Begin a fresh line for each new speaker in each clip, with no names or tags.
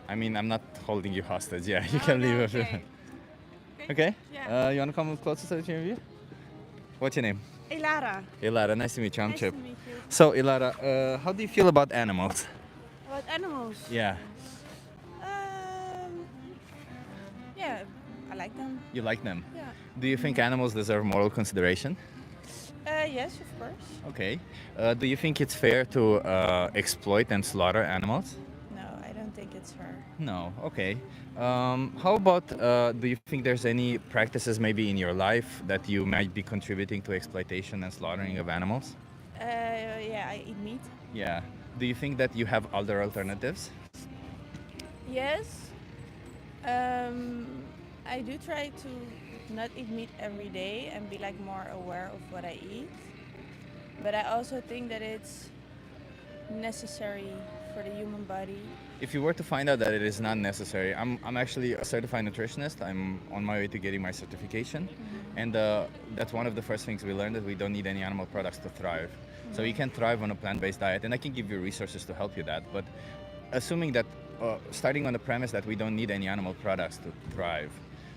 I mean, I'm not holding you hostage. Yeah, you can leave.
Okay.
Okay?
Yeah.
You want to come closer to the interview? What's your name?
Ilara.
Ilara, nice to meet you. I'm
Nice
Chip.
to meet you.
So, Ilara, how do you feel about animals?
About animals?
Yeah.
Um, yeah, I like them.
You like them?
Yeah.
Do you think animals deserve moral consideration?
Yes, of course.
Okay. Do you think it's fair to exploit and slaughter animals?
No, I don't think it's fair.
No. Okay. How about do you think there's any practices maybe in your life that you might be contributing to exploitation and slaughtering of animals?
Yeah, I eat meat.
Yeah. Do you think that you have other alternatives?
Yes. I do try to not eat meat every day and be like more aware of what I eat. But I also think that it's necessary for the human body.
If you were to find out that it is not necessary, I'm actually a certified nutritionist. I'm on my way to getting my certification. And that's one of the first things we learned, that we don't need any animal products to thrive. So you can thrive on a plant-based diet, and I can give you resources to help you that. But assuming that, starting on the premise that we don't need any animal products to thrive,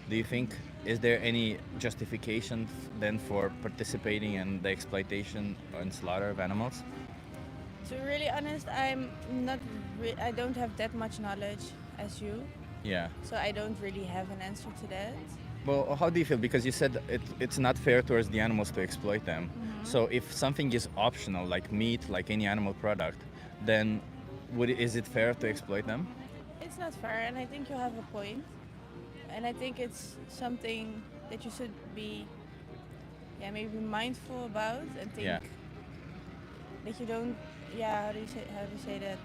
do you think, is there any justification then for participating in the exploitation and slaughter of animals?
To be really honest, I'm not. I don't have that much knowledge as you,
Yeah.
so I don't really have an answer to that.
Well, how do you feel? Because you said it's not fair towards the animals to exploit them. So if something is optional, like meat, like any animal product, then is it fair to exploit them?
It's not fair, and I think you have a point. And I think it's something that you should be, yeah, maybe mindful about and think
Yeah.
that you don't. Yeah, how do you say that?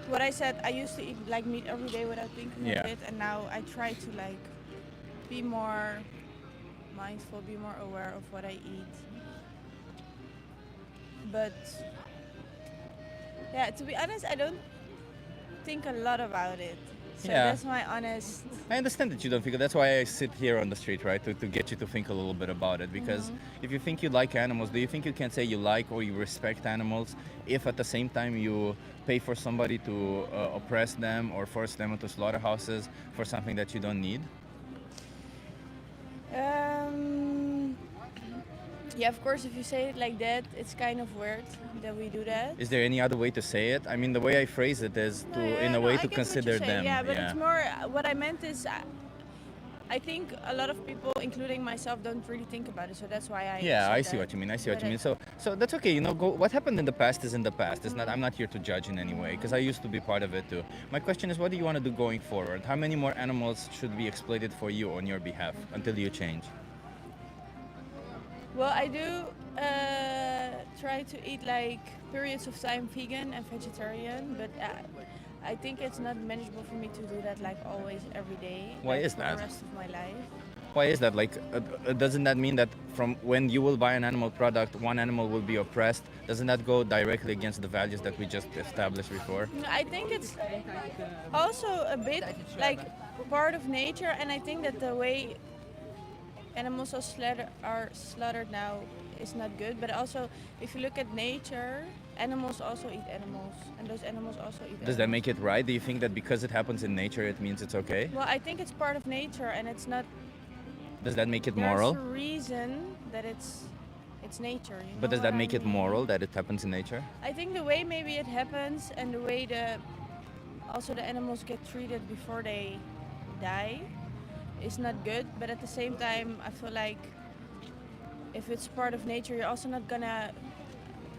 What I said, I used to eat like meat every day without thinking
Yeah.
of it, and now I try to like be more mindful, be more aware of what I eat. But yeah, to be honest, I don't think a lot about it. So
Yeah.
that's my honest.
I understand that you don't think. That's why I sit here on the street, right, to get you to think a little bit about it. Because if you think you like animals, do you think you can say you like or you respect animals if at the same time you pay for somebody to oppress them or force them into slaughterhouses for something that you don't need?
Yeah, of course, if you say it like that, it's kind of weird that we do that.
Is there any other way to say it? I mean, the way I phrase it is to, in a way,
I
to
get what you're
consider
saying.
them.
Yeah, but it's more. What I meant is, I think a lot of people, including myself, don't really think about it. So that's why I.
Yeah,
said
I see
that.
what you mean. I see what
But
you mean. So that's okay. You know, what happened in the past is in the past. It's not. I'm not here to judge in any way because I used to be part of it too. My question is, what do you want to do going forward? How many more animals should be exploited for you on your behalf until you change?
Well, I do try to eat like periods of time vegan and vegetarian, but I think it's not manageable for me to do that like always every day.
Why
like,
is
for
that?
the rest of my life.
Why is that? Like, doesn't that mean that from when you will buy an animal product, one animal will be oppressed? Doesn't that go directly against the values that we just established before?
I think it's also a bit like part of nature, and I think that the way animals are slaughtered now is not good. But also, if you look at nature, animals also eat animals, and those animals also eat.
Does that make it right? Do you think that because it happens in nature, it means it's okay?
Well, I think it's part of nature, and it's not.
Does that make it moral?
There's a reason that it's nature. You know
But does that
what
make
I
it
mean?
moral that it happens in nature?
I think the way maybe it happens, and the way the animals get treated before they die is not good. But at the same time, I feel like if it's part of nature, you're also not gonna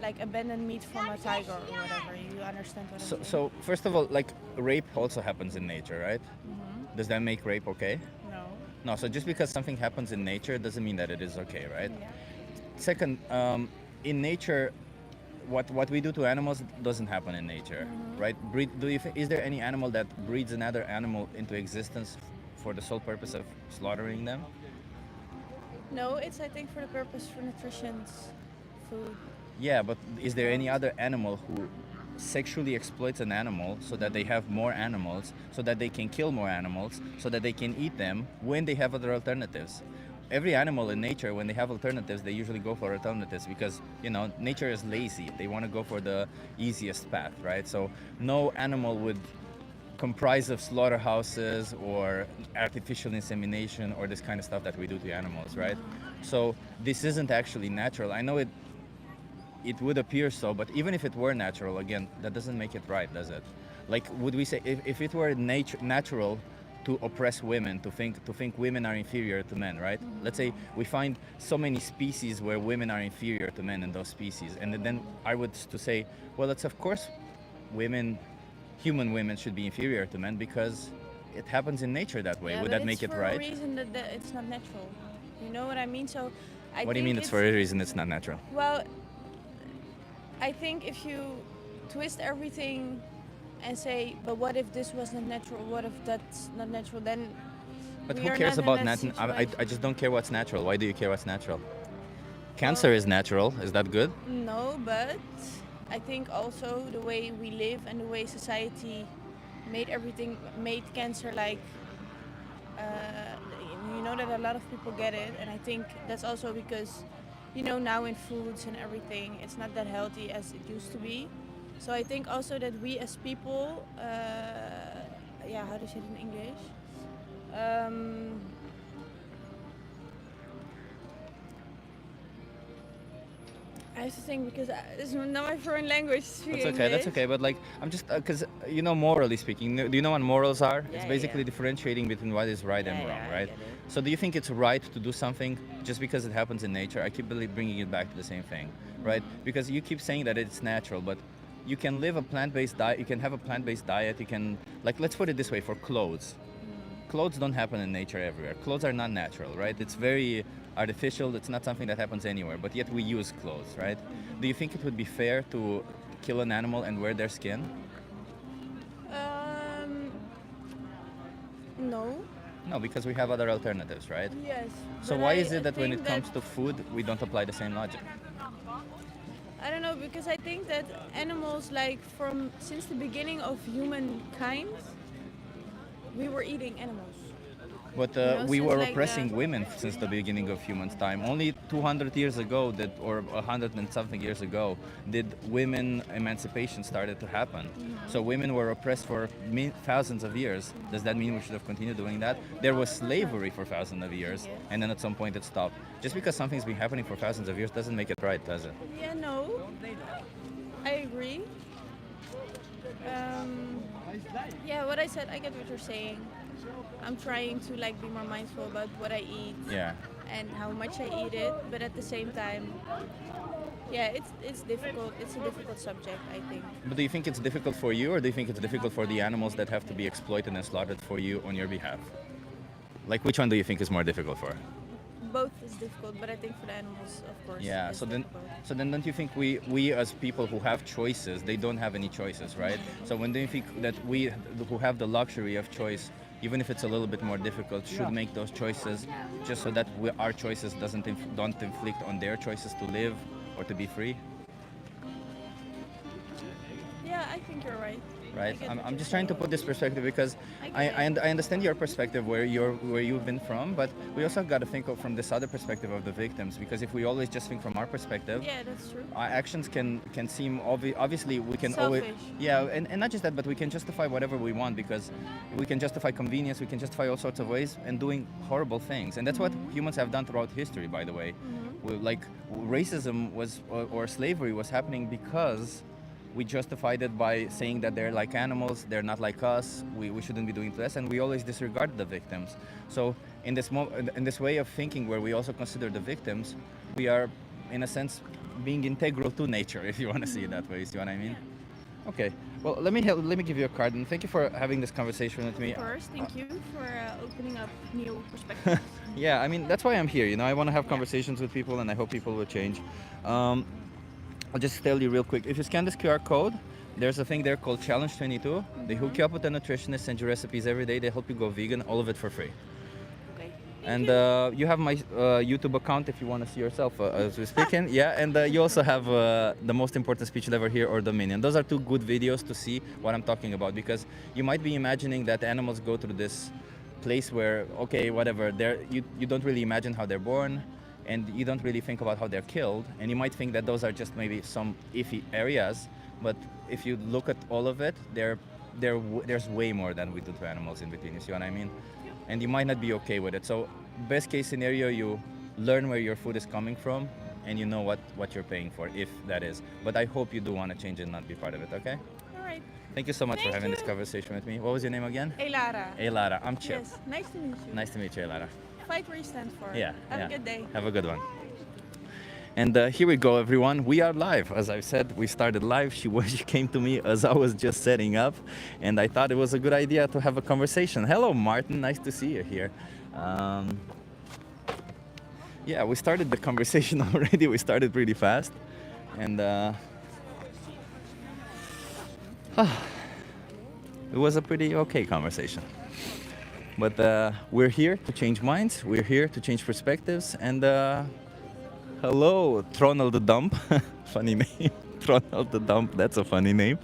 like abandon meat from a tiger or whatever. You understand what I'm saying?
So first of all, like rape also happens in nature, right? Does that make rape okay?
No.
No. So just because something happens in nature doesn't mean that it is okay, right?
Yeah.
Second, in nature, what we do to animals doesn't happen in nature, right? Is there any animal that breeds another animal into existence for the sole purpose of slaughtering them?
No, it's I think for the purpose for nutrition's food.
Yeah, but is there any other animal who sexually exploits an animal so that they have more animals, so that they can kill more animals, so that they can eat them when they have other alternatives? Every animal in nature, when they have alternatives, they usually go for alternatives because, you know, nature is lazy. They want to go for the easiest path, right? So no animal would comprised of slaughterhouses or artificial insemination or this kind of stuff that we do to animals, right? So this isn't actually natural. I know it would appear so, but even if it were natural, again, that doesn't make it right, does it? Like, would we say if it were natural to oppress women, to think women are inferior to men, right? Let's say we find so many species where women are inferior to men in those species, and then I would to say, well, it's of course human women should be inferior to men because it happens in nature that way.
Yeah,
Would
but
that make
it's
it
for
right?
a reason that it's not natural. You know what I mean? So I
What do you
think
mean it's for a reason it's not natural?
Well, I think if you twist everything and say, but what if this was not natural? What if that's not natural? Then
But
we
who
are
cares
not
about
in that
natural? I
situation.
just don't care what's natural. Why do you care what's natural? Cancer is natural. Is that good?
No, but I think also the way we live and the way society made cancer like, you know that a lot of people get it, and I think that's also because, you know, now in foods and everything, it's not that healthy as it used to be. So I think also that we as people, yeah, how do you say it in English? I have to think because it's not my foreign language.
That's okay. That's okay. But like, I'm just because you know, morally speaking, do you know what morals are? It's
Yeah,
basically
yeah.
differentiating between what is right and
Yeah,
wrong,
yeah, I
right?
get it.
So do you think it's right to do something just because it happens in nature? I keep bringing it back to the same thing, right? Because you keep saying that it's natural, but you can live a plant-based diet. You can have a plant-based diet. You can, like, let's put it this way: for clothes, clothes don't happen in nature everywhere. Clothes are not natural, right? It's very artificial. It's not something that happens anywhere, but yet we use clothes, right? Do you think it would be fair to kill an animal and wear their skin?
No.
No, because we have other alternatives, right?
Yes.
So
but
why
I
is it that when
think
it comes to food, we don't apply the same logic?
I don't know, because I think that animals, like since the beginning of humankind, we were eating animals.
But
know,
we
since
were
like
oppressing women since the beginning of human's time. Only 200 years ago, or 100 and something years ago, did women emancipation started to happen. So women were oppressed for thousands of years. Does that mean we should have continued doing that? There was slavery for thousands of years,
Yes.
and then at some point it stopped. Just because something's been happening for thousands of years doesn't make it right, does it?
Yeah, no, I agree. Yeah, what I said, I get what you're saying. I'm trying to like be more mindful about what I eat
Yeah.
and how much I eat it, but at the same time, yeah, it's difficult. It's a difficult subject, I think.
But do you think it's difficult for you, or do you think it's difficult for the animals that have to be exploited and slaughtered for you on your behalf? Like, which one do you think is more difficult for?
Both is difficult, but I think for the animals, of course.
Yeah.
it's
So then,
difficult.
don't you think we as people who have choices, they don't have any choices, right? So when do you think that we who have the luxury of choice, even if it's a little bit more difficult, should make those choices just so that our choices don't inflict on their choices to live or to be free?
Yeah, I think you're right.
Right.
I get
I'm
what
I'm
you're
just trying to
saying.
put this perspective because
I get it.
I understand your perspective where you've been from, but we also got to think of from this other perspective of the victims, because if we always just think from our perspective,
Yeah, that's true.
our actions can seem obviously we can always
Selfish.
and not just that, but we can justify whatever we want because we can justify convenience, we can justify all sorts of ways and doing horrible things, and that's what humans have done throughout history, by the way. Like racism was or slavery was happening because we justified it by saying that they're like animals, they're not like us, we shouldn't be doing this, and we always disregard the victims. So in this way of thinking where we also consider the victims, we are in a sense being integral to nature, if you want to see it that way. You see what I mean? Okay. Well, let me give you a card, and thank you for having this conversation with me.
Of course, thank you for opening up new perspectives.
Yeah, I mean that's why I'm here. You know, I want to have conversations with people, and I hope people will change. I'll just tell you real quick. If you scan this QR code, there's a thing there called Challenge 22. They hook you up with a nutritionist, send you recipes every day. They help you go vegan, all of it for free.
Okay.
And you have my YouTube account if you want to see yourself as we're speaking. Yeah, and you also have the most important speech lever here, or Dominion. Those are two good videos to see what I'm talking about, because you might be imagining that animals go through this place where, okay, whatever, you don't really imagine how they're born, and you don't really think about how they're killed, and you might think that those are just maybe some iffy areas, but if you look at all of it, they're there's way more than we do to animals in between. You see what I mean? And you might not be okay with it. So best case scenario, you learn where your food is coming from, and you know what you're paying for, if that is. But I hope you do want to change and not be part of it. Okay?
All right.
Thank you so much for
Thank
having
you.
this conversation with me. What was your name again?
Elara.
Elara. I'm Chip.
Yes. Nice to meet you.
Nice to meet you, Elara.
Fight where you stand for.
Yeah.
Have
yeah.
a good day.
Have a good one. And here we go, everyone. We are live. As I said, we started live. She came to me as I was just setting up, and I thought it was a good idea to have a conversation. Hello, Martin. Nice to see you here. Yeah, we started the conversation already. We started pretty fast, and it was a pretty okay conversation. But we're here to change minds. We're here to change perspectives, and hello, Tronald the Dump. Funny name. Tronald the Dump. That's a funny name.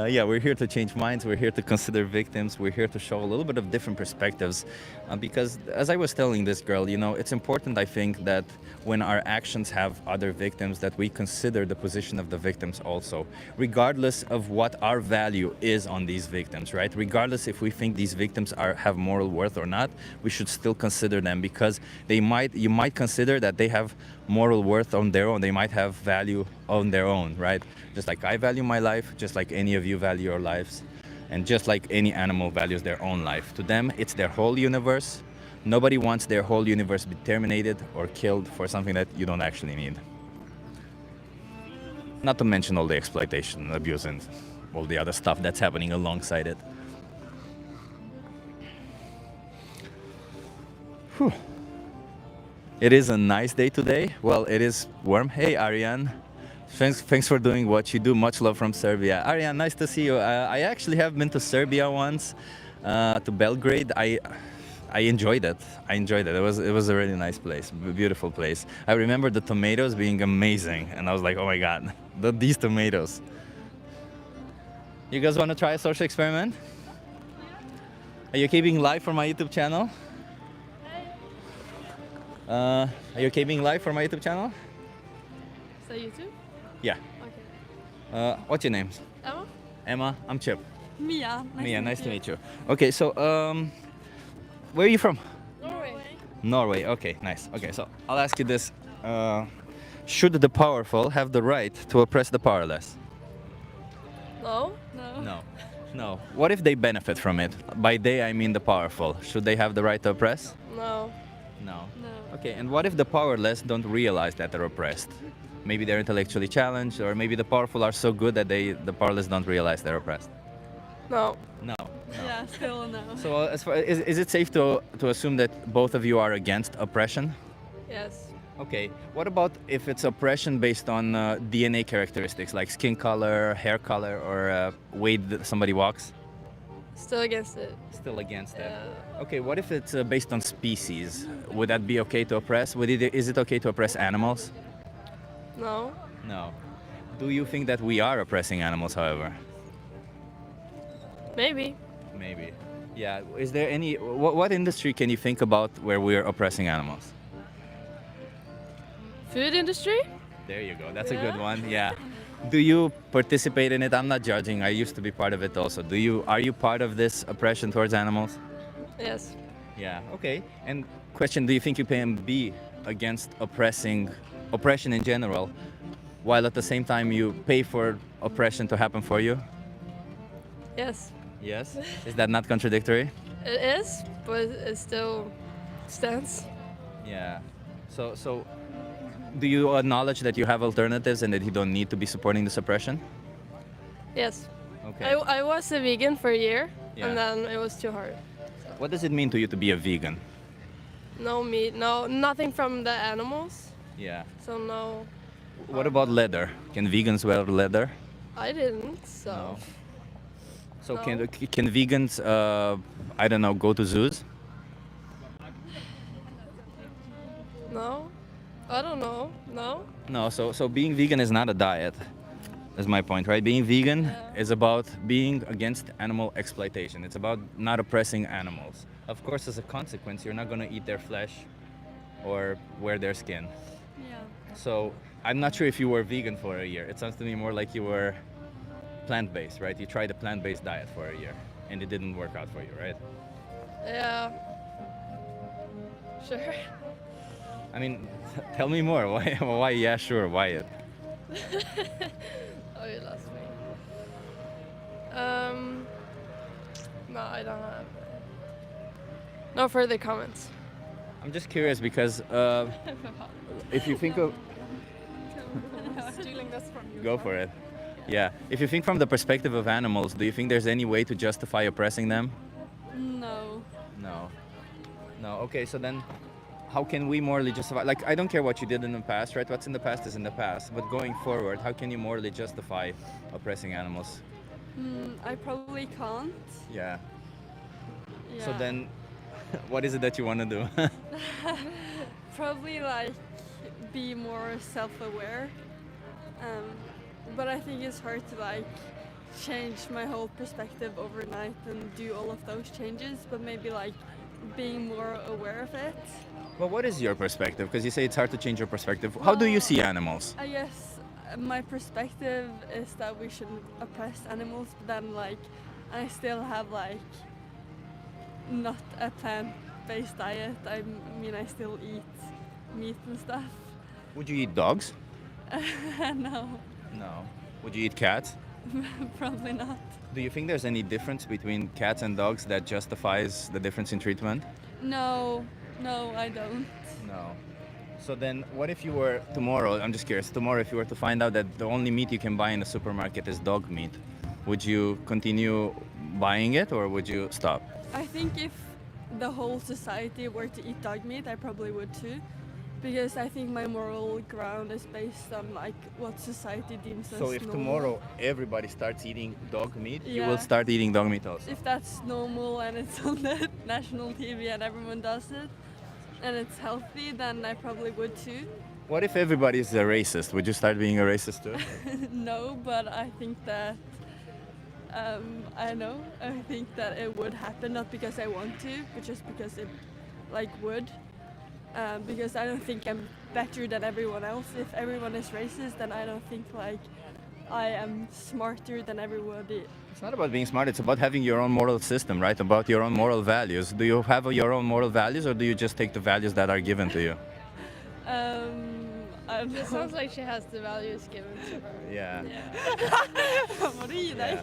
Yeah, we're here to change minds. We're here to consider victims. We're here to show a little bit of different perspectives. Because as I was telling this girl, you know, it's important, I think, that when our actions have other victims, that we consider the position of the victims also, regardless of what our value is on these victims, right? Regardless if we think these victims have moral worth or not, we should still consider them, because you might consider that they have moral worth on their own. They might have value on their own, right? Just like I value my life, just like any of you value your lives, and just like any animal values their own life. To them, it's their whole universe. Nobody wants their whole universe to be terminated or killed for something that you don't actually need. Not to mention all the exploitation, abuse, and all the other stuff that's happening alongside it. Whew. It is a nice day today. Well, it is warm. Hey, Ariane. Thanks for doing what you do. Much love from Serbia. Ariane, nice to see you. I actually have been to Serbia once, to Belgrade. I enjoyed it. It was a really nice place, beautiful place. I remember the tomatoes being amazing, and I was like, oh my god, these tomatoes. You guys want to try a social experiment? Are you keeping live for my YouTube channel? Are you keeping live for my YouTube channel?
So YouTube?
Yeah.
Okay.
What's your name?
Emma?
Emma. I'm Chip.
Mia.
Mia, nice to meet you. Okay, so where are you from?
Norway.
Norway. Okay, nice. Okay, so I'll ask you this: should the powerful have the right to oppress the powerless?
No? No.
No. No. What if they benefit from it? By they, I mean the powerful. Should they have the right to oppress?
No.
No.
No.
Okay, and what if the powerless don't realize that they're oppressed? Maybe they're intellectually challenged, or maybe the powerful are so good that the powerless don't realize they're oppressed.
No.
No.
Yeah, still no.
So as far is it safe to assume that both of you are against oppression?
Yes.
Okay. What about if it's oppression based on DNA characteristics like skin color, hair color, or way that somebody walks?
Still against it.
Still against it.
Yeah.
Okay. What if it's based on species? Would that be okay to oppress? Is it okay to oppress animals?
No.
No. Do you think that we are oppressing animals, however?
Maybe.
Maybe. Yeah. Is there any? What industry can you think about where we're oppressing animals?
Food industry?
There you go. That's a
Yeah.
good one. Yeah. Do you participate in it? I'm not judging. I used to be part of it also. Are you part of this oppression towards animals?
Yes.
Yeah. Okay. And question, do you think you can be against oppression in general, while at the same time you pay for oppression to happen for you?
Yes.
Yes. Is that not contradictory?
It is, but it still stands.
Yeah. So do you acknowledge that you have alternatives and that you don't need to be supporting this oppression?
Yes.
Okay.
I was a vegan for a year,
Yeah.
and then it was too hard.
What does it mean to you to be a vegan?
No meat, nothing from the animals.
Yeah.
So no,
What about leather? Can vegans wear leather?
I didn't. So
No. So
No.
can vegans, I don't know, go to zoos?
no, I don't know. No.
No. So being vegan is not a diet. Is my point, right? Being vegan is about being against animal exploitation. It's about not oppressing animals. Of course, as a consequence, you're not going to eat their flesh or wear their skin.
Yeah.
So I'm not sure if you were vegan for a year. It sounds to me more like you were plant-based, right? You tried a plant-based diet for a year, and it didn't work out for you, right?
Yeah. Sure.
I mean, tell me more. Why? Why? Yeah, sure. Why it?
Oh, you lost me. No, I don't have. No further comments.
I'm just curious because if you think of
Stealing this from you.
go for it. Yeah. If you think from the perspective of animals, do you think there's any way to justify oppressing them?
No.
No. No. Okay, so then how can we morally justify, like, I don't care what you did in the past, right? What's in the past is in the past. But going forward, how can you morally justify oppressing animals?
I probably can't.
Yeah.
Yeah.
So then what is it that you want to do?
Probably like be more self-aware. But I think it's hard to like change my whole perspective overnight and do all of those changes, but maybe like being more aware of it.
Well, what is your perspective? Because you say it's hard to change your perspective. How do you see animals?
I guess my perspective is that we shouldn't oppress animals, but then like I still have like not a plant-based diet. I mean, I still eat meat and stuff.
Would you eat dogs?
No,
No. Would you eat cats?
probably not.
Do you think there's any difference between cats and dogs that justifies the difference in treatment?
No, I don't.
No. So then what if you were tomorrow, I'm just curious, tomorrow if you were to find out that the only meat you can buy in the supermarket is dog meat, would you continue buying it or would you stop?
I think if the whole society were to eat dog meat, I probably would too. Because I think my moral ground is based on like what society deems as
So if
normal.
tomorrow everybody starts eating dog meat, you
Yeah.
will start eating dog meat also.
If that's normal and it's on the national TV and everyone does it and it's healthy, then I probably would too.
What if everybody is a racist? Would you start being a racist too?
No, but I think that I think that it would happen, not because I want to, but just because it like would. Because I don't think I'm better than everyone else. If everyone is racist, then I don't think like I am smarter than everybody.
It's not about being smart, it's about having your own moral system, right? About your own moral values. Do you have your own moral values or do you just take the values that are given to you?
I don't
It
know.
sounds like she has the values given to her.
Yeah.
What do you think?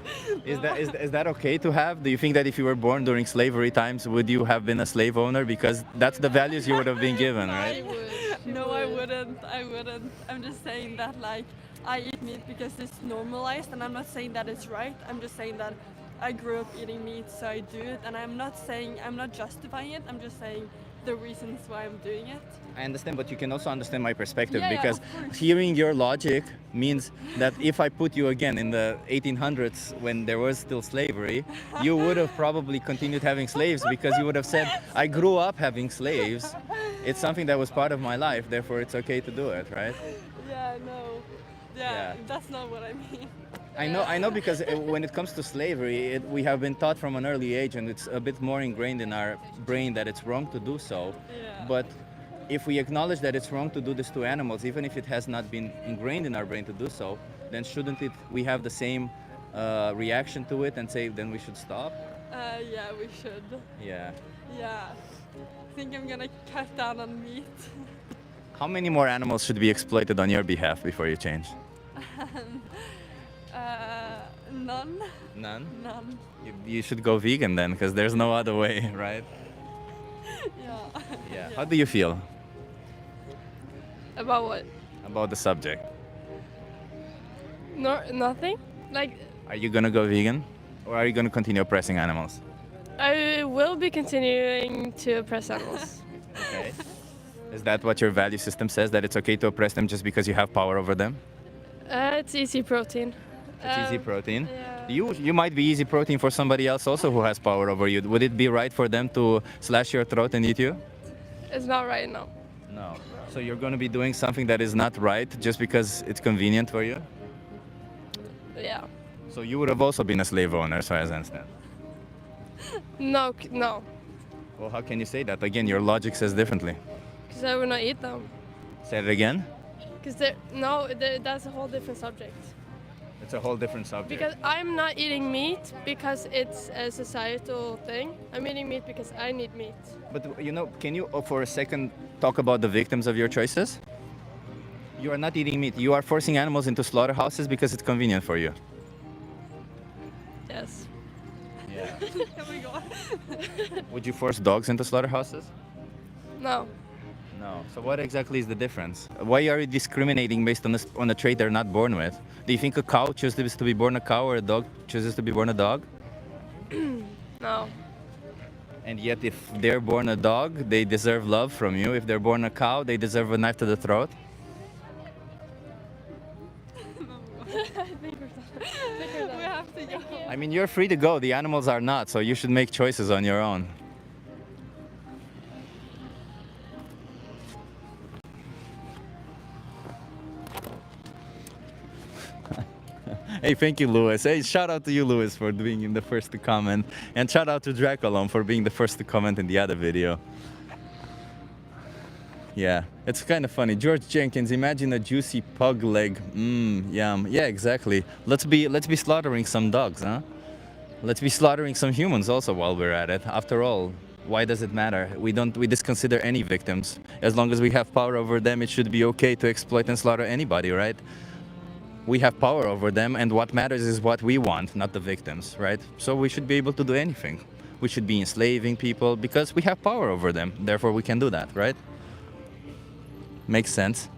Is that okay to have? Do you think that if you were born during slavery times, would you have been a slave owner? Because that's the values you would have been given,
She
right?
would.
No, I wouldn't. I'm just saying that like I eat meat because it's normalized, and I'm not saying that it's right. I'm just saying that I grew up eating meat, so I do it, and I'm not justifying it. I'm just saying the reasons why I'm doing it.
I understand, but you can also understand my perspective
Yeah,
because
of course.
hearing your logic means that if I put you again in the 1800s when there was still slavery, you would have probably continued having slaves because you would have said, I grew up having slaves. It's something that was part of my life, therefore it's okay to do it, right?
Yeah, no.
Yeah.
That's not what I mean.
I know because when it comes to slavery, we have been taught from an early age and it's a bit more ingrained in our brain that it's wrong to do so.
Yeah.
But if we acknowledge that it's wrong to do this to animals, even if it has not been ingrained in our brain to do so, then shouldn't we have the same reaction to it and say then we should stop?
Yeah, we should.
Yeah.
Yeah. I think I'm gonna cut down on meat.
How many more animals should be exploited on your behalf before you change?
None.
None?
None.
You should go vegan then, because there's no other way, right?
Yeah.
Yeah. How do you feel
About what?
about the subject?
No, nothing. Like,
Are you gonna go vegan? Or are you gonna continue oppressing animals?
I will be continuing to oppress animals.
Okay. Is that what your value system says, that it's okay to oppress them just because you have power over them?
It's easy protein.
It's easy protein.
Yeah.
You might be easy protein for somebody else also who has power over you. Would it be right for them to slash your throat and eat you?
It's not right now.
No. So you're going to be doing something that is not right just because it's convenient for you?
Yeah.
So you would have also been a slave owner, so as I understand.
No.
Well, how can you say that? Again, your logic says differently.
Because I will not eat them.
Say it again?
Because that's a whole different subject.
It's a whole different subject.
Because I'm not eating meat because it's a societal thing. I'm eating meat because I need meat.
But can you for a second talk about the victims of your choices? You are not eating meat. You are forcing animals into slaughterhouses because it's convenient for you.
Yes.
Yeah.
Here we go.
Would you force dogs into slaughterhouses?
No.
No. So what exactly is the difference? Why are you discriminating based on a trait they're not born with? Do you think a cow chooses to be born a cow or a dog chooses to be born a dog?
No.
And yet if they're born a dog, they deserve love from you. If they're born a cow, they deserve a knife to the throat.
We have to go.
I mean, you're free to go. The animals are not, so you should make choices on your own. Hey, thank you, Louis. Hey, shout out to you, Louis, for being the first to comment. And shout out to Derailing for being the first to comment in the other video. Yeah, it's kind of funny. George Jenkins, imagine a juicy pug leg. Yum. Yeah, exactly. Let's be slaughtering some dogs, huh? Let's be slaughtering some humans also while we're at it. After all, why does it matter? We disconsider any victims. As long as we have power over them, it should be okay to exploit and slaughter anybody, right? We have power over them, and what matters is what we want, not the victims, right? So we should be able to do anything. We should be enslaving people because we have power over them. Therefore, we can do that, right? Makes sense.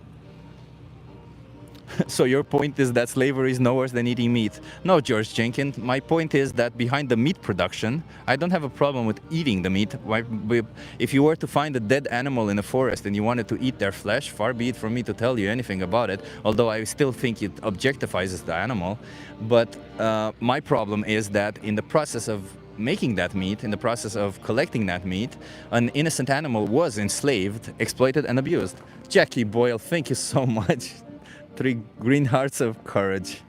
So your point is that slavery is no worse than eating meat. No, George Jenkins, my point is that behind the meat production, I don't have a problem with eating the meat. If you were to find a dead animal in a forest and you wanted to eat their flesh, far be it from me to tell you anything about it, although I still think it objectifies the animal. But my problem is that in the process of making that meat, in the process of collecting that meat, an innocent animal was enslaved, exploited, and abused. Jackie Boyle, thank you so much. 3 green hearts of courage.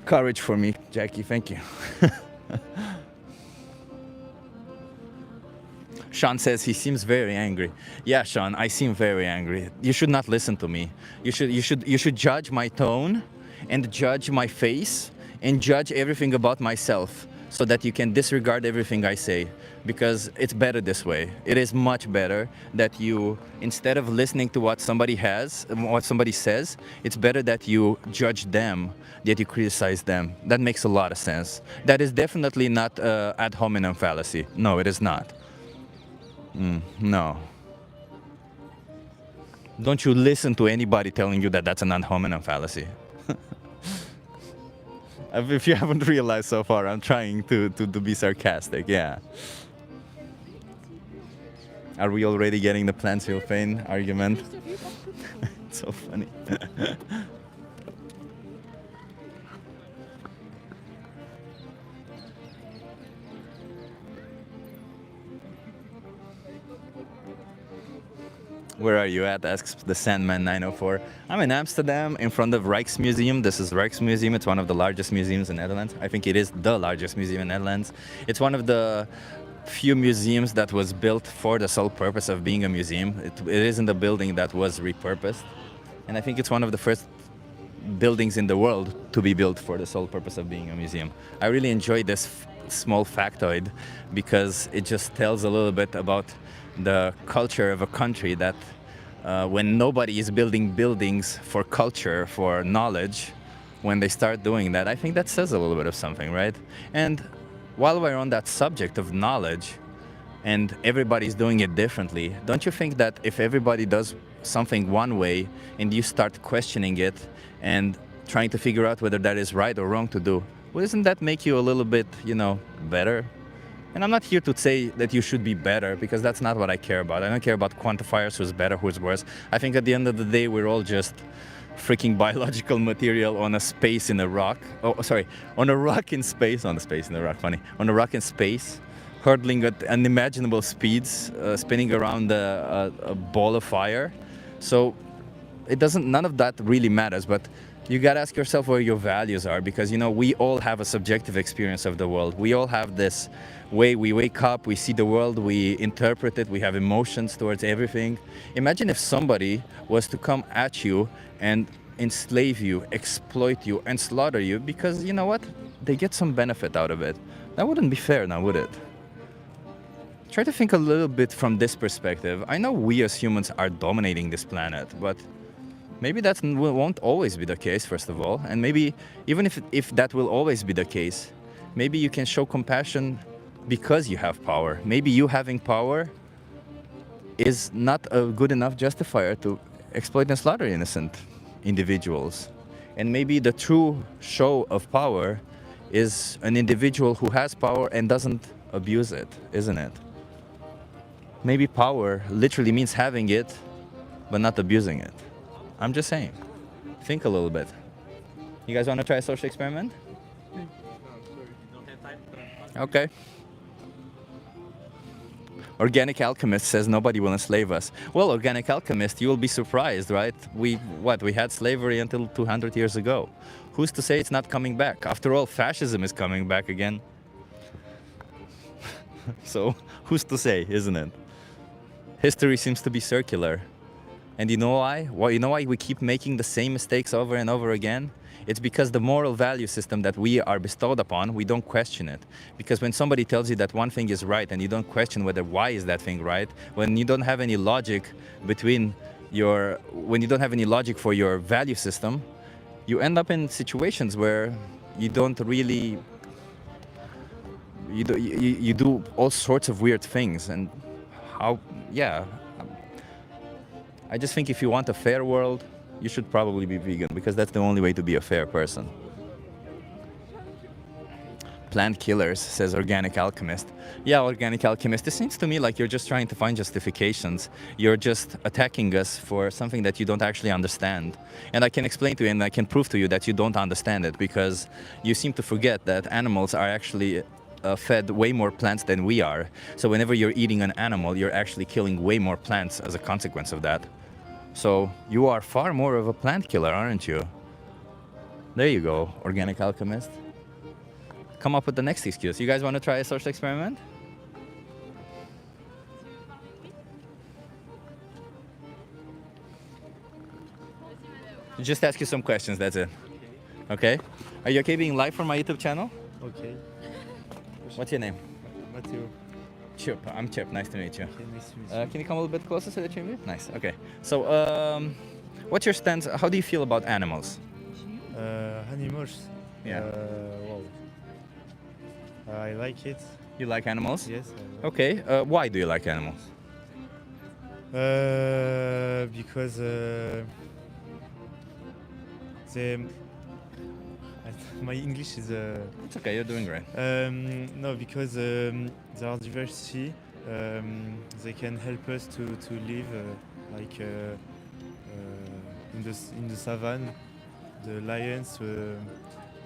Courage for me, Jackie, thank you. Sean says he seems very angry. Yeah, Sean, I seem very angry. You should not listen to me. You should judge my tone and judge my face and judge everything about myself so that you can disregard everything I say, because it's better this way. It is much better that you, instead of listening to what somebody says, it's better that you judge them, that you criticize them. That makes a lot of sense. That is definitely not ad hominem fallacy. No, it is not. No. Don't you listen to anybody telling you that that's an ad hominem fallacy. If you haven't realized so far, I'm trying to be sarcastic, yeah. Are we already getting the plants feel pain argument? It's so funny. Where are you at? Asks the Sandman 904. I'm in Amsterdam in front of Rijksmuseum. This is Rijksmuseum. It's one of the largest museums in the Netherlands. I think it is the largest museum in the Netherlands. It's one of the few museums that was built for the sole purpose of being a museum. It isn't a building that was repurposed. And I think it's one of the first buildings in the world to be built for the sole purpose of being a museum. I really enjoy this small factoid because it just tells a little bit about the culture of a country that when nobody is building buildings for culture, for knowledge, when they start doing that, I think that says a little bit of something, right? And while we're on that subject of knowledge and everybody's doing it differently, don't you think that if everybody does something one way and you start questioning it and trying to figure out whether that is right or wrong to do, well, doesn't that make you a little bit, better? And I'm not here to say that you should be better, because that's not what I care about. I don't care about quantifiers, who's better, who's worse. I think at the end of the day, we're all just freaking biological material on a space in a rock. Oh, sorry, on a rock in space, on a space in a rock, funny. On a rock in space, hurtling at unimaginable speeds, spinning around a ball of fire. So none of that really matters, but you gotta ask yourself where your values are, because, we all have a subjective experience of the world. We all have this way we wake up, we see the world, we interpret it, we have emotions towards everything. Imagine if somebody was to come at you and enslave you, exploit you, and slaughter you because, you know what? They get some benefit out of it. That wouldn't be fair now, would it? Try to think a little bit from this perspective. I know we as humans are dominating this planet, but maybe that won't always be the case, first of all. And maybe even if that will always be the case, maybe you can show compassion because you have power. Maybe you having power is not a good enough justifier to exploit and slaughter innocent individuals. And maybe the true show of power is an individual who has power and doesn't abuse it, isn't it? Maybe power literally means having it, but not abusing it. I'm just saying. Think a little bit. You guys want to try a social experiment? Okay. Organic Alchemist says nobody will enslave us. Well, Organic Alchemist, you will be surprised, right? We had slavery until 200 years ago. Who's to say it's not coming back? After all, fascism is coming back again. So, who's to say, isn't it? History seems to be circular. And you know why? Well, you know why we keep making the same mistakes over and over again? It's because the moral value system that we are bestowed upon, we don't question it. Because when somebody tells you that one thing is right and you don't question why is that thing right, when you don't have any logic when you don't have any logic for your value system, you end up in situations where you don't really, you do all sorts of weird things. And I just think if you want a fair world, you should probably be vegan, because that's the only way to be a fair person. Plant killers, says Organic Alchemist. Yeah, Organic Alchemist, it seems to me like you're just trying to find justifications. You're just attacking us for something that you don't actually understand. And I can explain to you and I can prove to you that you don't understand it, because you seem to forget that animals are actually fed way more plants than we are. So whenever you're eating an animal, you're actually killing way more plants as a consequence of that. So you are far more of a plant killer, aren't you? There you go, Organic Alchemist. Come up with the next excuse. You guys want to try a social experiment? Just ask you some questions, that's it. Okay? Are you okay being live from my YouTube channel?
Okay.
What's your name?
Matthew.
Chip. I'm Chip. Nice to meet you.
Okay, nice to meet you.
Can you come a little bit closer so that you can Nice. Okay. So, what's your stance? How do you feel about animals?
Animals.
Yeah.
Wow. I like it.
You like animals?
Yes.
Okay. Why do you like animals?
Because my English is.
It's okay. You're doing great.
No, because there are diversity. They can help us to live like in the savannah. The lions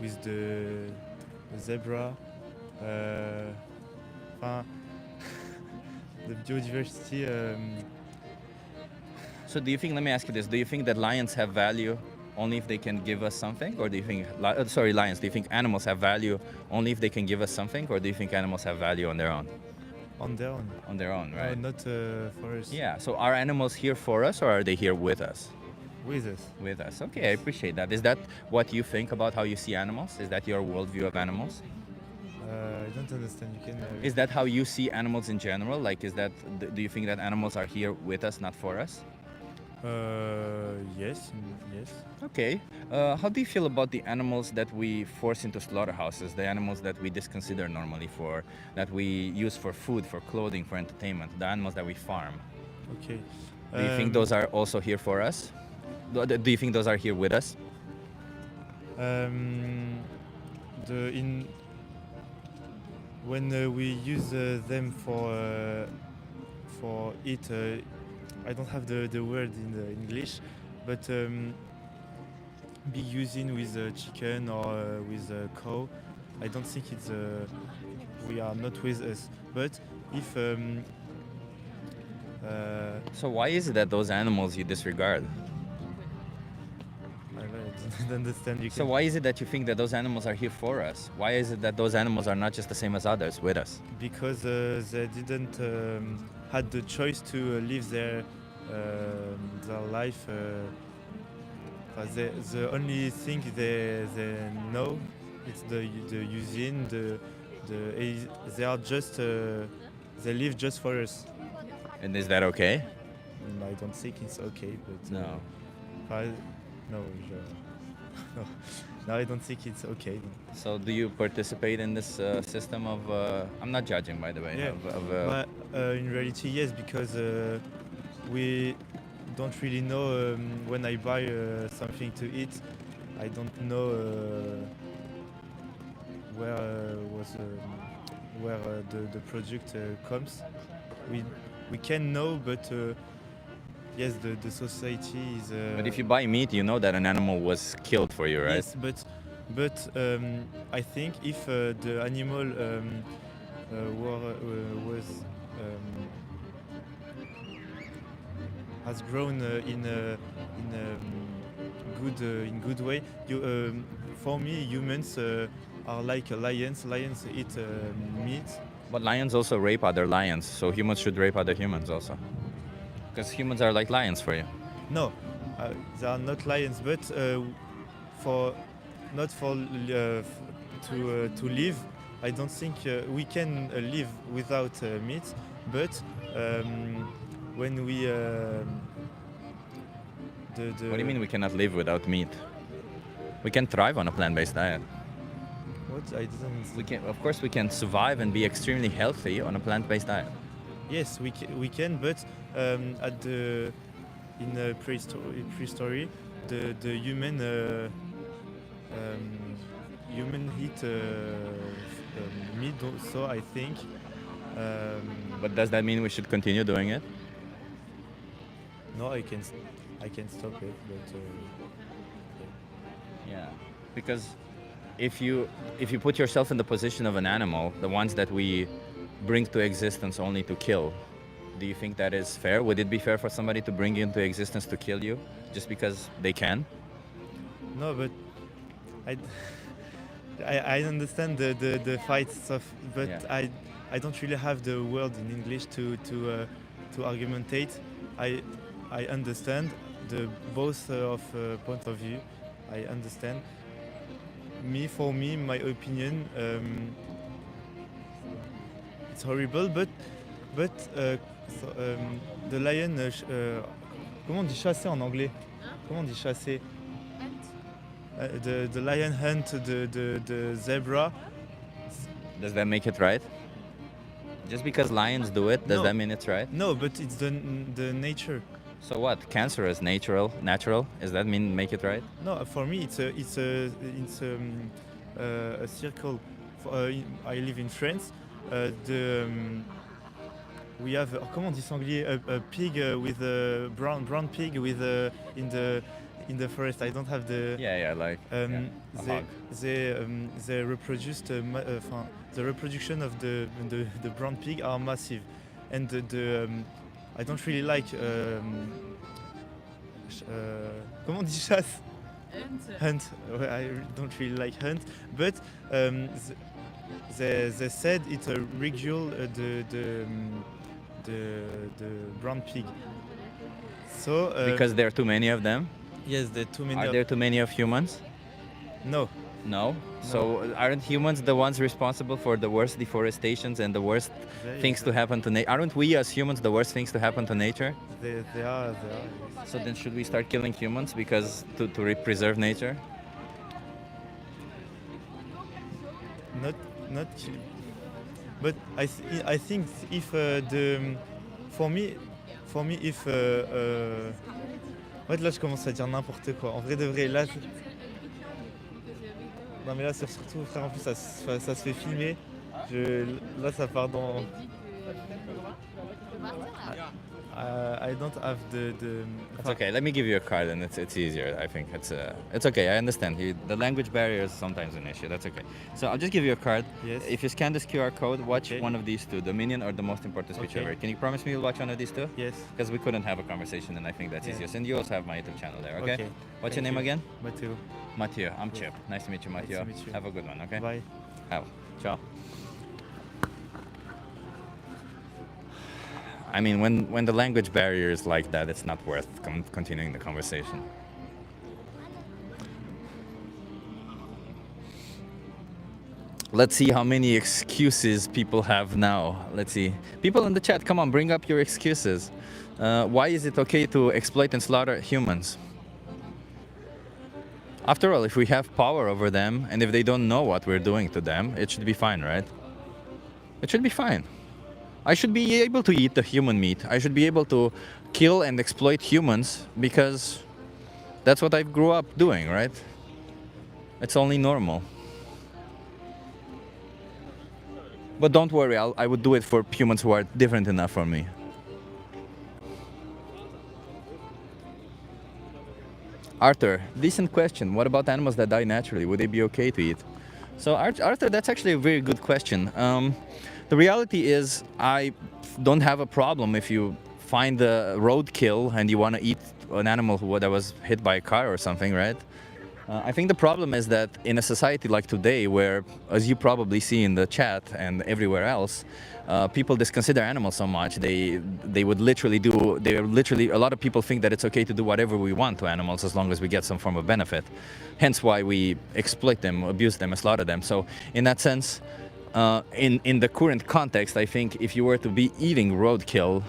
with the zebra. The biodiversity.
So, do you think? Let me ask you this: do you think that lions have value only if they can give us something, or do you think? Lions. Do you think animals have value only if they can give us something, or do you think animals have value on their own?
On their own.
On their own, right?
Not for us.
Yeah. So, are animals here for us, or are they here with us?
With us.
With us. Okay, I appreciate that. Is that what you think about how you see animals? Is that your worldview of animals?
I don't understand. You can.
Is that how you see animals in general? Like, do you think that animals are here with us, not for us?
Yes.
Okay. How do you feel about the animals that we force into slaughterhouses? The animals that we disconsider normally that we use for food, for clothing, for entertainment? The animals that we farm.
Okay.
Do you think those are also here for us? Do you think those are here with us?
When we use them for eat, I don't have the word in the English, but be using with chicken or with cow, I don't think it's we are not with us. But if
so why is it that those animals you disregard?
I don't understand.
So why is it that you think that those animals are here for us? Why is it that those animals are not just the same as others with us?
Because they didn't had the choice to live their life the only thing they know it's the using they are just they live just for us.
And is that okay?
I don't think it's okay, but
No.
No, no, no, I don't think it's okay.
So do you participate in this system of? I'm not judging, by the way.
Yeah, but in reality, yes, because we don't really know when I buy something to eat. I don't know where the product comes. We can know, but yes, the society is.
But if you buy meat, you know that an animal was killed for you, right?
Yes, but I think if the animal has grown in good way, for me humans are like lions. Lions eat meat.
But lions also rape other lions, so humans should rape other humans also. Because humans are like lions for you.
No, they are not lions, but for to live, I don't think we can live without meat. But when we
What do you mean we cannot live without meat? We can thrive on a plant-based diet.
What I didn't.
We can, of course, we can survive and be extremely healthy on a plant-based diet.
Yes, we can, but in prehistory, the human eat meat. So I think.
But does that mean we should continue doing it?
No, I can stop it, but.
Yeah, because if you put yourself in the position of an animal, the ones that we bring to existence only to kill, do you think that is fair? Would it be fair for somebody to bring you into existence to kill you just because they can?
No, but I understand the fight stuff, but
Yeah.
I don't really have the word in English to argumentate. I understand the both of point of view. I understand. For me, my opinion, it's horrible, but the lion. Comment on dit chasser en anglais? Comment on dit chasser? The lion hunt the zebra.
Does that make it right? Just because lions do it, does
No.
that mean it's right?
No, but it's the nature.
So what? Cancer is natural. Does that mean make it right?
No, for me it's a circle. I live in France. We have comment on dit sanglier? A pig with a brown pig with in the forest. I don't have the.
Yeah, like a hog.
They reproduced. The reproduction of the brown pig are massive, and I don't really like. Comment on dit chasse? Hunt. I don't really like hunt, but they said it's a regular the brown pig. So
Because there are too many of them?
yes, there are too many.
Are there too many of humans?
No.
No? So aren't humans the ones responsible for the worst deforestations and the worst things to happen to nature? Aren't we as humans the worst things to happen to nature?
They are.
So then should we start killing humans because to preserve nature?
Not but I think if for me if en fait là je commence à dire n'importe quoi en vrai de vrai là non mais là c'est surtout frère en plus ça se fait filmer là ça part dans I don't have the
It's okay. Let me give you a card, and it's easier. I think it's okay. I understand. The language barrier is sometimes an issue. That's okay. So I'll just give you a card.
Yes.
If you scan this QR code, watch
Okay.
one of these two: Dominion or the most important speech
Okay.
ever. Can you promise me you'll watch one of these two?
Yes.
Because we couldn't have a conversation, and I think that's
Yeah.
easiest. And you also have my YouTube channel there. Okay.
Okay.
What's your
Thank
name
you.
again?
Matteo.
Mathieu. I'm Chip. Nice to meet you, Mathieu.
to meet you.
Have a good one. Okay.
Bye.
Have. Ciao. I mean, when the language barrier is like that, it's not worth continuing the conversation. Let's see how many excuses people have now. Let's see. People in the chat, come on, bring up your excuses. Why is it okay to exploit and slaughter humans? After all, if we have power over them, and if they don't know what we're doing to them, it should be fine, right? It should be fine. I should be able to eat the human meat. I should be able to kill and exploit humans because that's what I grew up doing, right? It's only normal. But don't worry, I would do it for humans who are different enough from me. Arthur, decent question. What about animals that die naturally? Would they be okay to eat? So Arthur, that's actually a very good question. The reality is I don't have a problem if you find a roadkill and you want to eat an animal that was hit by a car or something, right? I think the problem is that in a society like today, where, as you probably see in the chat and everywhere else, people disconsider animals so much. They would literally do. A lot of people think that it's okay to do whatever we want to animals as long as we get some form of benefit. Hence why we exploit them, abuse them, and slaughter them. So in that sense, in the current context, I think if you were to be eating roadkill,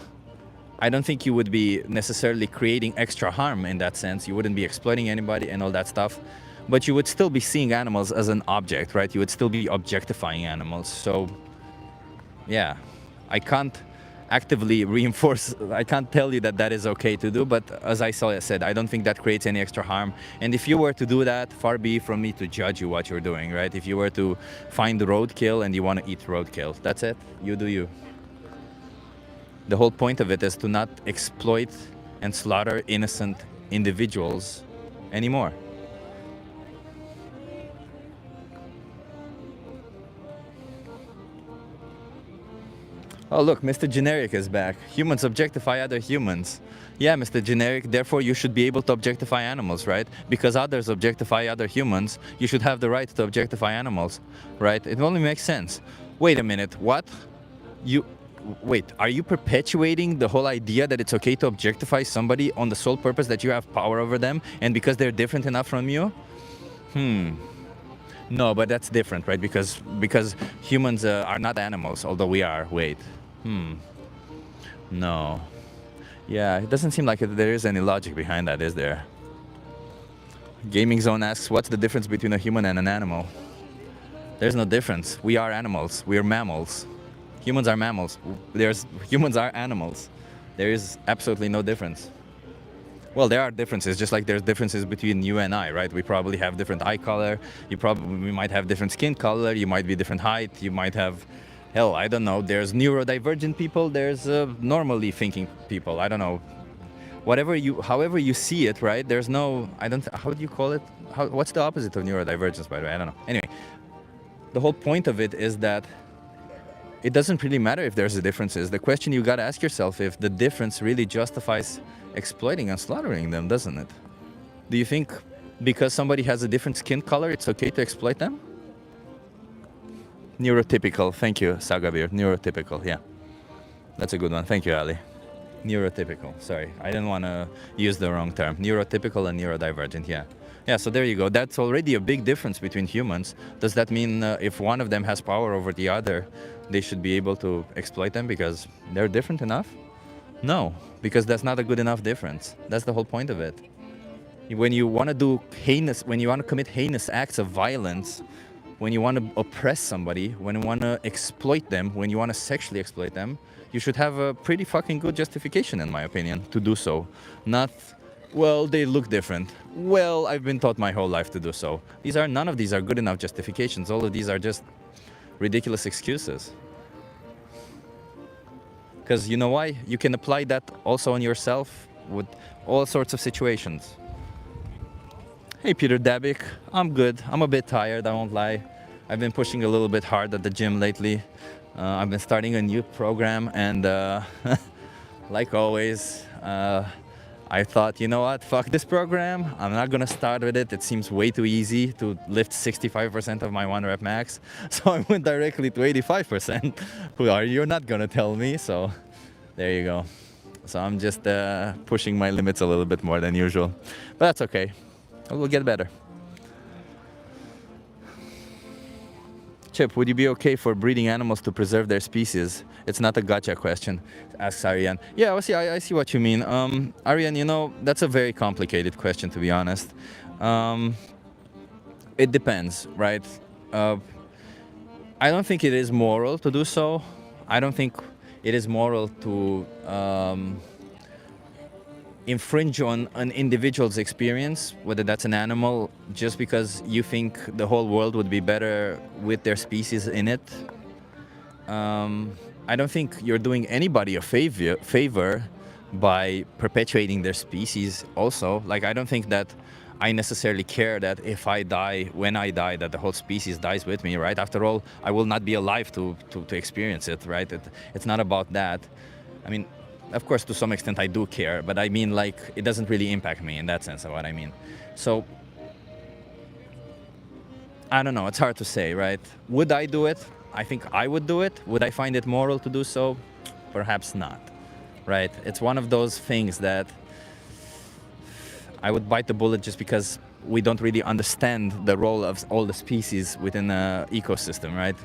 I don't think you would be necessarily creating extra harm in that sense. You wouldn't be exploiting anybody and all that stuff, but you would still be seeing animals as an object, right? You would still be objectifying animals. So yeah, I can't actively reinforce, I can't tell you that that is okay to do, but as I said, I don't think that creates any extra harm. And if you were to do that, far be from me to judge you what you're doing, right? If you were to find the roadkill and you want to eat roadkill, that's it, you do you. The whole point of it is to not exploit and slaughter innocent individuals anymore. Oh look, Mr. Generic is back. Humans objectify other humans. Yeah, Mr. Generic, therefore you should be able to objectify animals, right? Because others objectify other humans, you should have the right to objectify animals, right? It only makes sense. Wait a minute, what? Wait, are you perpetuating the whole idea that it's okay to objectify somebody on the sole purpose that you have power over them and because they're different enough from you? No, but that's different, right? Because humans are not animals, although we are. Wait. No. Yeah, it doesn't seem like there is any logic behind that, is there? Gaming Zone asks, what's the difference between a human and an animal? There's no difference. We are animals. We are mammals. Humans are mammals. Humans are animals. There is absolutely no difference. Well, there are differences, just like there's differences between you and I, right? We probably have different eye color. We might have different skin color. You might be different height. You might have, hell, I don't know. There's neurodivergent people. There's normally thinking people. I don't know. However you see it, right? There's no, how do you call it? What's the opposite of neurodivergence, by the way? I don't know. Anyway, the whole point of it is that it doesn't really matter if there's a differences. The question you gotta ask yourself if the difference really justifies exploiting and slaughtering them, doesn't it? Do you think because somebody has a different skin color, it's okay to exploit them? Neurotypical, thank you, Sagabir. Neurotypical, yeah. That's a good one, thank you, Ali. Neurotypical, sorry, I didn't want to use the wrong term. Neurotypical and neurodivergent, yeah. Yeah, so there you go. That's already a big difference between humans. Does that mean if one of them has power over the other, they should be able to exploit them because they're different enough? No, because that's not a good enough difference. That's the whole point of it. When you want to commit heinous acts of violence, when you want to oppress somebody, when you want to exploit them, when you want to sexually exploit them, you should have a pretty fucking good justification, in my opinion, to do so. Not, well, they look different. Well, I've been taught my whole life to do so. None of these are good enough justifications. All of these are just ridiculous excuses. Because you know why? You can apply that also on yourself with all sorts of situations. Hey, Peter Dabik. I'm good. I'm a bit tired, I won't lie. I've been pushing a little bit hard at the gym lately. I've been starting a new program and like always, I thought, you know what, fuck this program. I'm not gonna start with it. It seems way too easy to lift 65% of my 1 rep max. So I went directly to 85%. You're not gonna tell me, so there you go. So I'm just pushing my limits a little bit more than usual. But that's okay. We'll get better. Chip, would you be okay for breeding animals to preserve their species? It's not a gotcha question, asks Ariane. Yeah, I see what you mean. Ariane, you know, that's a very complicated question, to be honest. It depends, right? I don't think it is moral to do so. I don't think it is moral to infringe on an individual's experience, whether that's an animal, just because you think the whole world would be better with their species in it. I don't think you're doing anybody a favor by perpetuating their species also. Like, I don't think that I necessarily care that if I die, when I die, that the whole species dies with me, right? After all, I will not be alive to experience it, right? It's not about that. I mean, of course, to some extent I do care, but I mean, like, it doesn't really impact me in that sense of what I mean. So, I don't know, it's hard to say, right? Would I do it? I think I would do it. Would I find it moral to do so? Perhaps not, right? It's one of those things that I would bite the bullet just because we don't really understand the role of all the species within an ecosystem, right?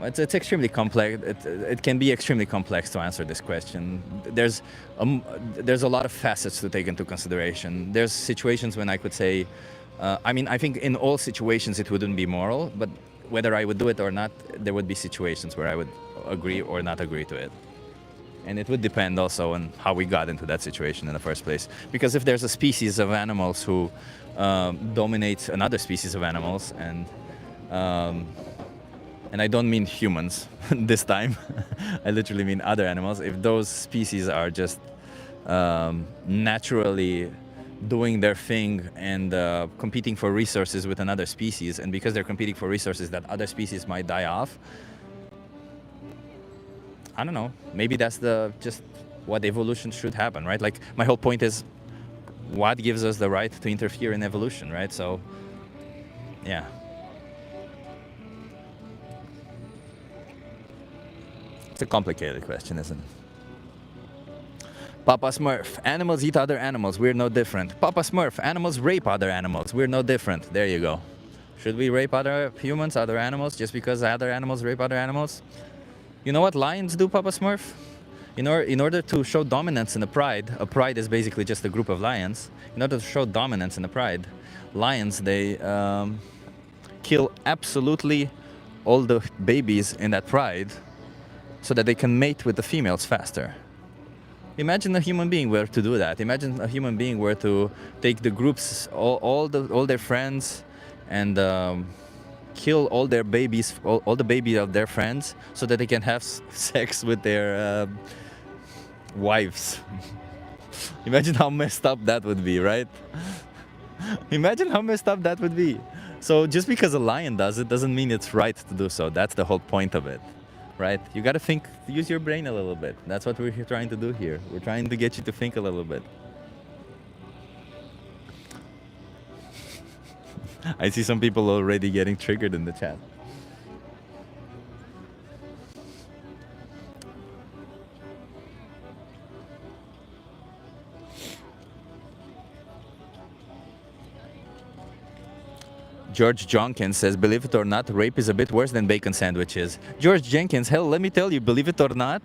It's extremely complex. It can be extremely complex to answer this question. There's a lot of facets to take into consideration. There's situations when I could say, I mean, I think in all situations it wouldn't be moral, but whether I would do it or not, there would be situations where I would agree or not agree to it. And it would depend also on how we got into that situation in the first place. Because if there's a species of animals who dominate another species of animals, and I don't mean humans this time, I literally mean other animals. If those species are just naturally doing their thing and competing for resources with another species, and because they're competing for resources that other species might die off, I don't know, maybe that's just what evolution should happen, right? Like, my whole point is, what gives us the right to interfere in evolution, right? So, yeah. It's a complicated question, isn't it? Papa Smurf, animals eat other animals, we're no different. Papa Smurf, animals rape other animals, we're no different. There you go. Should we rape other humans, other animals, just because other animals rape other animals? You know what lions do, Papa Smurf? In order to show dominance in a pride is basically just a group of lions. In order to show dominance in a pride, lions, they kill absolutely all the babies in that pride so that they can mate with the females faster. Imagine a human being were to do that. Imagine a human being were to take the groups, all their friends, and kill all their babies, all the babies of their friends, so that they can have sex with their wives. Imagine how messed up that would be, right? Imagine how messed up that would be. So just because a lion does it doesn't mean it's right to do so. That's the whole point of it, right? You got to think, use your brain a little bit. That's what we're trying to do here. We're trying to get you to think a little bit. I see some people already getting triggered in the chat. George Jenkins says, believe it or not, rape is a bit worse than bacon sandwiches. George Jenkins, hell, let me tell you, believe it or not,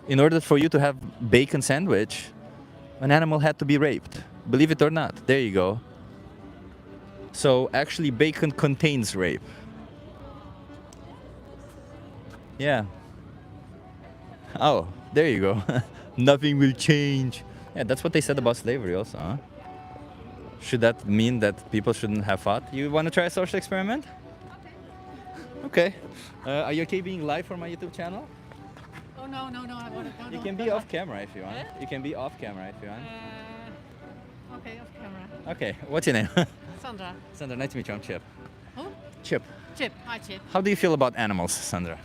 in order for you to have bacon sandwich, an animal had to be raped. Believe it or not. There you go. So actually bacon contains rape. Yeah. Oh, there you go. Nothing will change. Yeah, that's what they said about slavery also, huh? Should that mean that people shouldn't have fought? You want to try a social experiment? Okay. Are you okay being live for my YouTube channel?
Oh, no, I want to go.
You can be off camera if you want. You can be off camera if you want.
Okay, off camera.
Okay, what's your name?
Sandra.
Sandra, nice to meet you. I'm Chip.
Who?
Chip.
Chip. Hi, Chip.
How do you feel about animals, Sandra?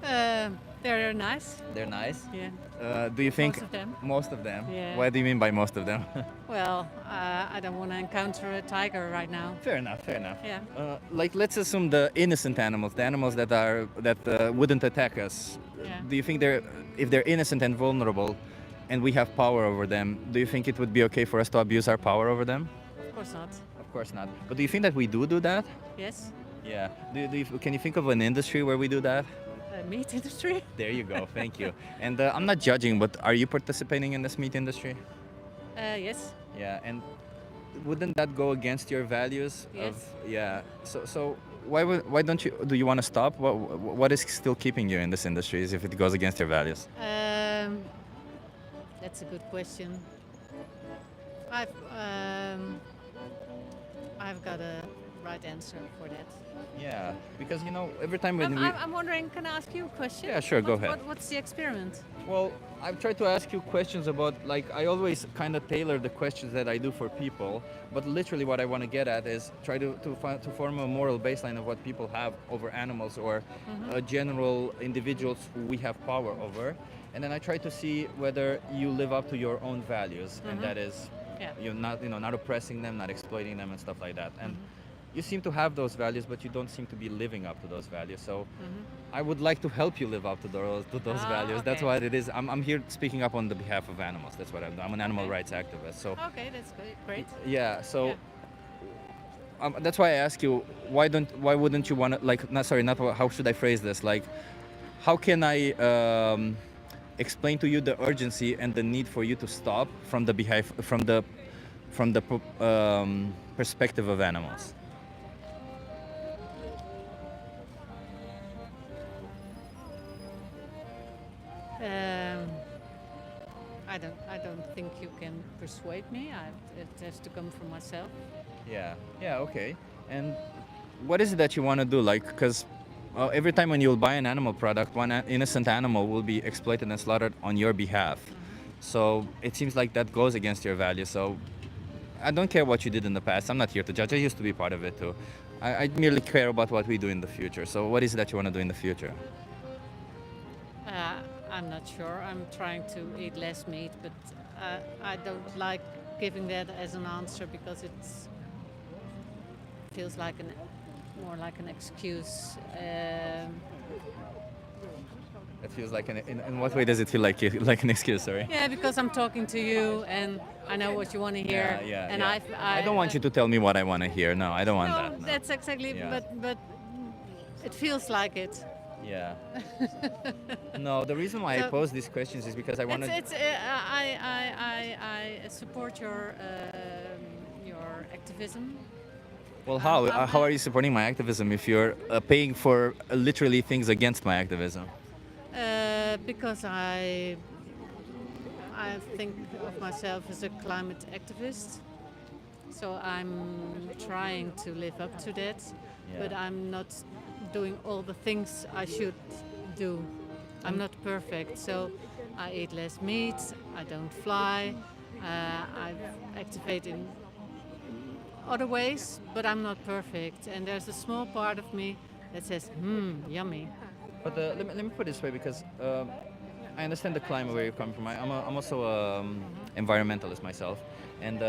They're nice.
They're nice?
Yeah.
Do you think...
Most of them.
Most of them?
Yeah.
What do you mean by most of them?
Well, I don't want to encounter a tiger right now.
Fair enough, fair enough.
Yeah.
Like, let's assume the innocent animals, the animals that wouldn't attack us.
Yeah.
Do you think if they're innocent and vulnerable, and we have power over them, do you think it would be okay for us to abuse our power over them?
Of course not.
Of course not. But do you think that we do that?
Yes.
Yeah. Can you think of an industry where we do that?
Meat industry.
There you go. Thank you. And I'm not judging, but are you participating in this meat industry?
Yes.
Yeah. And wouldn't that go against your values?
Yes.
Yeah. So why don't you? Do you want to stop? What is still keeping you in this industry? Is if it goes against your values?
That's a good question. I've got a right answer for that.
Yeah. Because every time when we.
I'm wondering, can I ask you a question?
Yeah, sure, go ahead.
What's the experiment?
Well, I've tried to ask you questions about, I always kind of tailor the questions that I do for people, but literally what I want to get at is try to form a moral baseline of what people have over animals or general individuals who we have power over. And then I try to see whether you live up to your own values, and that is you're not oppressing them, not exploiting them and stuff like that. And you seem to have those values, but you don't seem to be living up to those values. So I would like to help you live up to those values. That's
okay.
what it is. I'm here speaking up on the behalf of animals. That's what I'm an animal
Okay.
rights activist. So
Okay, that's great.
yeah. So that's why I ask you, why wouldn't you want to how should I phrase this? How can I explain to you the urgency and the need for you to stop from the perspective of animals?
I don't think you can persuade me. It has to come from myself.
Yeah, okay. And what is it that you want to do? Because every time when you'll buy an animal product, one innocent animal will be exploited and slaughtered on your behalf. So it seems like that goes against your values. So I don't care what you did in the past. I'm not here to judge. I used to be part of it too. I merely care about what we do in the future. So what is it that you want to do in the future?
I'm not sure. I'm trying to eat less meat, but I don't like giving that as an answer because it feels like more like an excuse.
It feels like in what way does it feel like an excuse? Sorry.
Yeah, because I'm talking to you and I know what you want to hear.
Yeah.
And
I don't want you to tell me what I want to hear. No, I don't want
No,
that. No.
that's exactly.
Yeah.
But it feels like it.
Yeah. No, the reason why I
So-
pose these questions is because I want to.
I support your activism.
Well, how are you supporting my activism if you're paying for literally things against my activism?
Because I think of myself as a climate activist, so I'm trying to live up to that, but I'm not doing all the things I should do. I'm not perfect, so I eat less meat, I don't fly, I activate in other ways, but I'm not perfect, and there's a small part of me that says, yummy.
But let me put it this way, because I understand the climate where you come from. I'm also environmentalist myself, and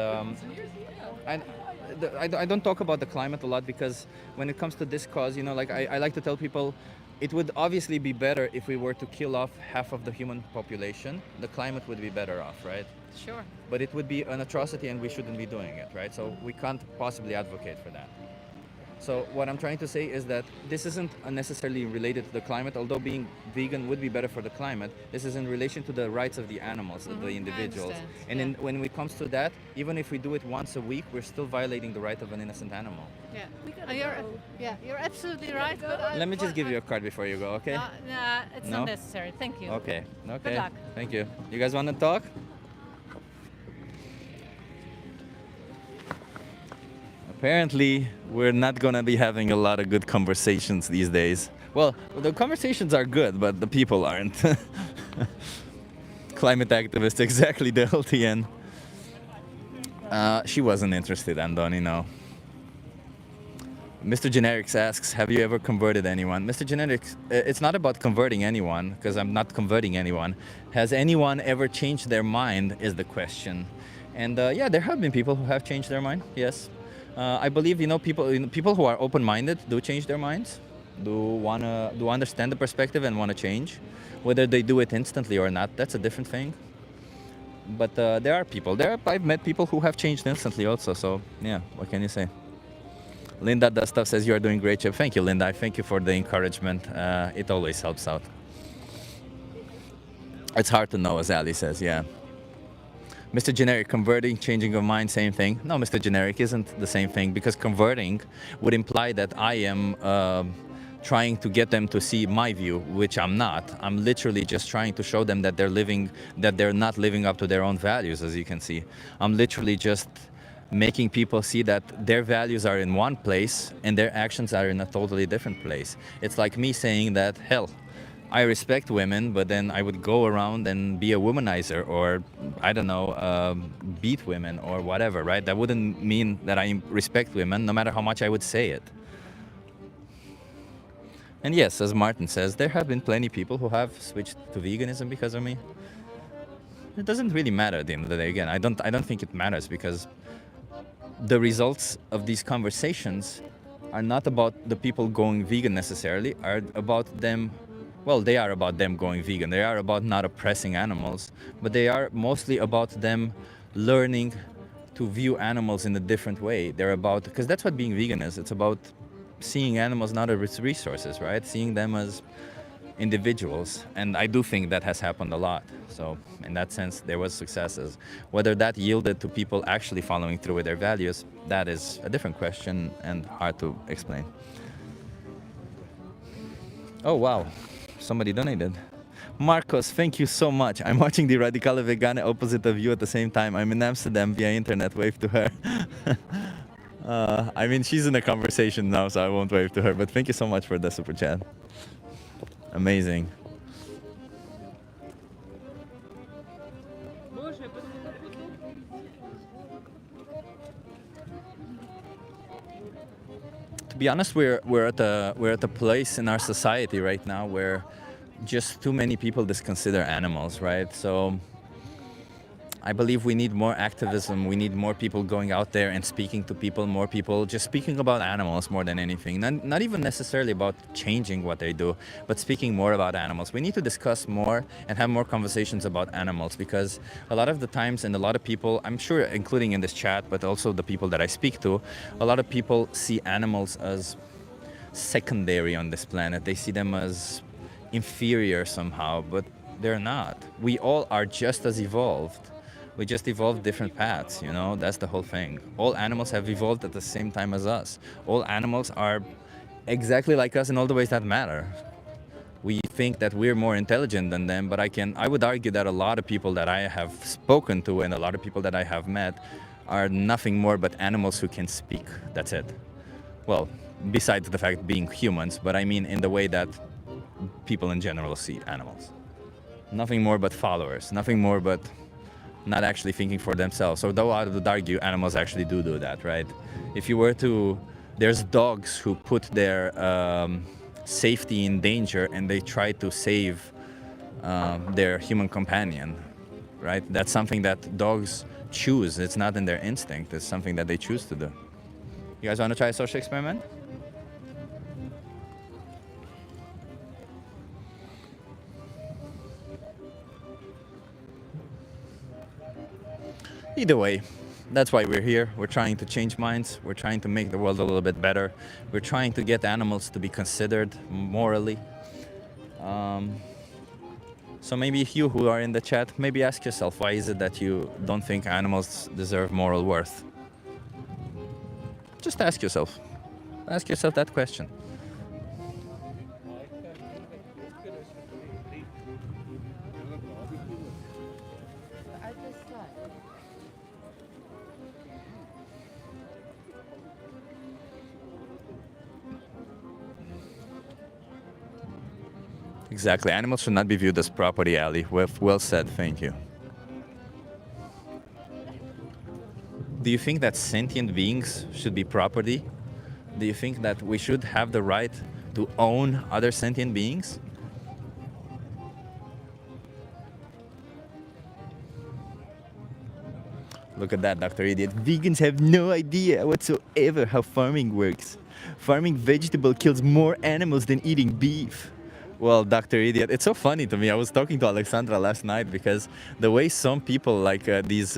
I don't talk about the climate a lot because when it comes to this cause, I like to tell people, it would obviously be better if we were to kill off half of the human population. The climate would be better off, right?
Sure.
But it would be an atrocity and we shouldn't be doing it, right? So we can't possibly advocate for that. So what I'm trying to say is that this isn't necessarily related to the climate, although being vegan would be better for the climate. This is in relation to the rights of the animals, of the individuals. And when it comes to that, even if we do it once a week, we're still violating the right of an innocent animal.
Yeah. You're absolutely right. But
Let me just give you a card before you go, okay?
No, it's
No?
not necessary. Thank you.
Okay.
Good luck.
Thank you. You guys want to talk? Apparently, we're not going to be having a lot of good conversations these days. Well, the conversations are good, but the people aren't. Climate activist, exactly, the LTN. She wasn't interested, Andoni, no. Mr. Generics asks, have you ever converted anyone? Mr. Generics, it's not about converting anyone, because I'm not converting anyone. Has anyone ever changed their mind is the question. And yeah, there have been people who have changed their mind, yes. I believe, people who are open-minded do change their minds, do understand the perspective and want to change. Whether they do it instantly or not, that's a different thing. But there are people. I've met people who have changed instantly also, so yeah, what can you say? Linda does stuff, says you are doing great job. Thank you, Linda. Thank you for the encouragement. It always helps out. It's hard to know, as Ali says, yeah. Mr. Generic, converting, changing of mind, same thing. No, Mr. Generic isn't the same thing, because converting would imply that I am trying to get them to see my view, which I'm not. I'm literally just trying to show them that they're not living up to their own values, as you can see. I'm literally just making people see that their values are in one place and their actions are in a totally different place. It's like me saying that, hell, I respect women, but then I would go around and be a womanizer, or I don't know, beat women or whatever, right? That wouldn't mean that I respect women, no matter how much I would say it. And yes, as Martin says, there have been plenty of people who have switched to veganism because of me. It doesn't really matter at the end of the day. Again, I don't think it matters, because the results of these conversations are not about the people going vegan necessarily, are about them. Well, they are about them going vegan. They are about not oppressing animals, but they are mostly about them learning to view animals in a different way. They're about, because that's what being vegan is. It's about seeing animals not as resources, right? Seeing them as individuals. And I do think that has happened a lot. So in that sense, there was successes. Whether that yielded to people actually following through with their values, that is a different question and hard to explain. Oh, wow. Somebody donated. Marcos, thank you so much. I'm watching the Radicale Vegane opposite of you at the same time. I'm in Amsterdam via internet. Wave to her. I mean, she's in a conversation now, so I won't wave to her. But thank you so much for the super chat. Amazing. To be honest, we're at a place in our society right now where just too many people disconsider animals, right? So I believe we need more activism. We need more people going out there and speaking to people, more people just speaking about animals more than anything. Not even necessarily about changing what they do, but speaking more about animals. We need to discuss more and have more conversations about animals, because a lot of the times, and a lot of people, I'm sure including in this chat, but also the people that I speak to, a lot of people see animals as secondary on this planet. They see them as inferior somehow, but they're not. We all are just as evolved. We just evolved different paths, you know, that's the whole thing. All animals have evolved at the same time as us. All animals are exactly like us in all the ways that matter. We think that we're more intelligent than them, but I would argue that a lot of people that I have spoken to and a lot of people that I have met are nothing more but animals who can speak. That's it. Well, besides the fact being humans, but I mean in the way that people in general see animals. Nothing more but followers, nothing more but not actually thinking for themselves. Although I would argue animals actually do that, right? If you were to, there's dogs who put their safety in danger and they try to save their human companion, right? That's something that dogs choose. It's not in their instinct. It's something that they choose to do. You guys want to try a social experiment? Either way, that's why we're here. We're trying to change minds. We're trying to make the world a little bit better. We're trying to get animals to be considered morally. So maybe you who are in the chat, maybe ask yourself, why is it that you don't think animals deserve moral worth? Just ask yourself. Ask yourself that question. Exactly. Animals should not be viewed as property, Ali. Well said. Thank you. Do you think that sentient beings should be property? Do you think that we should have the right to own other sentient beings? Look at that, Dr. Idiot. Vegans have no idea whatsoever how farming works. Farming vegetable kills more animals than eating beef. Well, Dr. Idiot, it's so funny to me. I was talking to Alexandra last night because the way some people, like these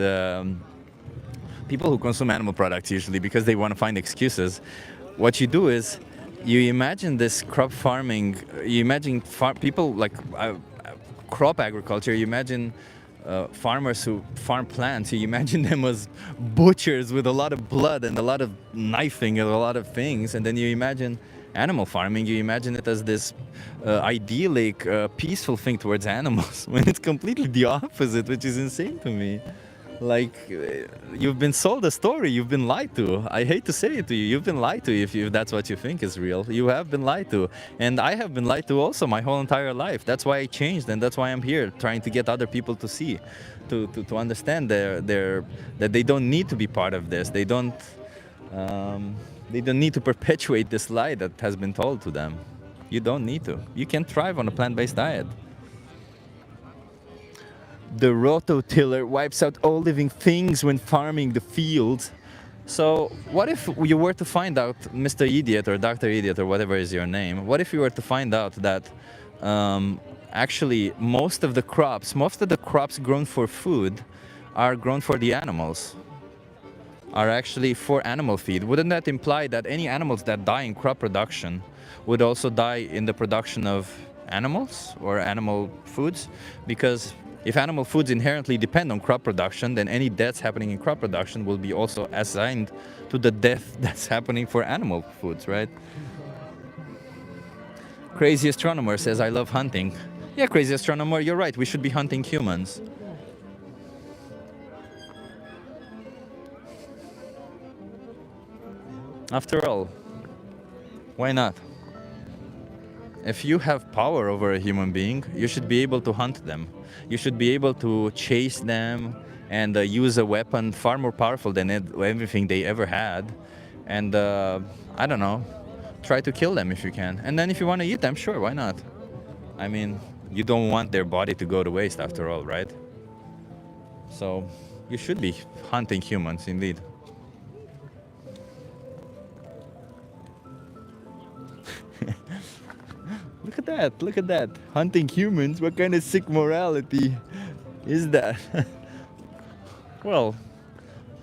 people who consume animal products usually because they want to find excuses, what you do is you imagine this crop farming, you imagine people like crop agriculture, you imagine farmers who farm plants, you imagine them as butchers with a lot of blood and a lot of knifing and a lot of things, and then you imagine animal farming, you imagine it as this idyllic, peaceful thing towards animals, when it's completely the opposite, which is insane to me. Like, you've been sold a story, you've been lied to. I hate to say it to you, you've been lied to if that's what you think is real. You have been lied to. And I have been lied to also my whole entire life. That's why I changed, and that's why I'm here, trying to get other people to see, to understand that they don't need to be part of this. They don't need to perpetuate this lie that has been told to them. You don't need to. You can thrive on a plant-based diet. The rototiller wipes out all living things when farming the fields. So what if you were to find out, Mr. Idiot or Dr. Idiot or whatever is your name, what if you were to find out that actually most of the crops grown for food are grown for the animals, are actually for animal feed? Wouldn't that imply that any animals that die in crop production would also die in the production of animals or animal foods? Because if animal foods inherently depend on crop production, then any deaths happening in crop production will be also assigned to the death that's happening for animal foods, right? Crazy Astronomer says, I love hunting. Yeah, Crazy Astronomer, you're right. We should be hunting humans. After all, why not? If you have power over a human being, you should be able to hunt them. You should be able to chase them and use a weapon far more powerful than everything they ever had. And, I don't know, try to kill them if you can. And then if you want to eat them, sure, why not? I mean, you don't want their body to go to waste after all, right? So, you should be hunting humans, indeed. Look at that. Hunting humans, what kind of sick morality is that? Well,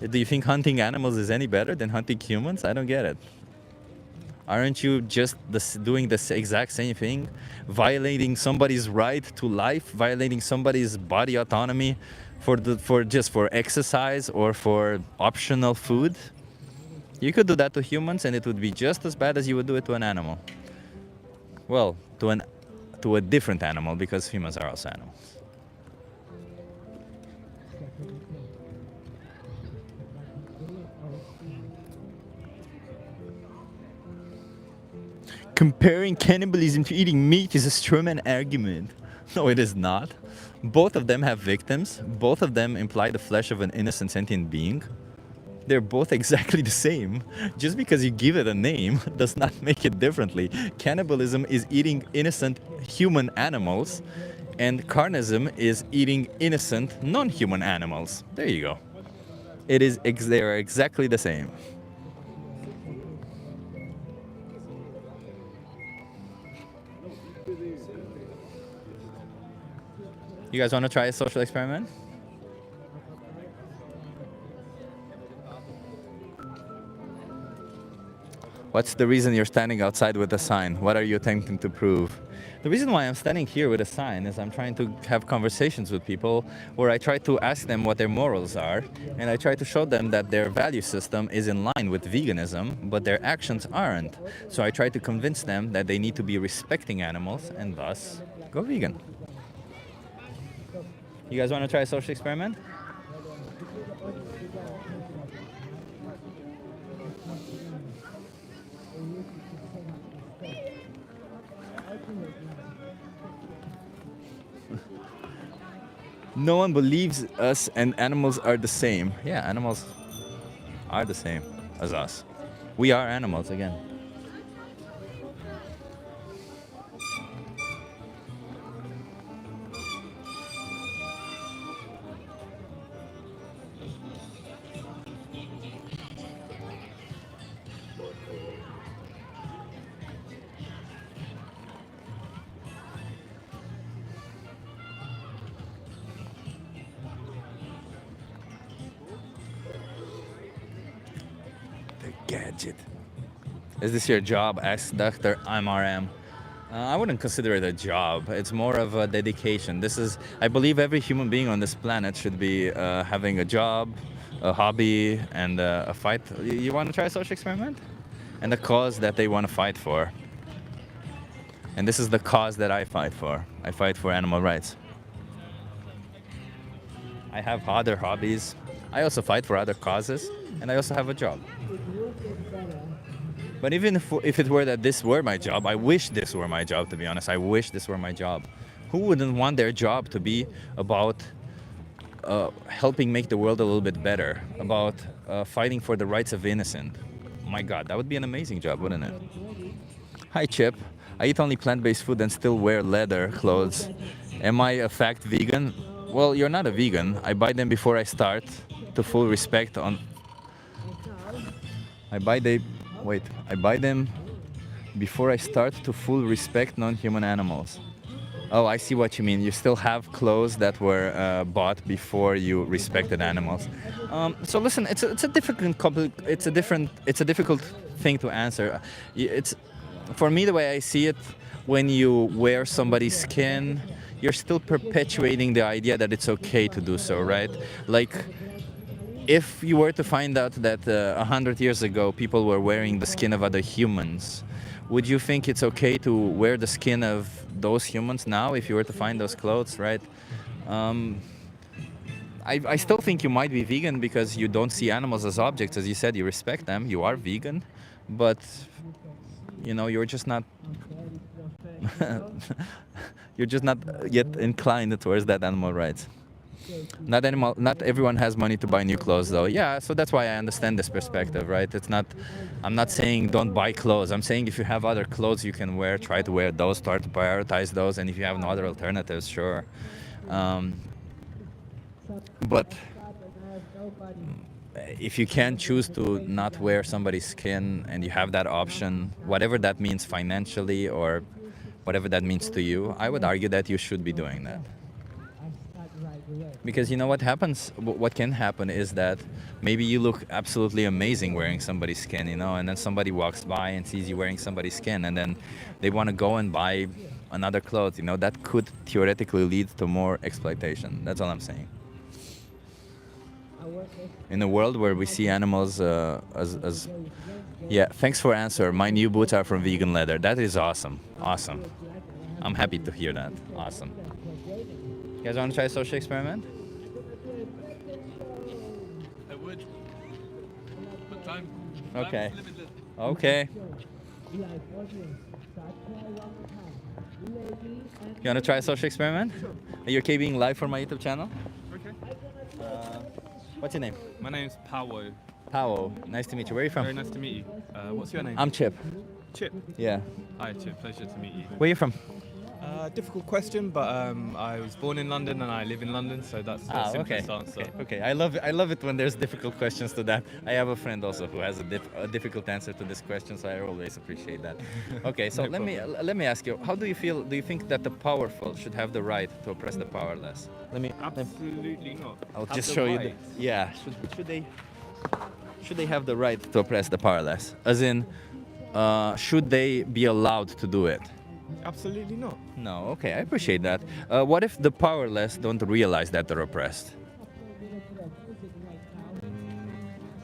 do you think hunting animals is any better than hunting humans? I don't get it. Aren't you just doing the exact same thing? Violating somebody's right to life, violating somebody's body autonomy for exercise or for optional food? You could do that to humans and it would be just as bad as you would do it to an animal. Well, to a different animal, because humans are also animals. Comparing cannibalism to eating meat is a straw man argument. No, it is not. Both of them have victims. Both of them imply the flesh of an innocent sentient being. They're both exactly the same. Just because you give it a name does not make it differently. Cannibalism is eating innocent human animals, and carnism is eating innocent non-human animals. There you go. They are exactly the same. You guys want to try a social experiment? What's the reason you're standing outside with a sign? What are you attempting to prove? The reason why I'm standing here with a sign is I'm trying to have conversations with people where I try to ask them what their morals are, and I try to show them that their value system is in line with veganism, but their actions aren't. So I try to convince them that they need to be respecting animals and thus go vegan. You guys want to try a social experiment? No one believes us and animals are the same. Yeah, animals are the same as us. We are animals again. Gadget. Is this your job? Asks Dr. MRM. I wouldn't consider it a job. It's more of a dedication. I believe every human being on this planet should be having a job, a hobby, and a fight. You want to try a social experiment? And a cause that they want to fight for. And this is the cause that I fight for. I fight for animal rights. I have other hobbies. I also fight for other causes, and I also have a job. But even if it were that this were my job, I wish this were my job, to be honest. I wish this were my job. Who wouldn't want their job to be about helping make the world a little bit better, about fighting for the rights of innocent? My God, that would be an amazing job, wouldn't it? Hi, Chip. I eat only plant-based food and still wear leather clothes. Am I a fact vegan? Well, you're not a vegan. I buy them before I start to full respect on... I buy them before I start to full respect non-human animals. Oh, I see what you mean. You still have clothes that were bought before you respected animals. So listen, it's a difficult thing to answer. For me, the way I see it, when you wear somebody's skin, you're still perpetuating the idea that it's okay to do so, right? Like, if you were to find out that 100 years ago people were wearing the skin of other humans, would you think it's okay to wear the skin of those humans now if you were to find those clothes, right? I still think you might be vegan because you don't see animals as objects. As you said, you respect them, you are vegan, but you know, you're just not yet inclined towards that animal rights. Not everyone has money to buy new clothes, though. Yeah, so that's why I understand this perspective, right? I'm not saying don't buy clothes. I'm saying if you have other clothes you can wear, try to wear those, start to prioritize those, and if you have no other alternatives, sure. But if you can choose to not wear somebody's skin and you have that option, whatever that means financially or whatever that means to you, I would argue that you should be doing that. Because you know what happens, what can happen is that maybe you look absolutely amazing wearing somebody's skin, you know, and then somebody walks by and sees you wearing somebody's skin, and then they want to go and buy another clothes, you know, that could theoretically lead to more exploitation. That's all I'm saying. In a world where we see animals as yeah, thanks for answer. My new boots are from vegan leather. That is awesome. Awesome. I'm happy to hear that. Awesome. You guys want to try a social experiment?
I would. But time.
Okay.
Time is limited.
Okay. You want to try a social experiment? Are you okay being live for my YouTube channel?
Okay.
What's your name?
My name's Pawo.
Paolo. Nice to meet you. Where are you from?
Very nice to meet you. What's your name?
I'm Chip.
Chip.
Yeah.
Hi, Chip. Pleasure to meet you.
Where are you from?
Difficult question, but I was born in London and I live in London, so that's the simplest answer.
Okay. I love it when there's difficult questions to that. I have a friend also who has a difficult answer to this question, so I always appreciate that. Okay, so
No
let me ask you, how do you feel? Do you think that the powerful should have the right to oppress the powerless?
Absolutely not.
I'll
Have
just
the
show you.
right.
Yeah. Should they have the right to oppress the powerless? As in, should they be allowed to do it?
Absolutely not.
No, okay, I appreciate that. What if the powerless don't realize that they're oppressed?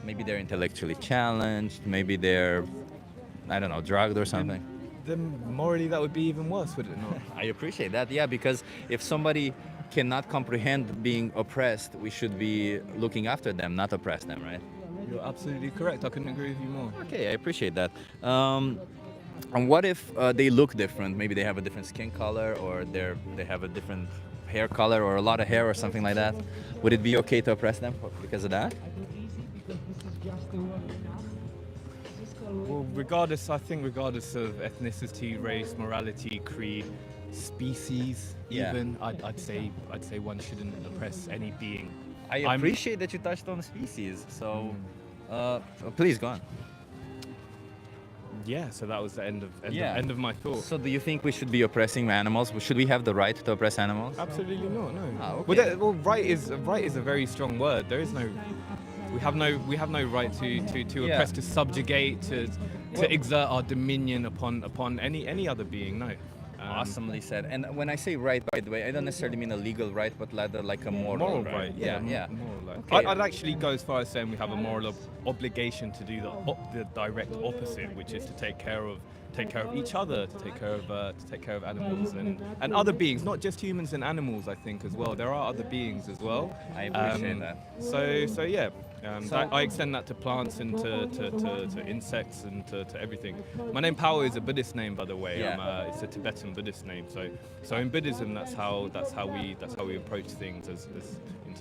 Maybe they're intellectually challenged, maybe they're, I don't know, drugged or something.
Then morally that would be even worse, would it not?
I appreciate that, yeah, because if somebody cannot comprehend being oppressed, we should be looking after them, not oppress them, right?
You're absolutely correct. I couldn't agree with you more.
Okay, I appreciate that. And what if they look different? Maybe they have a different skin color, or they have a different hair color, or a lot of hair, or something like that. Would it be okay to oppress them because of that?
Well, I think regardless of ethnicity, race, morality, creed, species,
Yeah.
even, I'd say one shouldn't oppress any being.
I appreciate that you touched on species. So, please go on.
Yeah, so that was the end of my thought.
So, do you think we should be oppressing animals? Should we have the right to oppress animals?
Absolutely not. No.
Okay.
Right is a very strong word. There is no. We have no right to
Yeah.
oppress, to subjugate, to to exert our dominion upon any other being. No.
Awesomely said. And when I say right, by the way, I don't necessarily mean a legal right, but rather like a moral right.
Yeah.
Yeah.
Moral right.
Okay.
I'd actually go as far as saying we have a moral obligation to do the direct opposite, which is to take care of each other, to take care of animals and other beings, not just humans and animals. I think as well. There are other beings as well.
I appreciate that.
So yeah. I extend that to plants and to insects and to everything. My name Pao is a Buddhist name, by the way.
Yeah.
It's a Tibetan Buddhist name. So in Buddhism, that's how we approach things as in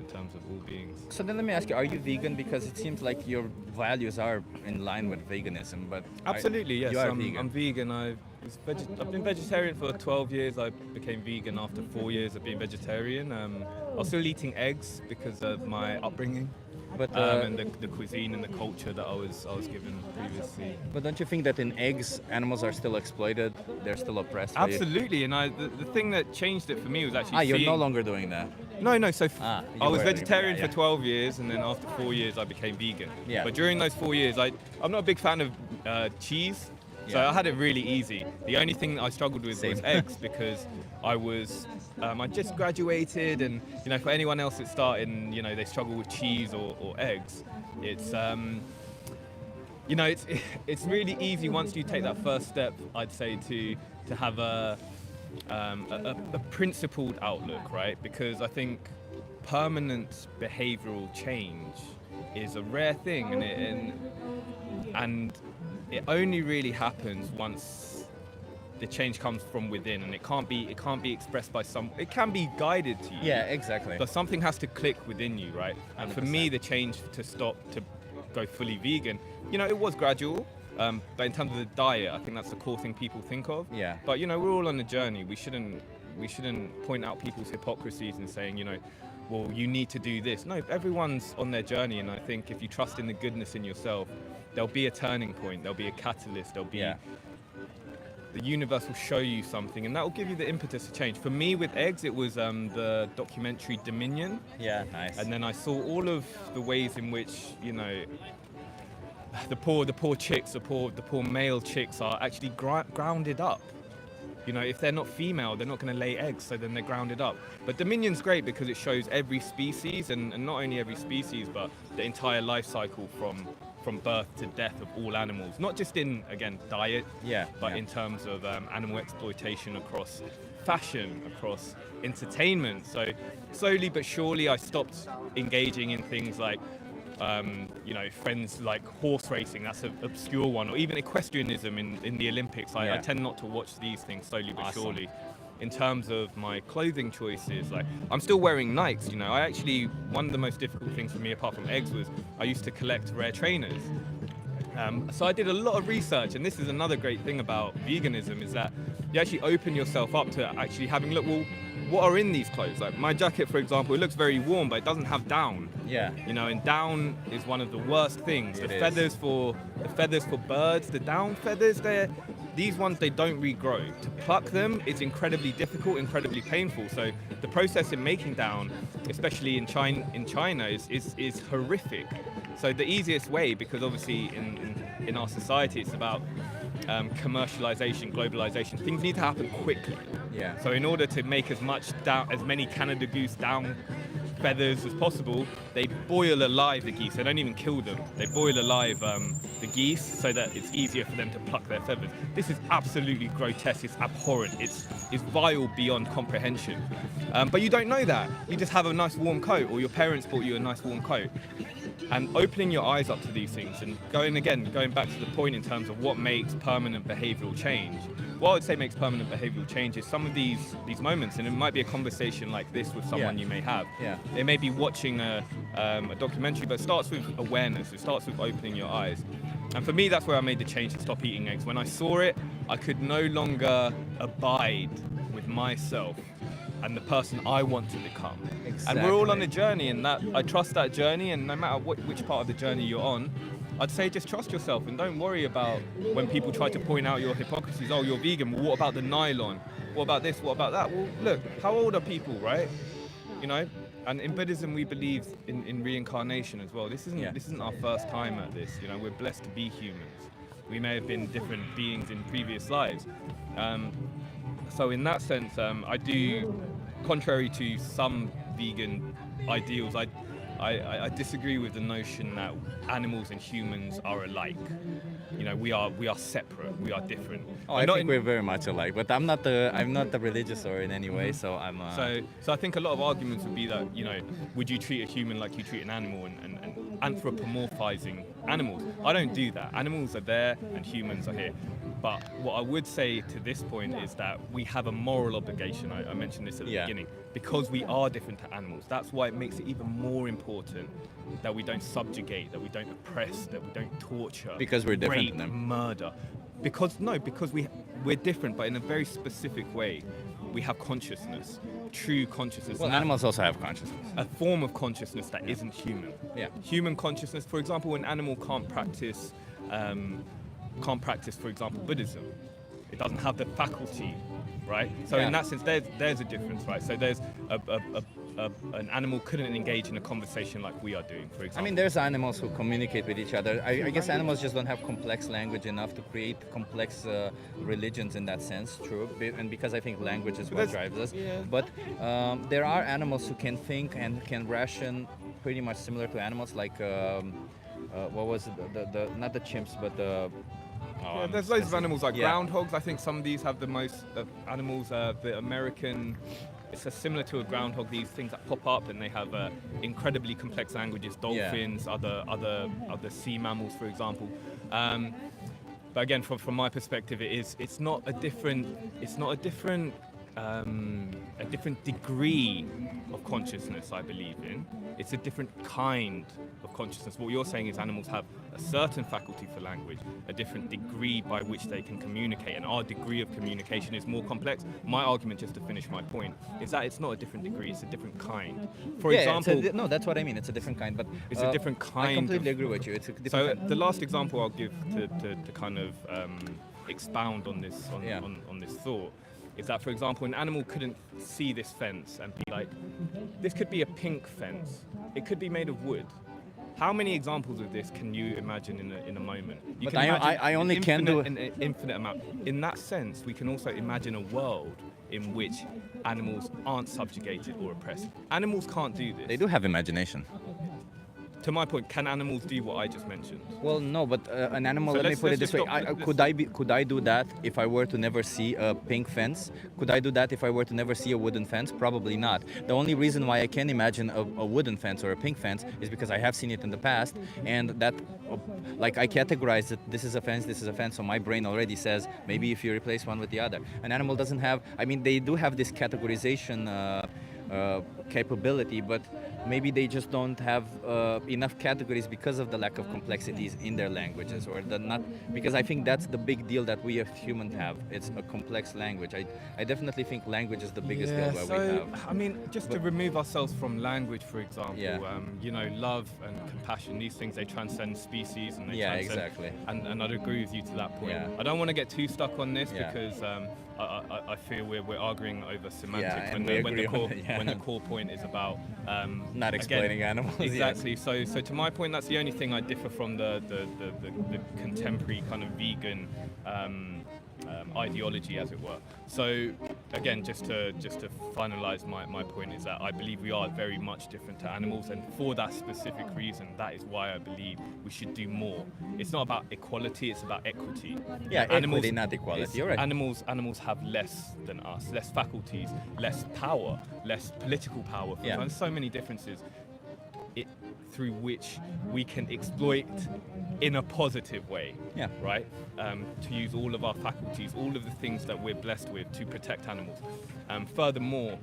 terms of all beings.
So then let me ask you, are you vegan? Because it seems like your values are in line with veganism, but
Absolutely, yes.
You are
I'm
vegan.
I'm vegan. I've been vegetarian for 12 years. I became vegan after 4 years of being vegetarian. I was still eating eggs because of my upbringing.
But
And the cuisine and the culture that I was given previously.
But don't you think that in eggs, animals are still exploited? They're still oppressed? by you?
Absolutely, and the thing that changed it for me was actually
You're
seeing...
no longer doing that.
No. So
You
I was
were,
vegetarian
yeah.
for 12 years, and then after 4 years, I became vegan.
Yeah.
But during those 4 years, I'm not a big fan of cheese. So
Yeah.
I had it really easy. The only thing that I struggled with was
Same.
eggs because I just graduated, and for anyone else that's starting, they struggle with cheese or eggs. It's it's really easy once you take that first step, I'd say, to have a principled outlook, right? Because I think permanent behavioural change is a rare thing, and it only really happens once the change comes from within, and it can't be expressed by it can be guided to you.
Yeah, exactly.
But something has to click within you, right? And for me, the change to go fully vegan, it was gradual. But in terms of the diet, I think that's the core thing people think of.
Yeah.
But we're all on a journey. We shouldn't point out people's hypocrisies and saying, well, you need to do this. No, everyone's on their journey, and I think if you trust in the goodness in yourself, there'll be a turning point, there'll be a catalyst, the universe will show you something, and that will give you the impetus to change. For me, with eggs, it was the documentary Dominion.
Yeah, nice.
And then I saw all of the ways in which, the poor chicks, the poor male chicks are actually grounded up. If they're not female, they're not going to lay eggs, so then they're grounded up. But Dominion's great because it shows every species, and not only every species, but the entire life cycle from birth to death of all animals. Not just in, again, diet, but in terms of animal exploitation across fashion, across entertainment. So slowly but surely, I stopped engaging in things like friends like horse racing, that's an obscure one, or even equestrianism in the Olympics. I tend not to watch these things slowly but surely. In terms of my clothing choices, like I'm still wearing Nikes, one of the most difficult things for me apart from eggs was I used to collect rare trainers. So I did a lot of research, and this is another great thing about veganism, is that you actually open yourself up to actually having a look, well, what are in these clothes? Like my jacket, for example, it looks very warm, but it doesn't have down.
Yeah.
And down is one of the worst things. The feathers for birds, the down feathers, these ones, they don't regrow. To pluck them is incredibly difficult, incredibly painful. So the process in making down, especially in China, is horrific. So the easiest way, because obviously in our society it's about commercialization, globalization, things need to happen quickly.
Yeah.
So in order to make as many Canada Goose down feathers as possible, they boil alive the geese. They don't even kill them. They boil alive the geese so that it's easier for them to pluck their feathers. This is absolutely grotesque. It's abhorrent. It's vile beyond comprehension. But you don't know that. You just have a nice warm coat, or your parents bought you a nice warm coat. And opening your eyes up to these things, and going back to the point in terms of what makes permanent behavioural change. What I would say makes permanent behavioural change is some of these moments, and it might be a conversation like this with someone you may have.
Yeah.
They may be watching a documentary, but it starts with awareness. It starts with opening your eyes. And for me, that's where I made the change to stop eating eggs. When I saw it, I could no longer abide with myself and the person I want to become.
Exactly.
And we're all on a journey, and that I trust that journey, and no matter which part of the journey you're on, I'd say just trust yourself and don't worry about when people try to point out your hypocrisies. Oh, you're vegan, well, what about the nylon? What about this? What about that? Well, look, how old are people, right? And in Buddhism, we believe in reincarnation as well. This isn't our first time at this. We're blessed to be humans. We may have been different beings in previous lives. So in that sense, I do, contrary to some vegan ideals, I disagree with the notion that animals and humans are alike. You know, we are separate. We are different.
Oh, I think we're very much alike, but I'm not the religious or in any way, so I'm.
So I think a lot of arguments would be that, you know, would you treat a human like you treat an animal, and anthropomorphizing animals? I don't do that. Animals are there and humans are here. But what I would say to this point is that we have a moral obligation. I mentioned this at the beginning. Because we are different to animals, that's why it makes it even more important that we don't subjugate, that we don't oppress, that we don't torture.
Because we're different
rape,
than them.
murder. Because we're different, but in a very specific way. We have consciousness, true consciousness.
Well, animals also have consciousness.
A form of consciousness that isn't human.
Yeah.
Human consciousness, for example, an animal can't practice, for example, Buddhism. It doesn't have the faculty, right? So in that sense, there's a difference, right? So there's an animal couldn't engage in a conversation like we are doing, for example.
I mean, there's animals who communicate with each other. I guess animals just don't have complex language enough to create complex religions in that sense, true. And because I think language is what drives us.
Yeah.
But there are animals who can think and can ration pretty much similar to animals, like what was it? Not the chimps, but the.
There's loads of animals like groundhogs. I think some of these have the most animals. The American, it's similar to a groundhog. These things that pop up and they have incredibly complex languages. Dolphins, other sea mammals, for example. But again, from my perspective, it's not a different degree of consciousness, I believe in. It's a different kind of consciousness. What you're saying is animals have a certain faculty for language, a different degree by which they can communicate, and our degree of communication is more complex. My argument, just to finish my point, is that it's not a different degree, it's a different kind. For example...
no, that's what I mean, it's a different kind, but...
It's a different kind.
I completely agree with you, it's a different kind.
The last example I'll give to kind of expound on this, on this thought, is that, for example, an animal couldn't see this fence and be like, this could be a pink fence. It could be made of wood. How many examples of this can you imagine in a moment? You
But I only can do
an infinite amount. In that sense, we can also imagine a world in which animals aren't subjugated or oppressed. Animals can't do this.
They do have imagination.
To my point, can animals do what I just mentioned?
Well, no, but an animal.
So
let me put it
let's
this way:
stop.
could I do that if I were to never see a pink fence? Could I do that if I were to never see a wooden fence? Probably not. The only reason why I can imagine a wooden fence or a pink fence is because I have seen it in the past, and that, like, I categorize it. This is a fence. This is a fence. So my brain already says maybe if you replace one with the other. An animal doesn't have. I mean, they do have this categorization capability, but maybe they just don't have enough categories because of the lack of complexities in their languages, or because I think that's the big deal that we as humans have. It's a complex language. I definitely think language is the biggest deal where we have.
I mean, just to remove ourselves from language, for example, you know, love and compassion, these things, they transcend species, and they transcend,
exactly.
And I'd agree with you to that point.
Yeah.
I don't want to get too stuck on this because I feel we're arguing over semantics when the core point is about
not explaining animals.
Exactly. Yes. So to my point, that's the only thing I differ from the contemporary kind of vegan ideology, as it were. So again, just to finalize my point, is that I believe we are very much different to animals, and for that specific reason, that is why I believe we should do more. It's not about equality, it's about equity.
Yeah, animals, equity, not equality. You're right.
Animals have less than us, less faculties, less power, less political power. There's so many differences through which we can exploit in a positive way, right? To use all of our faculties, all of the things that we're blessed with to protect animals. Furthermore,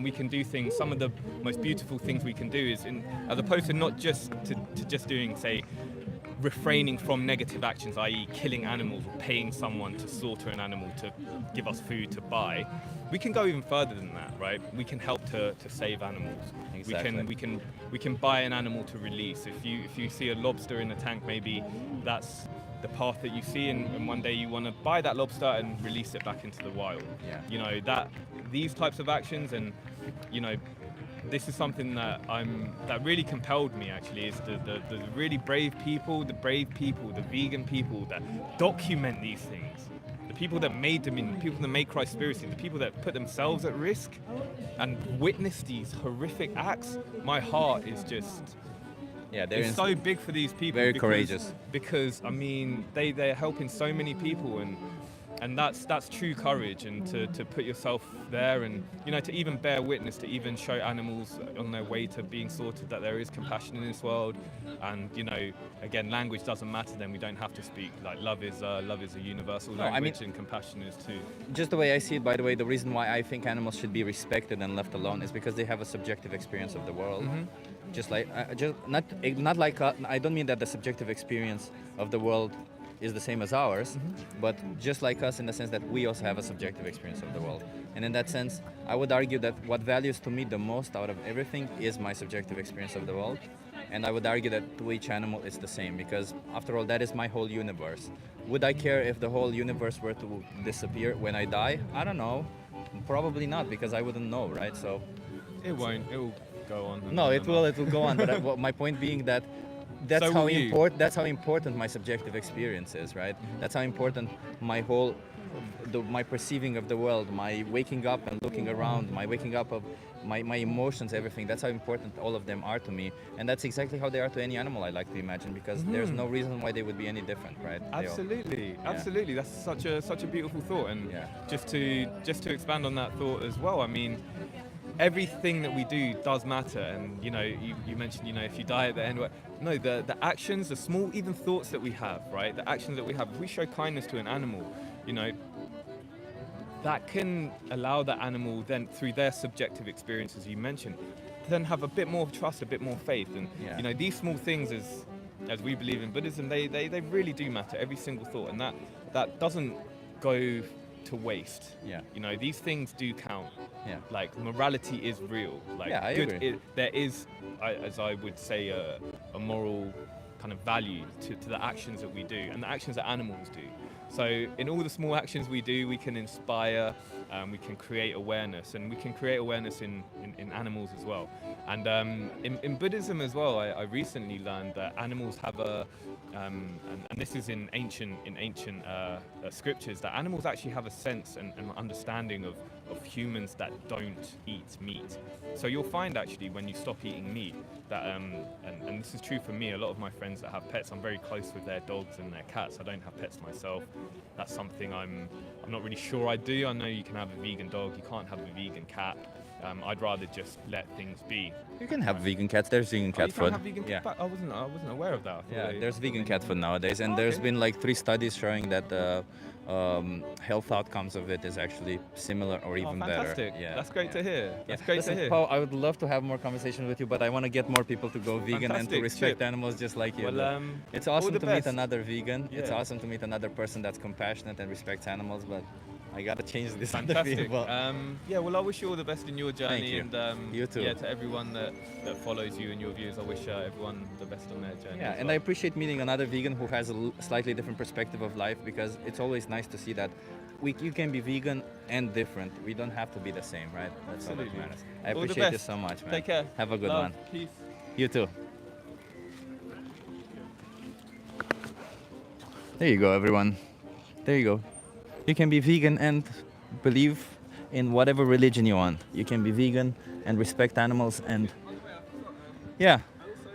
we can do things, some of the most beautiful things we can do is, as opposed to not just to just doing, say, refraining from negative actions, i.e. killing animals or paying someone to slaughter an animal to give us food to buy, we can go even further than that, right? We can help to save animals.
Exactly.
We can buy an animal to release. If you see a lobster in a tank, maybe that's the path that you see, and one day you want to buy that lobster and release it back into the wild.
Yeah.
You know, that these types of actions, and you know, this is something that that really compelled me actually, is the really brave people, the vegan people that document these things, the people that made them, the people that made Christspiracy, the people that put themselves at risk and witness these horrific acts. My heart is just, it's so big for these people.
Very courageous.
Because I mean, they're helping so many people, and that's true courage, and to put yourself there, and to even bear witness, to even show animals on their way to being sorted that there is compassion in this world. And again, language doesn't matter, then we don't have to speak. Like love is a universal language, and compassion is too.
Just the way I see it, by the way, the reason why I think animals should be respected and left alone is because they have a subjective experience of the world. Just like not like I don't mean that the subjective experience of the world is the same as ours, but just like us in the sense that we also have a subjective experience of the world. And in that sense, I would argue that what values to me the most out of everything is my subjective experience of the world. And I would argue that to each animal it's the same, because after all, that is my whole universe. Would I care if the whole universe were to disappear when I die? I don't know. Probably not, because I wouldn't know, right? So
it won't. It will go on.
No, it will go on. But my point being that that's
So
how
will you.
important. That's how important my subjective experience is, right? That's how important my whole, my perceiving of the world, my waking up and looking around, my waking up of my emotions, everything. That's how important all of them are to me, and that's exactly how they are to any animal I like to imagine, because there's no reason why they would be any different, right?
Absolutely, absolutely. That's such a beautiful thought, and just to expand on that thought as well. I mean, everything that we do does matter, and you mentioned if you die at the end, no, the actions, the small even thoughts that we have, right, the actions that we have, if we show kindness to an animal, that can allow that animal then, through their subjective experience, as you mentioned, then have a bit more trust, a bit more faith, and these small things, as we believe in Buddhism, they really do matter, every single thought, and that doesn't go to waste. These things do count. Like morality is real. Like
I agree.
There is, as I would say, a moral kind of value to the actions that we do and the actions that animals do. So in all the small actions we do, we can inspire, we can create awareness, and we can create awareness in animals as well. And in Buddhism as well, I recently learned that animals have and this is in ancient scriptures, that animals actually have a sense and understanding of humans that don't eat meat. So you'll find actually when you stop eating meat that, and this is true for me, a lot of my friends that have pets, I'm very close with their dogs and their cats. I don't have pets myself. That's something I'm not really sure I do. I know you can have a vegan dog, you can't have a vegan cat. I'd rather just let things be.
You can have vegan cats. There's vegan cat
you
food.
Can't have vegan cat? I wasn't aware of that.
There's vegan cat food nowadays, and there's been like 3 studies showing that health outcomes of it is actually similar or even
fantastic.
better.
That's great to hear. That's great to hear.
Paul, I would love to have more conversation with you, but I want to get more people to go vegan and to respect animals just like you.
Well,
it's awesome to meet
best.
another vegan. It's awesome to meet another person that's compassionate and respects animals, but I gotta change this.
Fantastic. Well, I wish you all the best in your journey.
Thank you.
And
you too.
To everyone that follows you and your views, I wish everyone the best on their journey.
Yeah, and I appreciate meeting another vegan who has a slightly different perspective of life, because it's always nice to see that you can be vegan and different. We don't have to be the same, right? That's all that matters. I appreciate you so much, man.
Take care.
Have a good
Love.
one.
Peace.
You too. There you go, everyone. There you go. You can be vegan and believe in whatever religion you want. You can be vegan and respect animals, and yeah.
I also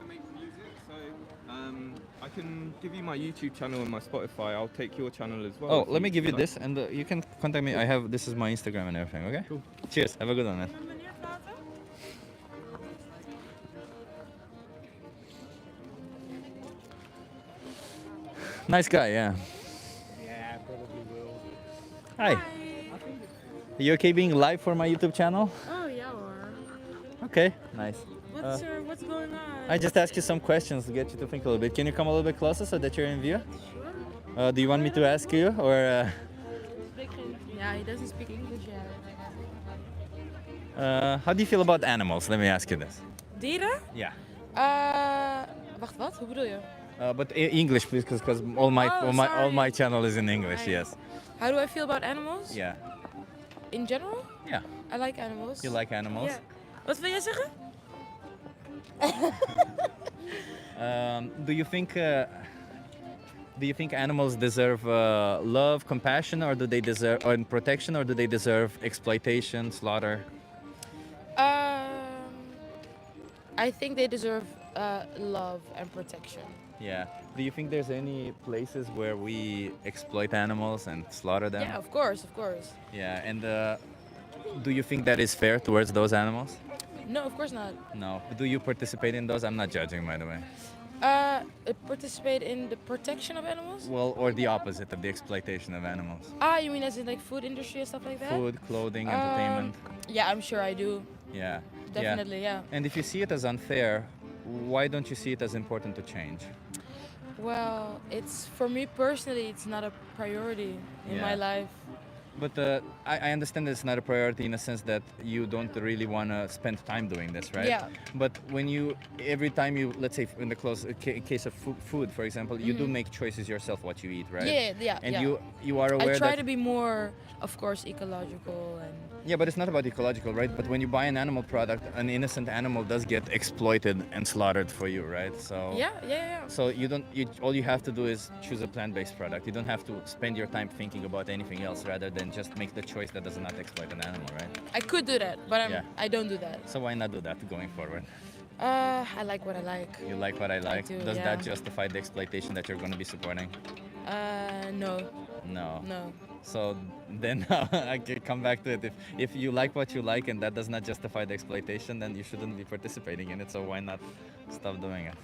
make music, so I can give you my YouTube channel and my Spotify. I'll take your channel as well.
Oh, let me give you this, and you can contact me. This is my Instagram and everything, okay?
Cool.
Cheers. Have a good one, man. Nice guy, yeah.
Yeah, probably will.
Hi. Are you okay being live for my YouTube channel?
Oh yeah, or
Okay, nice.
what's going on?
I just asked you some questions to get you to think a little bit. Can you come a little bit closer so that you're in view?
Sure.
Do you want me to ask you, or?
Yeah, he doesn't speak English yet.
How do you feel about animals? Let me ask you this.
Dieren?
Yeah.
Wacht, wat? Hoe bedoel je?
But English, please, because all my channel is in English. Yes.
How do I feel about animals?
Yeah.
In general?
Yeah.
I like animals.
You like animals?
Yeah. Wat wil jij zeggen?
Do you think animals deserve love, compassion, or do they deserve or protection, or do they deserve exploitation, slaughter?
I think they deserve love and protection.
Yeah. Do you think there's any places where we exploit animals and slaughter them?
Yeah, of course, of course.
Yeah. And do you think that is fair towards those animals?
No, of course not.
No. Do you participate in those? I'm not judging, by the way.
Participate in the protection of animals?
Well, or the opposite of the exploitation of animals.
You mean as in like food industry and stuff like that?
Food, clothing, entertainment.
Yeah, I'm sure I do.
Yeah.
Definitely, yeah.
And if you see it as unfair, why don't you see it as important to change?
Well, it's for me personally, it's not a priority in my
Yeah.
life.
But I understand that it's not a priority in a sense that you don't really want to spend time doing this, right?
Yeah.
But when every time you, let's say in the case of food, for example, you do make choices yourself what you eat, right?
Yeah.
And you are aware
I try
that...
to be more, of course, ecological and.
Yeah, but it's not about ecological, right? But when you buy an animal product, an innocent animal does get exploited and slaughtered for you, right? So
Yeah.
So all you have to do is choose a plant-based product. You don't have to spend your time thinking about anything else rather than just make the choice that does not exploit an animal, right?
I could do that, but
Yeah.
I don't do that.
So why not do that going forward?
I like what I like.
You like what I like.
do,
Does
yeah.
that justify the exploitation that you're going to be supporting?
No.
No. So then I can come back to it. If you like what you like and that does not justify the exploitation, then you shouldn't be participating in it. So why not stop doing it?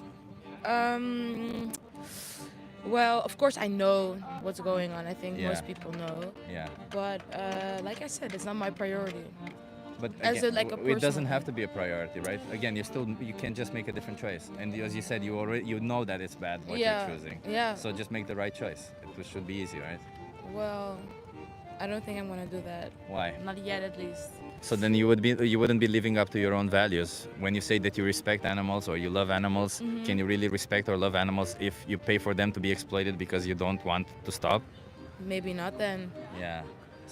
Well, of course I know what's going on. I think
Yeah.
most people know.
Yeah.
But like I said, it's not my priority.
But
As
again,
like a
it doesn't
personal
have to be a priority, right? Again, you can just make a different choice. And as you said, you know that it's bad what
Yeah,
you're choosing.
yeah.
So just make the right choice. It should be easy, right?
Well, I don't think I'm gonna do that.
Why?
Not yet, at least.
So then you wouldn't be living up to your own values. When you say that you respect animals or you love animals,
Mm-hmm.
can you really respect or love animals if you pay for them to be exploited because you don't want to stop?
Maybe not then.
Yeah.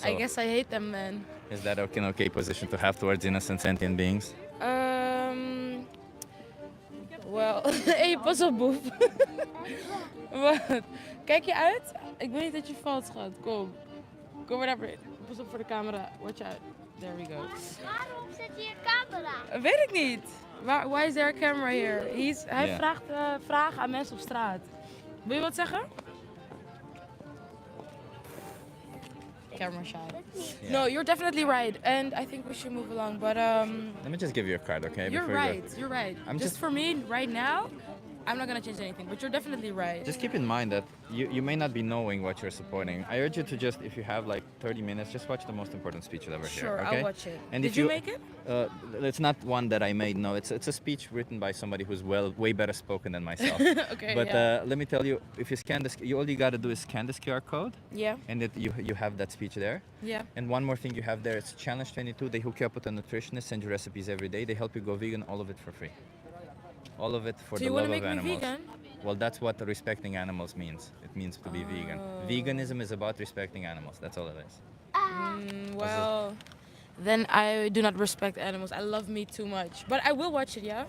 I
So
guess I hate them then.
is that an okay position to have towards innocent sentient beings?
Well, hey, pas op, boef. Wat? Kijk je uit? Ik wil niet dat je valt, schat. Kom. Kom maar naar beneden. Pas op voor de camera. Watch out. There we go.
Waarom zit hier een camera?
Weet ik niet. Why is there a camera here? Hij
Yeah.
vraagt vragen aan mensen op straat. Wil je wat zeggen? Camera shy.
Yeah.
No, you're definitely right. And I think we should move along. But
Let me just give you a card, okay?
you're
before you go.
right. You're right.
I'm
just
just-
for me, right now, I'm not gonna change anything. But you're definitely right.
Just keep in mind that you may not be knowing what you're supporting. I urge you to just, if you have like 30 minutes, just watch the most important speech you'll ever
Sure,
hear. Okay?
I'll watch it.
And
Did
if
you make it?
It's not one that I made. No, it's a speech written by somebody who's way better spoken than myself.
Okay.
But
yeah.
let me tell you, if you scan this, all you gotta do is scan this QR code,
Yeah.
and you have that speech there.
Yeah.
And one more thing you have there, it's Challenge 22. They hook you up with a nutritionist, send you recipes every day. They help you go vegan, all of it for free. All of it for
So
the
you
love
want to
of
make me
animals.
vegan?
Well, that's what respecting animals means. It means to be vegan. Veganism is about respecting animals. That's all it is.
Well, then I do not respect animals. I love meat too much. But I will watch it, yeah?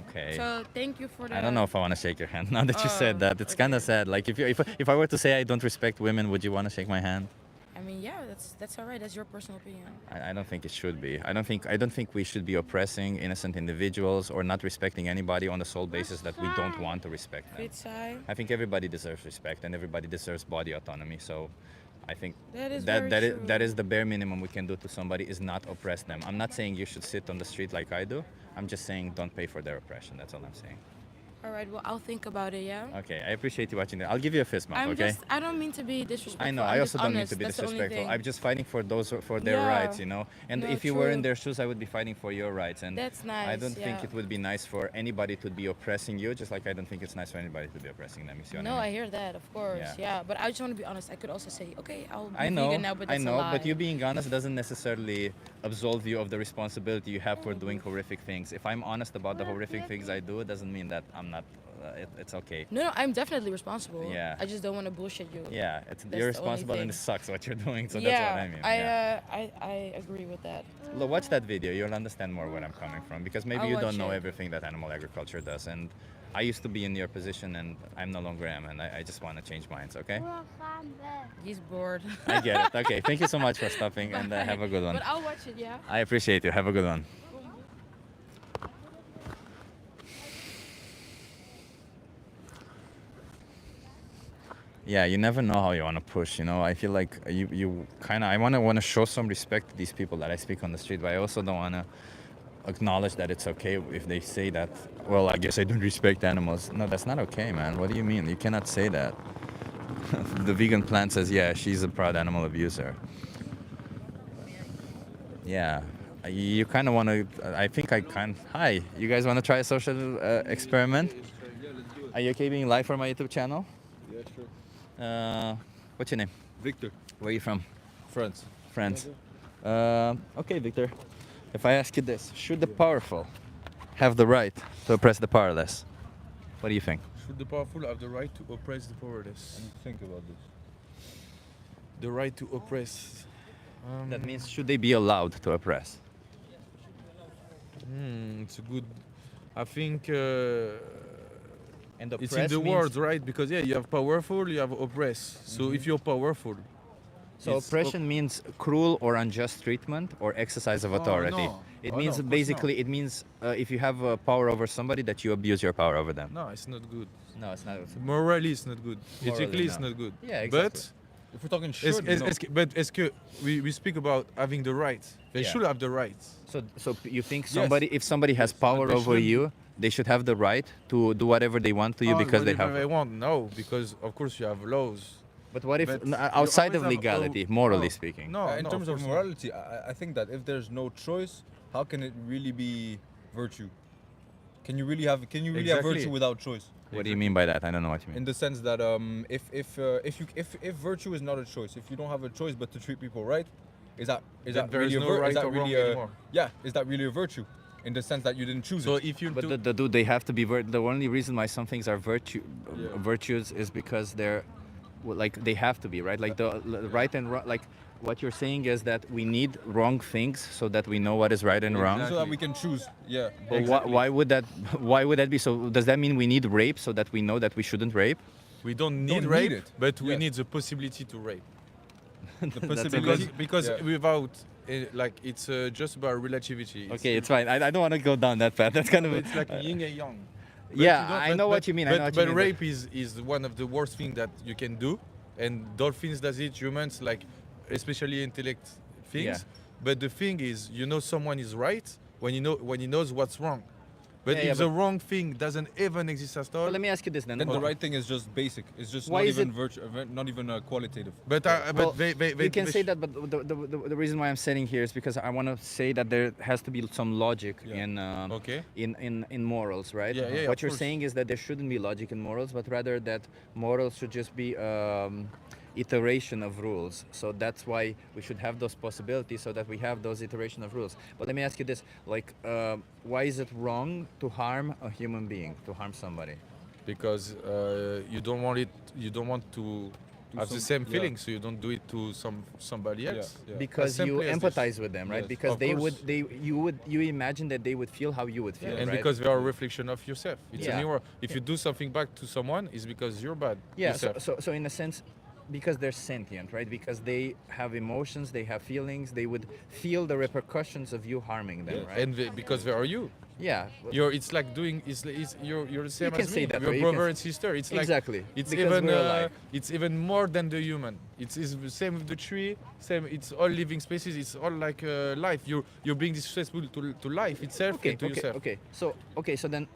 Okay.
So thank you for the...
I don't know if I want to shake your hand now that you said
Oh,
that. It's kind of sad. Like if I were to say I don't respect women, would you want to shake my hand?
I mean, yeah, that's all right. That's your personal opinion.
I don't think it should be. I don't think we should be oppressing innocent individuals or not respecting anybody on the sole basis that we don't want to respect them.
Fit side.
I think everybody deserves respect and everybody deserves body autonomy. So I think
That is very true.
that is the bare minimum we can do to somebody is not oppress them. I'm not saying you should sit on the street like I do. I'm just saying don't pay for their oppression. That's all I'm saying.
All right, well, I'll think about it, yeah?
Okay, I appreciate you watching that. I'll give you a fist bump, okay?
I don't mean to be disrespectful.
I know.
I'm
I
just
also don't mean
honest.
to be
That's the only
disrespectful.
thing.
I'm just fighting for their
Yeah.
rights, you know. And
No,
if you were in
true.
their shoes, I would be fighting for your rights. And
That's
I
nice,
don't think
yeah.
it would be nice for anybody to be oppressing you, just like I don't think it's nice for anybody to be oppressing them. You see what
No,
I
I
mean?
hear that, of course,
Yeah.
yeah. But I just want to be honest. I could also say, okay, I'll be
I know,
vegan now, but
I
that's
know,
a lie.
but you being honest doesn't necessarily absolve you of the responsibility you have for doing horrific things. If I'm honest about the horrific things I do, it doesn't mean that I'm not it's okay.
No, I'm definitely responsible.
Yeah.
I just don't want to bullshit you.
Yeah,
That's
you're
the only
responsible and it
thing.
sucks what you're doing, so
yeah,
that's what I mean. Yeah.
I agree with that.
Look, watch that video, you'll understand more where I'm coming from, because maybe
I'll
you don't
watch
know
it.
everything that animal agriculture does, and I used to be in your position and I'm no longer am, and I just want to change minds, okay?
He's bored.
I get it. Okay, thank you so much for stopping, and have a good one.
But I'll watch it, yeah?
I appreciate you. Have a good one. Yeah, you never know how you want to push, you know. I feel like you kind of, I want to show some respect to these people that I speak on the street, but I also don't want to acknowledge that it's okay if they say that, well, I guess I don't respect animals. No, that's not okay, man. What do you mean? You cannot say that. The vegan plant says, yeah, she's a proud animal abuser. Yeah, you kind of want to, I think I can, hi, you guys want to try a social experiment? Are you okay being live for my YouTube channel?
Yeah, sure.
What's your name?
Victor.
Where are you from?
France.
France. Okay, Victor. If I ask you this, should the powerful have the right to oppress the powerless? What do you think?
Should the powerful have the right to oppress the powerless?
And think about this.
The right to oppress.
That means, should they be allowed to oppress?
It's a good. I think
And
it's in the words, right? Because yeah, you have powerful, you have oppress. So if you're powerful,
So oppression means cruel or unjust treatment or exercise of authority.
no.
It
Oh,
means
no, of course
basically, it means if you have power over somebody, that you abuse your power over them.
no, it's not good.
No, it's not.
Morally, it's not good.
Morally,
Ethically, it's
no.
not good.
Yeah, exactly.
But
If we're talking should,
est-ce que we speak about having the right? They
Yeah.
should have the right.
So you think somebody, if somebody has power
they
over
should.
you, they should have the right to do whatever they want to you because they
Whatever
have.
they want. No, because of course you have laws.
But what if
But
outside
you
of
always have
legality,
no-
morally
no,
speaking?
No,
in
no,
terms of
course not.
morality, I think that if there's no choice, how can it really be virtue? Can you really have
Exactly.
virtue without choice?
What do you mean by that? I don't know what you mean.
In the sense that if virtue is not a choice, if you don't have a choice but to treat people right, is that
Then there
really
is
a
no right
is that
or wrong
really
anymore.
is that really a virtue? In the sense that you didn't choose
So
it.
if you
But
do,
do they have to be the only reason why some things are
Yeah.
virtues is because they're like they have to be, right? Like the right and wrong, like what you're saying is that we need wrong things so that we know what is right and wrong.
So that we can choose. Yeah.
But why would that be? So does that mean we need rape so that we know that we shouldn't rape?
we don't need
Don't
rape,
need it.
but we
Yeah.
need the possibility to rape.
The
That's a
possibility.
Because
Yeah.
without like it's just about relativity.
Okay, it's fine. I don't want to go down that path. That's kind of
It's like yin and yang. But
Yeah,
you don't-
I know what you mean. I
But,
know what you
but
mean,
rape is one of the worst things that you can do, and dolphins does it. Humans like, especially intellect things.
Yeah.
But the thing is, you know, someone is right when he knows what's wrong. But
Yeah,
if
yeah,
the wrong thing doesn't even exist at all,
But let me ask you this then.
Then the right thing is just basic. It's just
Why
not
is
even
it-
virtue, not even qualitative.
but
Well,
they
you can say that, but the reason why I'm saying here is because I want to say that there has to be some logic
Yeah.
Okay.
in morals, right?
Yeah, yeah,
What
of
you're
course.
saying is that there shouldn't be logic in morals, but rather that morals should just be iteration of rules. So that's why we should have those possibilities, so that we have those iteration of rules. But let me ask you this: like, why is it wrong to harm a human being, to harm somebody?
because you don't want to have the same feeling, so you don't do it to somebody else.
Yeah.
Because you
simply as this.
empathize with them, right?
Yes,
Because
of course.
you imagine that they would feel how you would feel,
And
right?
because they are a reflection of yourself. It's
Yeah.
a mirror. If you do something back to someone, it's because you're bad.
Yeah, so,
yourself.
so in a sense, because they're sentient, right? Because they have emotions, they have feelings, they would feel the repercussions of you harming them, right?
And because they are you.
Yeah.
It's like doing. You're the same
can
as
say
me.
that,
You're
or you can
brother
s-
and sister. It's like
Exactly,
It's
because
even
we're alike.
it's even more than the human. It's the same with the tree. Same. It's all living species. It's all like life. You're being disrespectful to life itself and to yourself.
Okay, so then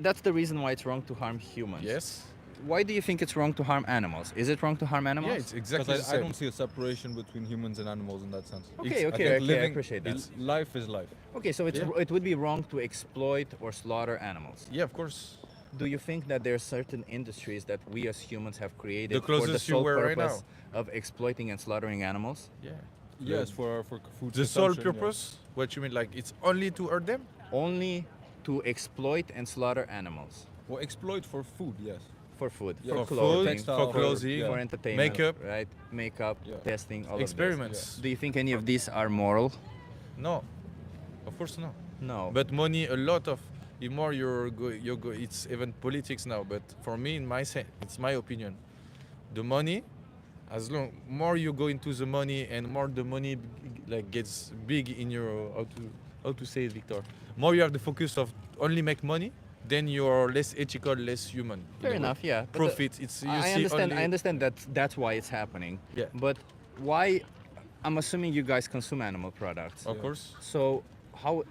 that's the reason why it's wrong to harm humans.
Yes.
Why do you think it's wrong to harm animals? Is it wrong to harm animals?
Yeah, it's exactly the
Because I
same.
don't see a separation between humans and animals in that sense.
Okay,
I
okay,
think
I appreciate that.
Life is life.
Okay, so it would be wrong to exploit or slaughter animals.
Yeah, of course.
Do you think that there are certain industries that we as humans have created
The
for the
closest you
sole
were right
purpose of exploiting and slaughtering animals?
Yeah.
Yes, for food.
The sole
consumption, yeah.
purpose? What you mean? Like it's only to hurt them?
Only to exploit and slaughter animals.
Well, exploit for food, yes.
For food,
Yeah,
for
For
clothing,
food,
textile,
for clothing,
for entertainment,
makeup.
right? Makeup,
Yeah.
testing, all
Experiments.
of this. Do you think any of these are moral?
No, of course not.
No.
But money, a lot of the more you go, it's even politics now. But for me, it's my opinion. The money, as long more you go into the money and more the money like gets big in your how to say it, Victor. More you have the focus of only make money, then you are less ethical, less human.
Fair enough, yeah. But
Profit. It's you
I
see
understand.
only,
I understand that that's why it's happening.
Yeah.
But why? I'm assuming you guys consume animal products.
Of course.
So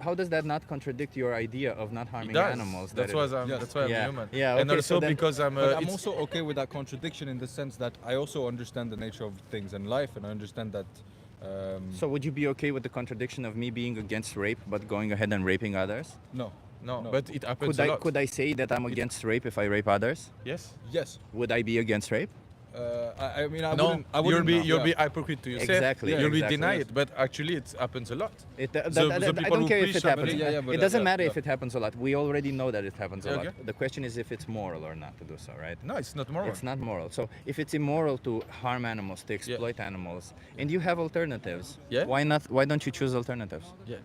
how does that not contradict your idea of not harming
It does.
animals?
That's
that
why
Yes.
that's why I'm
Yeah.
human.
Yeah,
And
okay,
also
so then-
because I'm.
But I'm
it's-
also okay with that contradiction in the sense that I also understand the nature of things in life, and I understand that.
So would you be okay with the contradiction of me being against rape but going ahead and raping others?
No.
no,
no.
but it happens
Could
a
I
lot.
could I say that I'm against rape if I rape others?
Yes.
Yes.
Would I be against rape?
I mean, I
No,
wouldn't. I wouldn't.
you'll be
yeah.
hypocrite to yourself.
Exactly,
You'll
exactly.
be denied, but actually it happens a lot.
I
people
don't
who
care if
preach
it
have
happens.
it.
Yeah, but
It doesn't matter
yeah.
if it happens a lot. We already know that it happens a
Yeah,
lot.
okay.
The question is if it's moral or not to do so, right?
No, it's not moral.
It's not moral. So if it's immoral to harm animals, to exploit animals, and you have alternatives,
Yeah.
why not? Why don't you choose alternatives?
Yeah,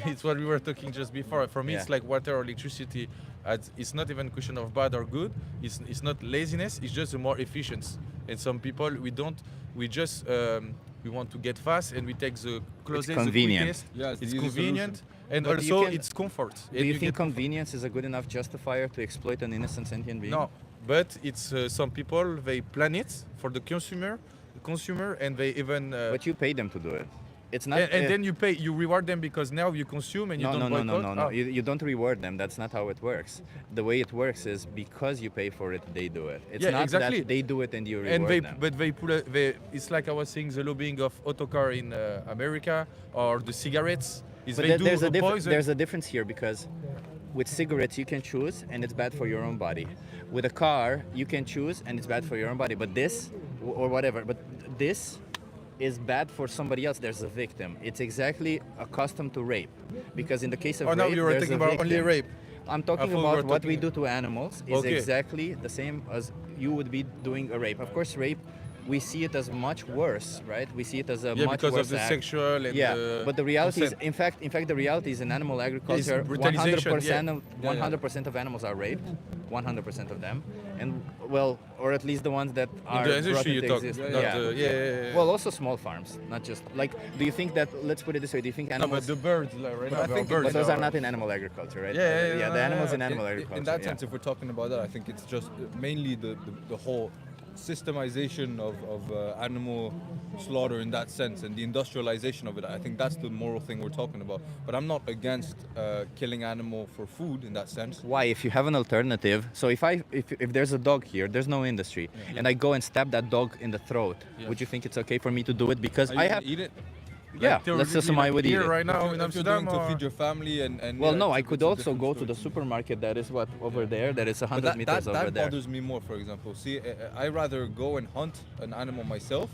it's what we were talking just before. For me,
Yeah.
it's like water or electricity. It's not even a question of bad or good. It's not laziness. It's just more efficient. And some people we just we want to get fast and we take the closest,
convenient.
the quickest.
Yeah, it's the
It's
easy
convenient and
But you
also
can-
it's comfort.
Do
And
you think
get-
convenience is a good enough justifier to exploit an innocent sentient being?
No, but it's some people they plan it for the consumer, and they even.
But you pay them to do it. It's not.
and then you reward them because now you consume and you
no,
don't
no, no,
boycott.
no. You don't reward them. That's not how it works. The way it works is because you pay for it, they do it. It's
Yeah,
not
exactly.
that they do it and you reward
And
them.
but it's like I was saying, the lobbying of autocar in America or the cigarettes. Is
But
they
there's
do
a
poison.
there's a difference here because with cigarettes you can choose and it's bad for your own body. With a car you can choose and it's bad for your own body. But this or whatever, but this is bad for somebody else. There's a victim. It's exactly accustomed to rape because in the case of
Oh, no,
rape,
you were
there's
thinking
a
about only
victim.
rape.
I'm
I
talking
thought we were
about what we
talking-
do to animals is
Okay.
exactly the same as you would be doing a rape. Of course, rape, we see it as much worse, right? We see it as a
Yeah,
much
because
worse
of the
act.
sexual and
yeah,
the
but the reality is,
consent.
in fact, the reality is in animal agriculture,
brutalization,
100%,
yeah.
100% of animals are raped, 100% of them, and well, or at least the ones that are
the industry
brought
you
into
talk,
exist-
not the- yeah.
Well, also small farms, not just like. Do you think that? Let's put it this way. Do you think
No,
animals?
but the birds, like, right
But
now,
I
there are
think-
birds
but those
now.
are not in animal agriculture, right?
Yeah,
the animals in
yeah.
animal agriculture.
In that
yeah.
sense, if we're talking about that, I think it's just mainly the whole systemization of animal slaughter in that sense and the industrialization of it. I think that's the moral thing we're talking about. But I'm not against killing animal for food in that sense.
Why? If you have an alternative, so if there's a dog here, there's no industry, and I go and stab that dog in the throat,
Yeah.
would you think it's okay for me to do it because
Are you
I
gonna
have?
eat it.
Yeah,
Like,
let's assume I would eat
here
it.
right now in
If you're
Amsterdam.
doing to
or-
feed your family and
Well,
yeah,
no, I
it's
could
a
also
different
go to
story.
the supermarket that is what over there. That is 100
But
meters over
that
there.
bothers me more, for example. See, I rather go and hunt an animal myself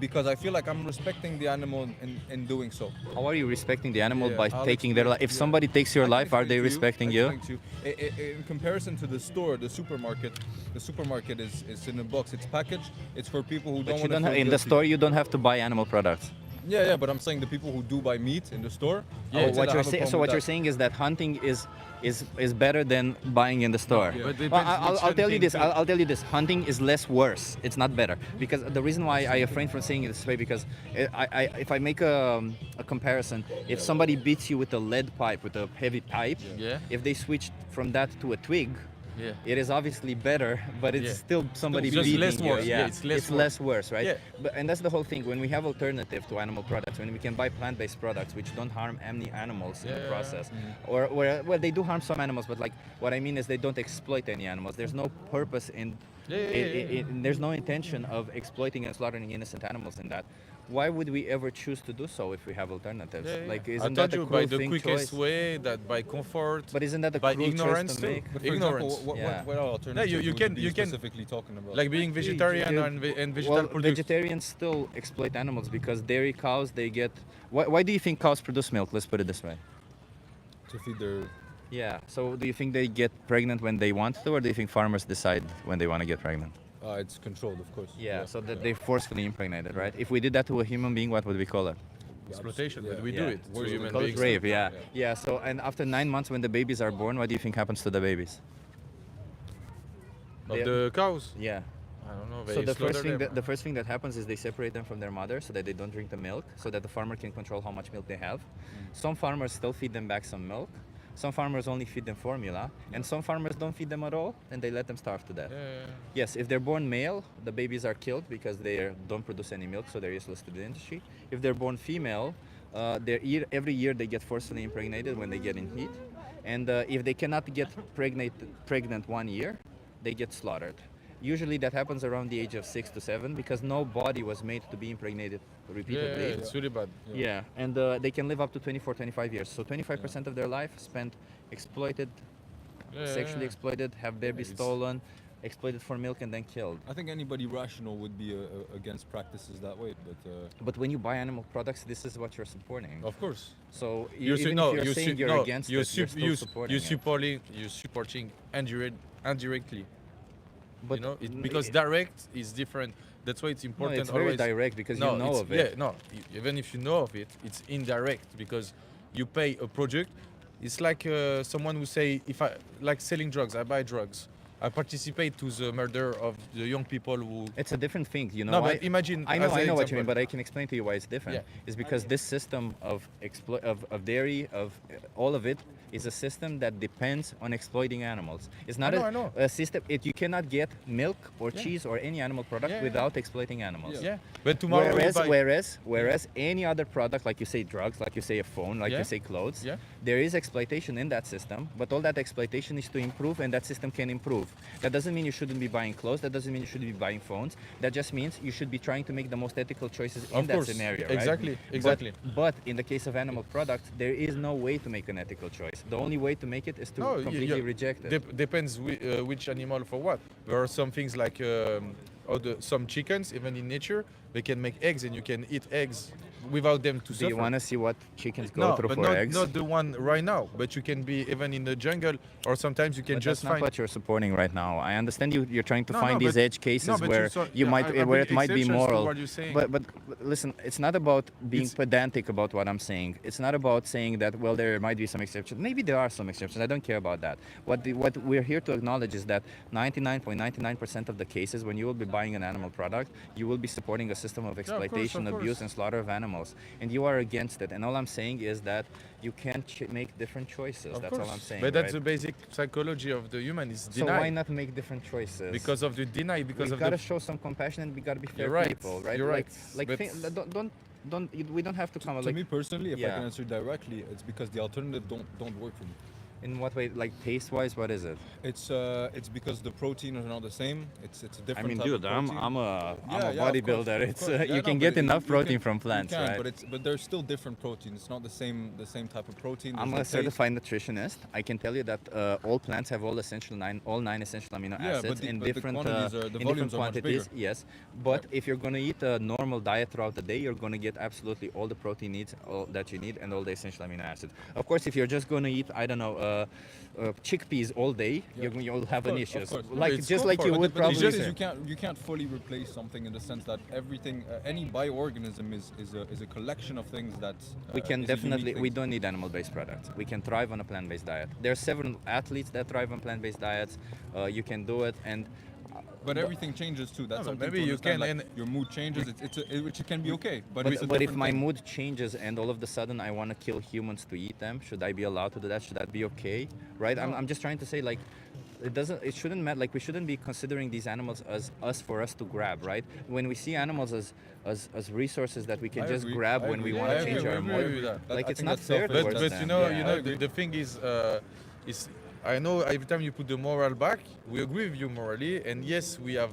because I feel like I'm respecting the animal in doing so.
How are you respecting the animal
Yeah,
by
I'll
taking their
explain-
life? If
yeah.
somebody takes your
I can
life, are
explain
they
to
respecting
I
you?
can explain to you. In comparison to the store, the supermarket is in a box. It's packaged. It's for people who
But
don't
you
want to
don't
feel
have, in the
guilty.
store, you don't have to buy animal products.
Yeah, but I'm saying the people who do buy meat in the store. I
Oh,
would say
what
they
you're
have a
saying?
problem
So what
with
you're
that.
saying is that hunting is better than buying in the store.
Yeah.
But it
Well,
depends which
I'll tell you
hunting
this.
too.
I'll tell you this. Hunting is less worse. It's not better because the reason why I refrain from saying it this way because if I make a comparison, if somebody beats you with a lead pipe, with a heavy pipe,
Yeah.
if they switch from that to a twig,
Yeah.
it is obviously better, but it's
Yeah.
still somebody
Just
beating
less
you.
worse.
Yeah,
Yeah, it's less
less worse, right?
Yeah.
But, and that's the whole thing. When we have alternative to animal products, when we can buy plant-based products which don't harm any animals in the
Yeah.
process, or well, they do harm some animals, but like what I mean is they don't exploit any animals. There's no purpose in. There's no intention of exploiting and slaughtering innocent animals in that. Why would we ever choose to do so if we have alternatives? Like,
I
isn't
told
that a
you
cruel
by the
thing
quickest
choice?
way, that by comfort.
But isn't that a
by
cruel
ignorance
choice to
too.
make?
But for
Ignorance.
example,
Yeah.
what alternatives
you
would
can-
be
you can-
specifically talking about?
Like being vegetarian
You-
and vegetable
well,
products.
vegetarians still exploit animals because dairy cows, they get. Why do you think cows produce milk? Let's put it this way.
to feed their
Yeah. So do you think they get pregnant when they want to, or do you think farmers decide when they want to get pregnant?
It's controlled, of course.
Yeah. So that they forcefully impregnated, right? If we did that to a human being, what would we call it?
Exploitation, but we
Yeah.
do it to
We
human
Call it
beings.
rape. Yeah. Yeah. So and after 9 months, when the babies are born, what do you think happens to the babies?
Of
They-
the cows.
Yeah.
I don't know.
So
They
the
slaughter
first thing
them.
the first thing that happens is they separate them from their mother so that they don't drink the milk, so that the farmer can control how much milk they have. Some farmers still feed them back some milk. Some farmers only feed them formula, and some farmers don't feed them at all, and they let them starve to death. Yes, if they're born male, the babies are killed because they don't produce any milk, so they're useless to the industry. If they're born female, every year they get forcefully impregnated when they get in heat, and if they cannot get pregnant 1 year, they get slaughtered. Usually that happens around the age of 6 to 7 because no body was made to be impregnated repeatedly.
Yeah, it's really bad.
Yeah, and they can live up to 24, 25 years. So 25% of their life spent exploited, sexually exploited, have babies stolen, exploited for milk, and then killed.
I think anybody rational would be against practices that way, but.
But when you buy animal products, this is what you're supporting.
Of course.
So
You
even
no,
if you're
you
saying
su-
you're
no,
against
you
it, you're
sup-
still
you
supporting
you're supporting indirectly.
But
you know, because direct is different. That's why it's
No,
important.
it's very
always.
direct because
No,
you know
it's-
of it.
Yeah, no. Even if you know of it, it's indirect because you pay a product. It's like someone who say, if I like selling drugs, I buy drugs. I participate to the murder of the young people who.
It's a different thing, you know.
No,
why?
but imagine.
I know
as an
what you mean,
example.
but I can explain to you why it's different.
Yeah.
It's because this system of dairy, of all of it, is a system that depends on exploiting animals. It's not
I know.
a system. You cannot get milk or cheese or any animal product without exploiting animals.
Yeah. But tomorrow. you buy-
Whereas any other product, like you say drugs, like you say a phone, like you say clothes, there is exploitation in that system, but all that exploitation is to improve, and that system can improve. That doesn't mean you shouldn't be buying clothes. That doesn't mean you shouldn't be buying phones. That just means you should be trying to make the most ethical choices in
Of
that
course.
scenario. Right?
Exactly.
But in the case of animal products, there is no way to make an ethical choice. The only way to make it is to completely reject it.
Depends which animal for what. There are some things like some chickens, even in nature, they can make eggs, and you can eat eggs without them to
Do
suffer.
you want to see what chickens go through
but
for eggs?
not the one right now. But you can be even in the jungle, or sometimes you can
But
just
that's not
find.
what you're supporting right now. I understand you're trying to
No,
find
no,
these
but-
edge cases
no, but
where
you
might
I
where
put
it might be
exceptions to
moral.
what you're saying.
But listen, it's not about being pedantic about what I'm saying. It's not about saying that well there might be some exceptions. Maybe there are some exceptions. I don't care about that. What we're here to acknowledge is that 99.99% of the cases when you will be buying an animal product, you will be supporting a system of exploitation,
of
abuse,
course.
and slaughter of animals, and you are against it. And all I'm saying is that you can't make different choices.
Of
That's
course.
all I'm saying.
But that's
right?
the basic psychology of the human is
So
deny.
why not make different choices?
Because of the deny. Because
we
of
gotta
the.
show some compassion and we gotta be fair
You're right.
people, right?
You're right.
Like
But-
we don't have to come
To
like.
me personally, if I
Yeah.
can answer directly, it's because the alternative don't work for me.
In what way? Like taste-wise, what is it?
It's because the protein is not the same. It's a different.
I mean,
type
dude,
of
I'm
protein.
I'm a
Yeah,
I'm a
yeah, of
bodybuilder.
course, of
It's
course. Yeah,
you
no,
can
but
get
you
enough protein
can-
from plants,
you can,
right?
but there's still different protein. It's not the same type of protein.
I'm a
There's no taste.
certified nutritionist. I can tell you that all plants have all nine essential amino
Yeah,
acids
but
in
the
different
quantities are- the
in different
volumes are much
quantities.
bigger.
Yes, but if you're gonna eat a normal diet throughout the day, you're gonna get absolutely all the protein needs all that you need and all the essential amino acids. Of course, if you're just gonna eat, I don't know, chickpeas all day, you'll have an issue.
Of course.
Like
It's
just
good
like
for
you
it,
would
but
probably.
the thing is you can't fully replace something in the sense that everything any bioorganism is a collection of things that
We can
is a unique
definitely, we
thing.
don't need animal-based products. We can thrive on a plant-based diet. There are several athletes that thrive on plant-based diets. You can do it, and
But everything changes too. That's
but
something
maybe
to
you
understand,
can
like, your mood changes. Which it can be okay. But it's a
but if
different
my
thing.
mood changes and all of a sudden I want to kill humans to eat them, should I be allowed to do that? Should that be okay? Right? I'm just trying to say like. It shouldn't matter. Like we shouldn't be considering these animals as for us to grab, right? When we see animals as resources that we can
I
just
agree,
grab
I
when we
agree.
want
I
to change
agree,
our
I agree
mood,
with that.
like
I
it's
think
not
that's
fair
selfish.
towards
But
them.
you know,
Yeah.
the thing is every time you put the moral back, we agree with you morally, and yes, we have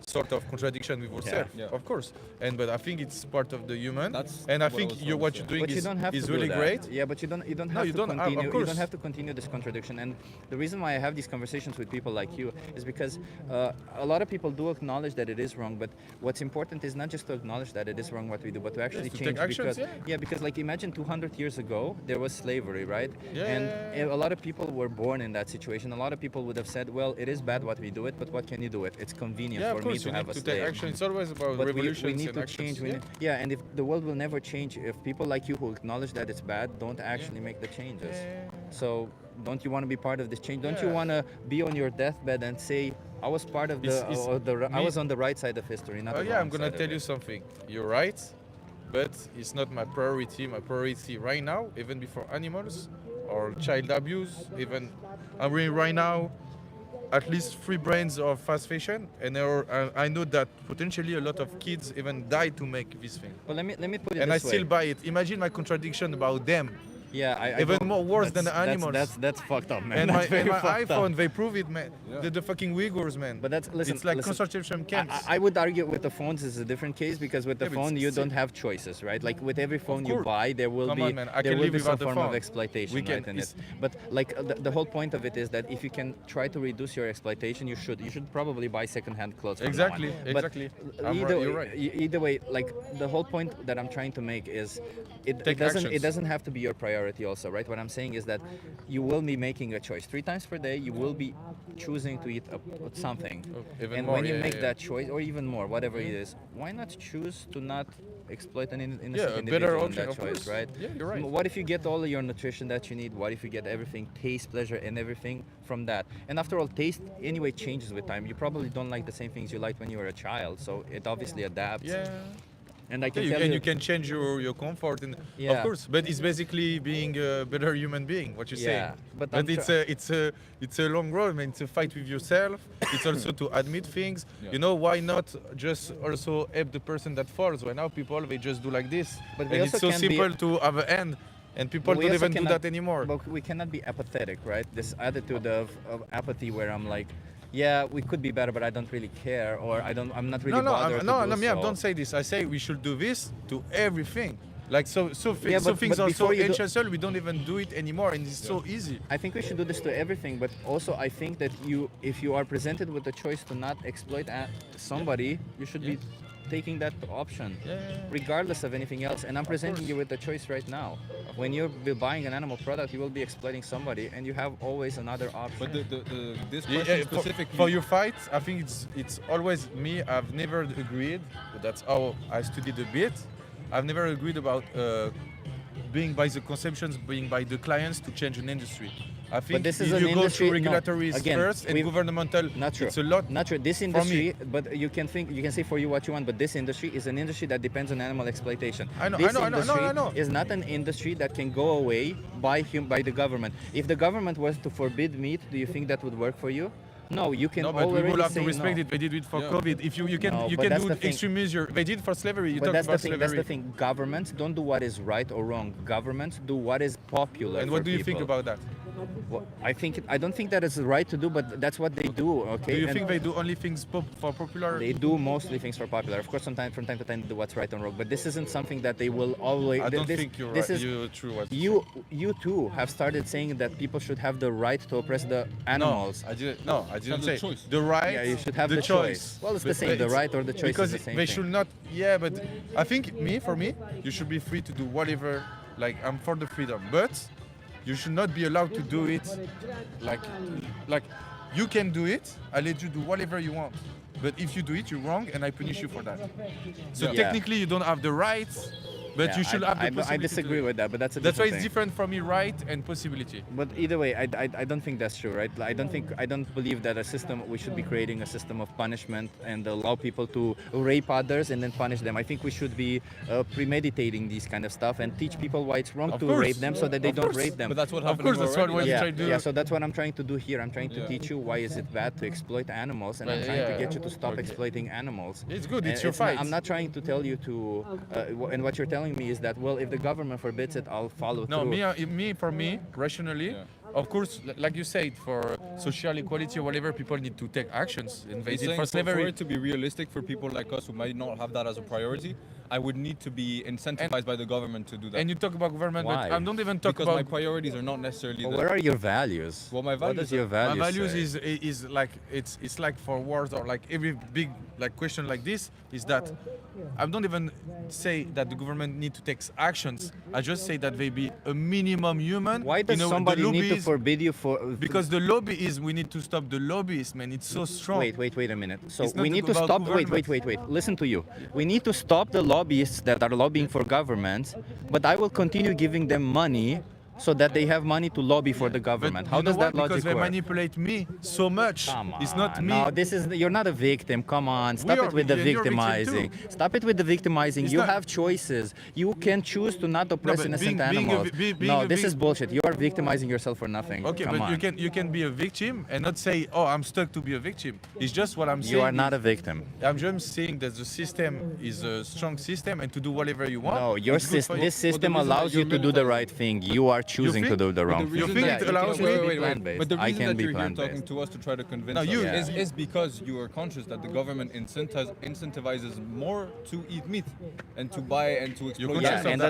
sort of contradiction with ourselves,
Yeah.
of course. But I think it's part of the human.
That's
And I
what I
think
was
what
trying to
you're
say.
doing
But you don't have
is
to do
really
that.
great.
Yeah, but you don't
No,
have
you
to
don't have- of
continue. You
course.
don't have to continue this contradiction. And the reason why I have these conversations with people like you is because a lot of people do acknowledge that it is wrong. But what's important is not just to acknowledge that it is wrong what we do, but to actually
to
change.
take actions,
because because like imagine 200 years ago there was slavery, right?
Yeah,
And
yeah, yeah.
a lot of people were born in that situation. A lot of people would have said, well, it is bad what we do it, but what can you do it? It's convenient
Yeah,
for
of
me
course,
to
you
have
need
a
to take
slave.
action. It's always about
But
revolutions
we need
and
to
actions.
change. And if the world will never change if people like you who acknowledge that it's bad don't actually make the changes. So don't you want to be part of this change? Don't you
Yeah.
want to be on your deathbed and say, I was part of I was on the right side of history, not
Oh
the
yeah,
wrong
I'm gonna
side of
tell
it.
you something. You're right, but it's not my priority. My priority right now, even before animals or child abuse, even I'm reading right now at least 3 brands of fast fashion, and I know that potentially a lot of kids even die to make this thing.
But let me put it
And I
this way.
still buy it. Imagine my contradiction about them.
Yeah, I
Even
don't-
more worse than the
that's-
animals.
That's fucked up, man.
And
That's
my
very fucked up.
iPhone, they prove it, man. The fucking Uyghurs, man.
But that's listen.
It's like
listen,
concentration camps.
I would argue with the phones is a different case because with the
Yeah, but
phone
it's
you
still-
don't have choices, right? Like with every phone you
course.
buy, there will
Come
be
on, man, I
there
can
will
live
be some
without the
form of
phone.
exploitation
We can-
right, in it.
it's-
But like the whole point of it is that if you can try to reduce your exploitation, you should probably buy second-hand clothes. from now on.
Exactly,
But
exactly.
Either
You're right.
either way, like the whole point that I'm trying to make is it
Take
doesn't
actions.
have to be your priority also, right? What I'm saying is that you will be making a choice 3 times per day. You will be choosing to eat something,
even
and
more,
when you
yeah,
make
yeah.
that choice, or even more, whatever it is, why not choose to not exploit an innocent
Yeah, a better
individual in
option,
that
of
choice,
course.
right?
Yeah, you're right.
What if you get all of your nutrition that you need? What if you get everything, taste, pleasure, and everything from that? And after all, taste anyway changes with time. You probably don't like the same things you liked when you were a child, so it obviously adapts.
Yeah.
And I can
Yeah,
tell
and you can change your comfort, and
Yeah.
of course, but it's basically being a better human being. What you say?
Yeah, but
but
I'm
it's a long road, man. It's a fight with yourself. It's also to admit things.
Yeah.
You know, why not just also help the person that falls? Right now, people they just do like this,
But we
and it's
also
so
can be-
simple to have an end, and people
But we
don't
also
even do
cannot-
that anymore.
But we cannot be apathetic, right? This attitude of apathy where I'm like, yeah, we could be better, but I don't really care, or I'm not really bothered.
Don't say this. I say we should do this to everything. Like so
Yeah, but
things are so
before you do-
essential, we don't even do it anymore, and it's so easy.
I think we should do this to everything, but also I think that if you are presented with the choice to not exploit somebody, you should be taking that option, regardless of anything else. And I'm presenting you with the choice right now. When you're buying an animal product, you will be exploiting somebody, and you have always another option.
But this
Yeah,
question
for
specifically.
your fight, I think it's always me. I've never agreed. But that's how I studied a bit. I've never agreed about being by the consumptions, being by the clients to change an industry. I think
this is
you
an
go
industry-
through
no,
regulatories
again,
first and
we've-
governmental.
Not true.
It's a lot.
Not true. This
for me.
industry, but you can say for you what you want, but this industry is an industry that depends on animal exploitation.
I know,
This
I know,
industry
I know.
is not an industry that can go away by the government. If the government was to forbid meat, do you think that would work for you? No, you can
No, but we
already
will have
say
to respect
no.
it. They did it for
Yeah.
COVID. If you can
No,
you
but
can
that's
do
the thing.
extreme measure. They did for slavery. You
But
talk
that's the
about
thing.
slavery.
That's the thing. Governments don't do what is right or wrong. Governments do what is popular.
And
for
what do you think
people.
about that?
Well, I don't think that is right to do, but that's what they do. Okay.
Do you
And
think they do only things for popular?
they do mostly things for popular. Of course, from time to time they do what's right and wrong. But this isn't something that they will always.
I don't
this,
think you're
this
right.
is-
You're true. What
You too have started saying that people should have the right to oppress the animals.
No, I didn't. No, I didn't
the
say
choice.
the right.
Yeah, you should have the choice. Well, it's the
But
same. The right or the choice
because
is the same
they
thing.
should not. Yeah, but I think for me, you should be free to do whatever. Like I'm for the freedom, but you should not be allowed to do it. Like you can do it. I let you do whatever you want. But if you do it, you're wrong, and I punish you for that. So
Yeah.
technically, you don't have the right, but
Yeah,
you should have the possibility.
I disagree with that, but that's a
That's why
different
it's
thing.
different from me, right and possibility.
But either way, I don't think that's true, right? I don't believe that we should be creating a system of punishment and allow people to rape others and then punish them. I think we should be premeditating these kind of stuff and teach people why it's wrong
Of
to
course.
rape them so that they
Of
don't
course.
rape them.
But that's what
Of
happened.
course, that's what you
yeah,
try to do.
yeah, so that's what I'm trying to do here. I'm trying to
Yeah.
teach you why is it bad to exploit animals, and I'm
Right,
trying to
yeah.
get you to stop
Okay.
exploiting animals.
It's good.
And
It's your
not-
fight.
I'm not trying to tell you to, and what you're telling me is that, well, if the government forbids it, I'll follow
No,
through.
for me, rationally,
Yeah.
of course, like you said, for social equality or whatever, people need to take actions. And they
He's
did
saying
for
for
slavery.
it to be realistic for people like us who might not have that as a priority, I would need to be incentivized by the government to do that.
And you talk about government,
Why?
but I don't even talk
because
about
my priorities are not necessarily
Well,
the...
what are your values?
Well, my
What
values
does your
are-
values
my values
say?
is like it's like for wars or like every big like question like this is that I don't even say that the government need to take actions. I just say that they be a minimum human.
Why does
You know,
somebody
the
need to
lobbies-
forbid you for?
Because the lobby is we need to stop the lobbyists, man. It's so strong.
Wait a minute. So
It's
we
not
need to
about
stop.
government.
Wait. Listen to you. We need to stop the lobbyists that are lobbying for governments, but I will continue giving them money so that they have money to lobby for the government.
But
How
you know
does that
what?
logic
Because they
work?
manipulate me so much.
Come on.
It's not me.
No, this is you're not a victim. Come on, stop
are
it with the
victim, you're victim
victimizing.
too.
Stop it with the victimizing.
It's
you
not-
have choices. You can choose to not oppress
but
innocent
being a
animals.
being
No,
a
this
vic-
is bullshit. You are victimizing yourself for nothing.
Okay,
Come
but
on.
you can be a victim and not say, oh, I'm stuck to be a victim. It's just what I'm saying.
You are not
is-
a victim.
I'm just saying that the system is a strong system and to do whatever you want.
No, your
it's good for
system.
you.
This system
reason that
allows you
you're
to do the
militarizing-
right thing. You are choosing to
think?
do the wrong
But the
thing.
You
reason
think
that-
it allows
you
me-
can be
wait.
plant-based.
But the
I
reason
can
that
be
you're here
plant-based.
talking to us to try to convince
No,
us
you-
is because you are conscious that the government incentivizes more to eat meat and to buy and to exploit.
conscious
Yeah,
of
and
that.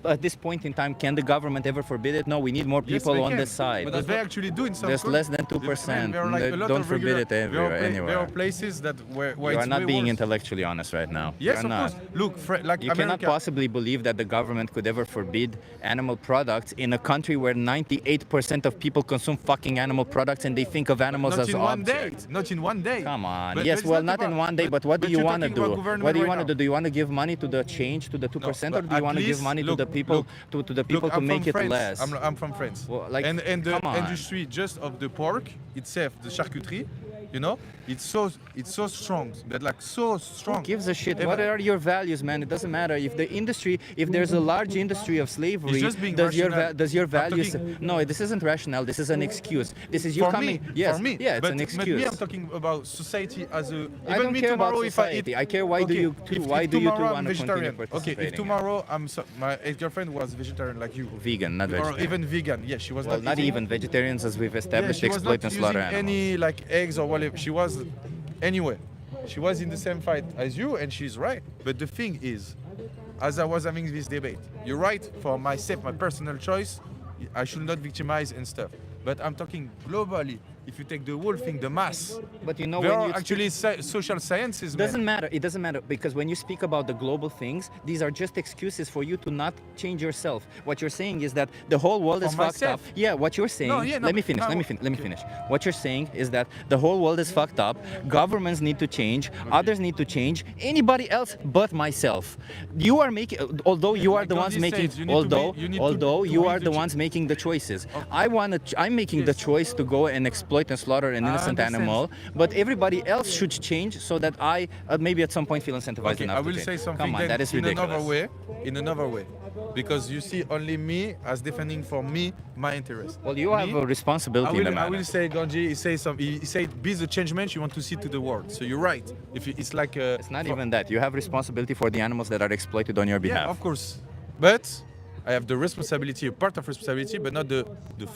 at this point in time, can the government ever forbid it? No, we need more
Yes,
people
they
on
can.
this side.
But they actually do in some
There's
countries.
less than 2%.
There are like a lot
Don't
of
forbid it
there are
anywhere.
There are places that where
You
it's
are not
way
being
worse.
intellectually honest right now.
Yes,
You're
of
not.
course. Look, like
You cannot
America,
possibly believe that the government could ever forbid animal products in a country where 98% of people consume fucking animal products and they think of animals
not
as
in one day.
objects.
Not in one day.
Come on.
But
yes,
it's
well, not in
about-
one day, but what do you
you're
want to
talking about
do?
government
What do you
right
want to
now.
do? Do you want to give money to the change, to the 2%, or
but
do you
at
want to give
least-
money
look,
to the people,
look,
to the people to
I'm
make
from
it
France.
less?
I'm from France.
Well, like,
and the
come on.
industry just of the pork itself, the charcuterie, you know, it's so strong. That like so strong.
Who gives a shit?
Yeah,
What
but-
are your values, man? It doesn't matter if the industry, if there's a large industry of slavery.
just being
Does your
rational.
does your
I'm
values?
talking-
No, this isn't rational. This is an excuse. This is you
for
coming.
me,
Yes,
for me.
yeah, it's
but,
an
But
excuse.
me, I'm talking about society as a.
I
Even
don't
me
care about
tomorrow, if I
society.
eat.
I care why do
Okay,
you
if
why do you two
tomorrow I'm
want to continue
vegetarian. Okay,
participating?
if tomorrow my ex-girlfriend was vegetarian like you,
Vegan, not
or
vegetarian.
even vegan, yeah, she was
Well, not
eating-
even vegetarians, as we've
Yeah,
established,
she was
exploit
not
and slaughter
using
animals.
any like eggs or whatever. She was anyway. She was in the same fight as you, and she's right. But the thing is, as I was having this debate, you're right. For myself, my personal choice, I should not victimize and stuff. But I'm talking globally. If you take the whole thing, the mass,
But you know,
there
when
are
you
actually social sciences. man.
doesn't matter. It doesn't matter because when you speak about the global things, these are just excuses for you to not change yourself. What you're saying is that the whole world
For
is fucked up.
myself.
Yeah, what you're saying.
No, yeah, no,
let me
but
finish.
now-
Let me finish. What you're saying is that the whole world is fucked up. Governments need to change. Others need to change. Anybody else but myself. You are making. Although you are
Like
the ones
Gandhi
making.
says, you need to be- you need to-
Although
to
you
be
are the
veg-
ones making the choices. I'm making the
Yes.
choice to go and exploit and slaughter an innocent
understand.
animal. But everybody else should change so that I maybe at some point feel incentivized
Okay,
enough
I will
to change.
say something
Come on,
then
that is
in
ridiculous.
another way, because you see only me as defending for me my interest.
Well, you
Me,
have a responsibility in the
I
matter.
will say, Ganji, he said, be the change man you want to see to the world. So you're right. It's like
It's not even that. You have responsibility for the animals that are exploited on your behalf.
Yeah, of course. But I have the responsibility, a part of responsibility, but not the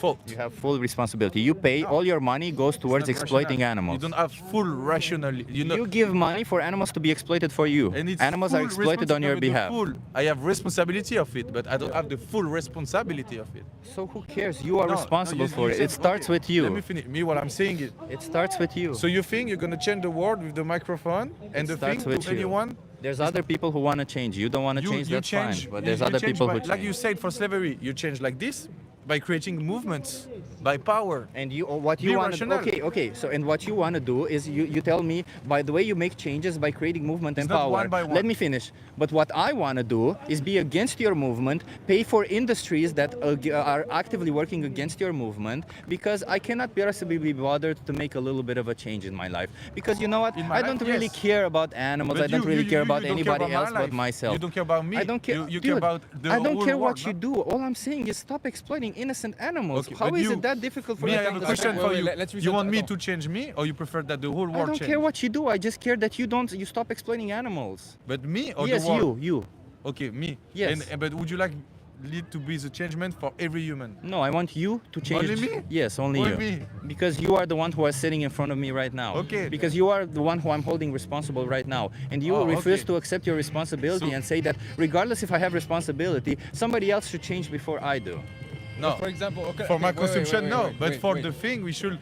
fault.
You have full responsibility. You pay, all your money goes towards
Not
exploiting
rational.
animals.
You don't have full rational.
You give money for animals to be exploited for you.
And it's
Animals are
full
exploited on your
responsibility,
behalf.
full. I have responsibility of it, but I don't have the full responsibility of it.
So who cares? You are
No,
responsible
you
for it.
said-
It starts
okay,
with you.
Let me finish. Me, what I'm saying is,
It starts with you.
so you think you're gonna change the world with the microphone and
It
the
starts
thing
with
to
you.
anyone?
There's other people who want to change. You don't want to change, that's fine. But there's other
change
people
by,
who change.
like you said for slavery, you change like this by creating movements, by power.
And you, what
Be
you want to,
rational.
okay. So, and what you want to do is you tell me by the way you make changes by creating movement
It's
and
not
power.
one by one.
Let me finish. But what I want to do is be against your movement, pay for industries that are actively working against your movement, because I cannot possibly be bothered to make a little bit of a change in my life. Because you know what?
In my
I don't
life,
really
yes.
care about animals.
But
I don't
you-
really
you-
care
you
about
don't care
anybody
about my
else but
life.
myself.
You don't care about me.
I don't care.
You
Dude,
care about the
I don't
whole
care
world,
what you
no?
do. All I'm saying is stop exploiting innocent animals.
Okay,
How
but
is
you-
it that difficult for
Me,
you
I
to
have a
understand?
question for
Wait,
you.
let's
You
reset
want me
that.
to change me, or you prefer that the whole
I
world
don't
change?
care what you do. I just care that you stop exploiting animals.
But me or
Yes,
the world?
you.
Okay, me.
Yes.
But would you like lead to be the changement for every human.
No, I want you to change.
Only me?
Yes, only
Only
you.
me?
Because you are the one who is sitting in front of me right now.
Okay.
Because you are the one who I'm holding responsible right now. And you refuse to accept your responsibility and say that regardless if I have responsibility, somebody else should change before I do.
No.
For example,
for my
wait,
consumption, no. But for
wait.
the thing, you should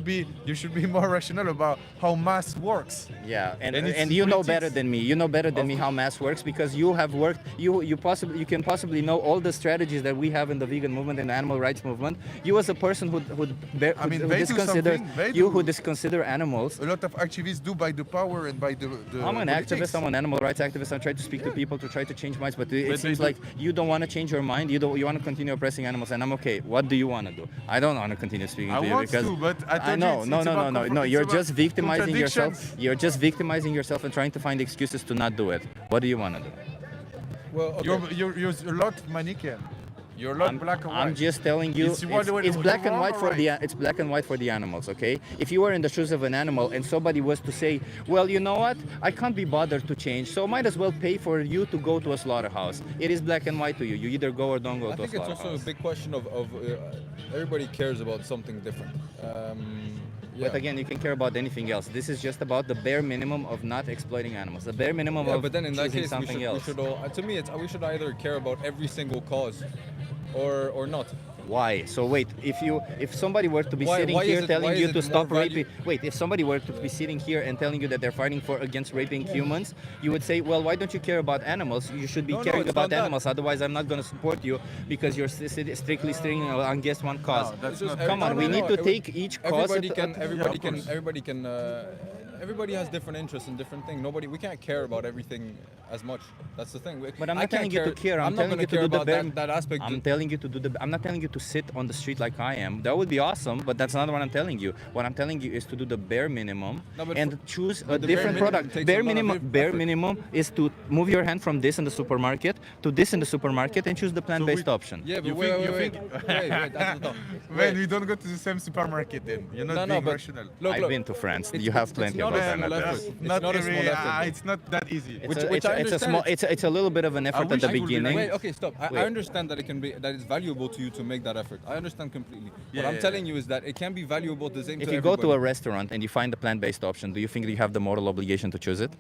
be more rational about how mass works.
Yeah, and
it's
you know
politics.
better than me. You know better than me how mass works because you have worked. You can possibly know all the strategies that we have in the vegan movement and the animal rights movement. You as a person who disconsider animals.
A lot of activists do by the power and by the
I'm an
politics.
activist. I'm an animal rights activist. I try to speak to people to try to change minds, but it seems like you don't want to change your mind. You want to continue oppressing animals, and I'm okay. What do you want to do? I don't want to continue speaking to you because
I know.
No. You're just victimizing yourself. You're just victimizing yourself and trying to find excuses to not do it. What do you want to do?
Well, okay.
You're a lot Manichaean. You're a lot black and white.
I'm just telling you, it's black and white for it's black and white for the animals, okay? If you were in the shoes of an animal and somebody was to say, well, you know what? I can't be bothered to change, so might as well pay for you to go to a slaughterhouse. It is black and white to you. You either go or don't go to a slaughterhouse.
I think it's also a big question of everybody cares about something different.
But again, you can care about anything else. This is just about the bare minimum of not exploiting animals. The bare minimum of
but then in that
choosing
case,
something else.
we should all, to me, we should either care about every single cause or not.
Why? So wait, if somebody were to be sitting here telling you to stop raping, if somebody were to be sitting here and telling you that they're fighting against raping humans, you would say, well, why don't you care about animals? You should be caring about animals. Otherwise, I'm not going to support you because you're strictly staying against one cause. Come on, we need to take each cause.
Everybody has different interests and different things. We can't care about everything as much. That's the thing.
But I'm not telling you to care. I'm telling you to do the bare.
That aspect.
I'm telling you to do the. I'm not telling you to sit on the street like I am. That would be awesome, but that's not what I'm telling you. What I'm telling you is to do the bare minimum and choose a different product. Bare minimum is to move your hand from this in the supermarket to this in the supermarket and choose the plant-based option.
Yeah, but wait.
Man, we don't go to the same supermarket then. You're not being rational.
I've been to France. You have plenty of alternatives.
It's not that easy.
It's a little bit of an effort at the beginning.
Wait, okay, stop. I understand that it's valuable to you to make that effort. I understand completely. What I'm telling you is that it can be valuable to
If you go to a restaurant and you find a plant-based option, do you think you have the moral obligation to choose it?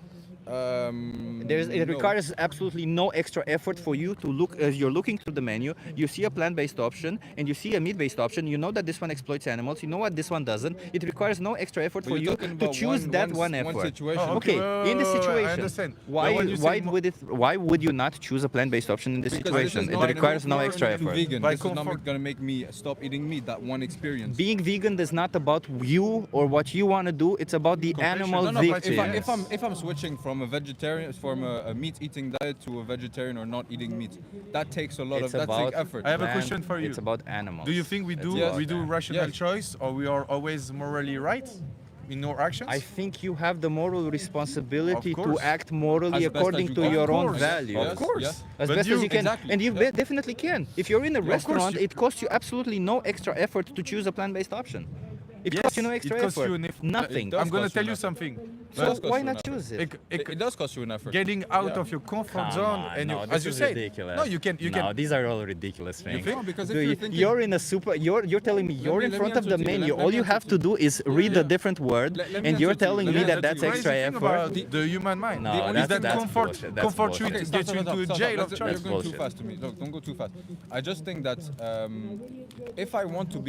It requires absolutely no extra effort for you to look as you're looking through the menu. You see a plant-based option and you see a meat-based option. You know that this one exploits animals. You know what this one doesn't. It requires no extra effort for you to choose one effort.
One situation.
In this situation,
I understand.
Why would you not choose a plant-based option in this situation? It requires no extra effort.
Vegan. This is not going to make me stop eating meat. That one experience.
Being vegan is not about you or what you want to do. It's about the animal victim.
If I'm switching from a vegetarian, from a meat-eating diet to a vegetarian or not eating meat, that takes a lot of effort.
I have a question for you.
It's about animals.
Do you think we do rational choice, or we are always morally right in our actions?
I think you have the moral responsibility to act morally according to your own values.
Of course.
As best as you can. And you definitely can. If you're in a restaurant, it costs you absolutely no extra effort to choose a plant-based option. It costs you no extra effort. Nothing.
I'm going to tell you something.
So why not choose it?
It does cost you an effort.
Getting out of your comfort zone, and as you said,
ridiculous.
No, you can.
No, these are all ridiculous things.
No, because
you're in a you're telling me you're in front of the menu. All you have to do is read a different word, and you're telling me that that's extra effort.
The human mind.
No,
that's comfort. Comfort should get you into a jail of choice.
You're going too fast to me. Look, don't go too fast. I just think that if I want to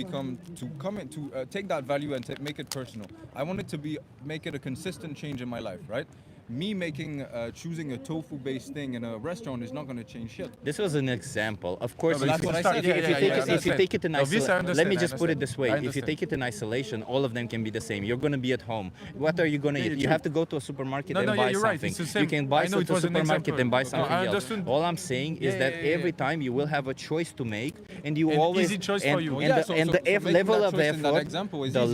take that value and make it personal, I want it to make it a consistent change in my life, right? Me choosing a tofu-based thing in a restaurant is not going to change shit.
This was an example. Of course,
that's what I said.
If you take it in isolation, let me just put it this way.
If
If you take it in isolation, all of them can be the same. You're going to be at home. What are you going to eat? You have to go to a supermarket and buy something. You can buy to a supermarket and buy something else. All I'm saying is that every time you will have a choice to make, and you always
easy choice for you.
And the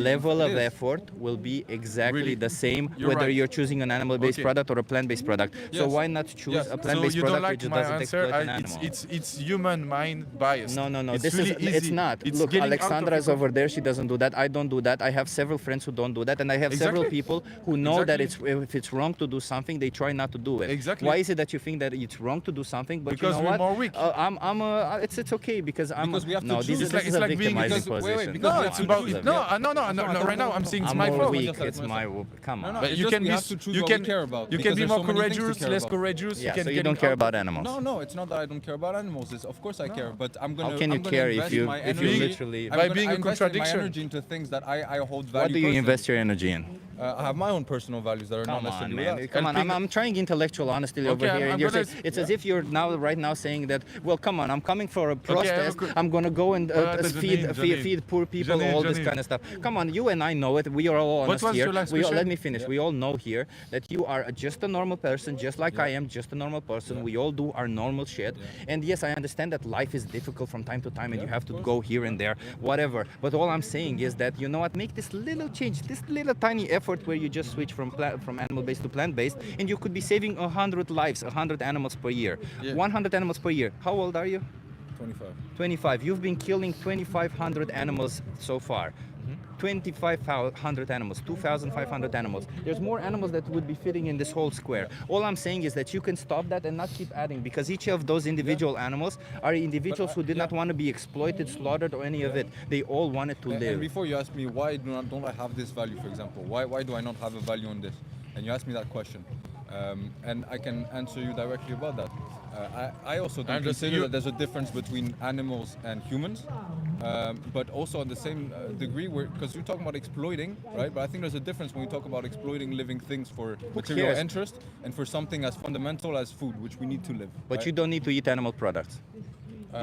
level of effort, will be exactly the same whether you're choosing an animal-based product or a plant-based product. So
Yes.
why not choose
Yes.
a plant-based
so you
product
don't
which
like my
doesn't
answer?
exploit an animal?
It's human mind biased.
No.
It's
This
really
is it's
easy.
not.
It's
Look,
getting out of
Alexandra is
your
over there. She doesn't do that. I don't do that. I have several friends who don't do that, and I have several
Exactly.
people who know that
Exactly.
if it's wrong to do something, they try not to do it.
Exactly.
Why is it that you think that it's wrong to do something, but
Because
you know
we're
what?
more weak.
It's okay because I'm.
Because we have to
no,
choose.
this
It's
is a
like being-
victimizing
because- wait,
position.
because
Come
no, it's
on,
about
this is a
no. Right now, I'm saying it's
I'm
my
more
fault.
weak. It's my. Come on.
But
It's
you
just
can
we
be
have to choose
you
what
can
we care about,
you
because
can be
there's
more
so many things to
courageous,
care
less
about.
courageous.
Yeah,
can
so you
get
don't
it
care
out.
about animals.
No, it's not that I don't care about animals. It's, of course I care, but I'm gonna.
How can you
I'm gonna
care if
invest
you
my
if you
energy-
literally?
I'm
By
gonna
being a
invest my
contradiction.
energy into things that I hold value.
What do you
personally.
invest your energy in?
I have my own personal values that are not
Come on,
necessarily
man.
with us.
Come on. I'm trying intellectual honesty over
Okay,
here,
I'm
and you're
gonna-
saying it's as if you're right now saying that. Well, come on. I'm coming for a
I have a
protest.
que-
I'm gonna go and
Janine.
feed poor people,
Janine,
all this
Janine.
kind of stuff. Come on, you and I know it. We are all honest
was
here.
your last
Let
question?
me finish. We all know here that you are just a normal person, just like I am, just a normal person. We all do our normal shit. And yes, I understand that life is difficult from time to time, and you have to go here and there, whatever. But all I'm saying is that you know what? Make this little change, this little tiny effort where you just switch from animal-based to plant-based, and you could be saving 100 lives, 100 animals per year. 100 animals per year. How old are you?
25.
25. You've been killing 2,500 animals so far. 2,500 animals, 2,500 animals. There's more animals that would be fitting in this whole square. All I'm saying is that you can stop that and not keep adding, because each of those individual animals are individuals who did not want to be exploited, slaughtered, or any of it. They all wanted to
And
live.
before you ask me why don't I have this value, for example, why do I not have a value on this? And you ask me that question, and I can answer you directly about that. I also don't consider that there's a difference between animals and humans, but also on the same degree, because you're talking about exploiting, right? But I think there's a difference when you talk about exploiting living things for material
cares?
interest and for something as fundamental as food, which we need to live.
But
right?
you don't need to eat animal products.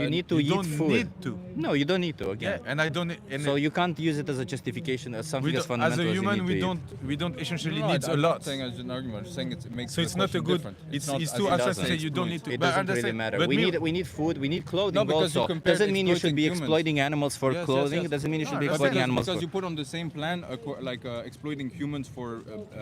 You need to
you
eat
don't
food.
need to.
No, you don't need to. Again.
Yeah, and I don't. And
So you can't use it as a justification as something
we
as
don't,
fundamental
as a
you
human,
need
we
to eat.
don't essentially
No,
need a
I'm
lot.
not saying as an argument. I'm just saying it makes
So
the
it's not a
question
good.
different.
It's
not
it's
as
too
it
abstract to
doesn't
say you don't need
exploit.
to.
It
but
doesn't really
understand-
matter.
but
We
me-
need food. We need clothing
No, because you
also.
compared
Doesn't mean you should be
exploiting humans.
exploiting animals for
Yes,
clothing.
yes.
Doesn't mean you should be
No,
exploiting
Because,
animals
because
for.
you put on the same plan, exploiting humans for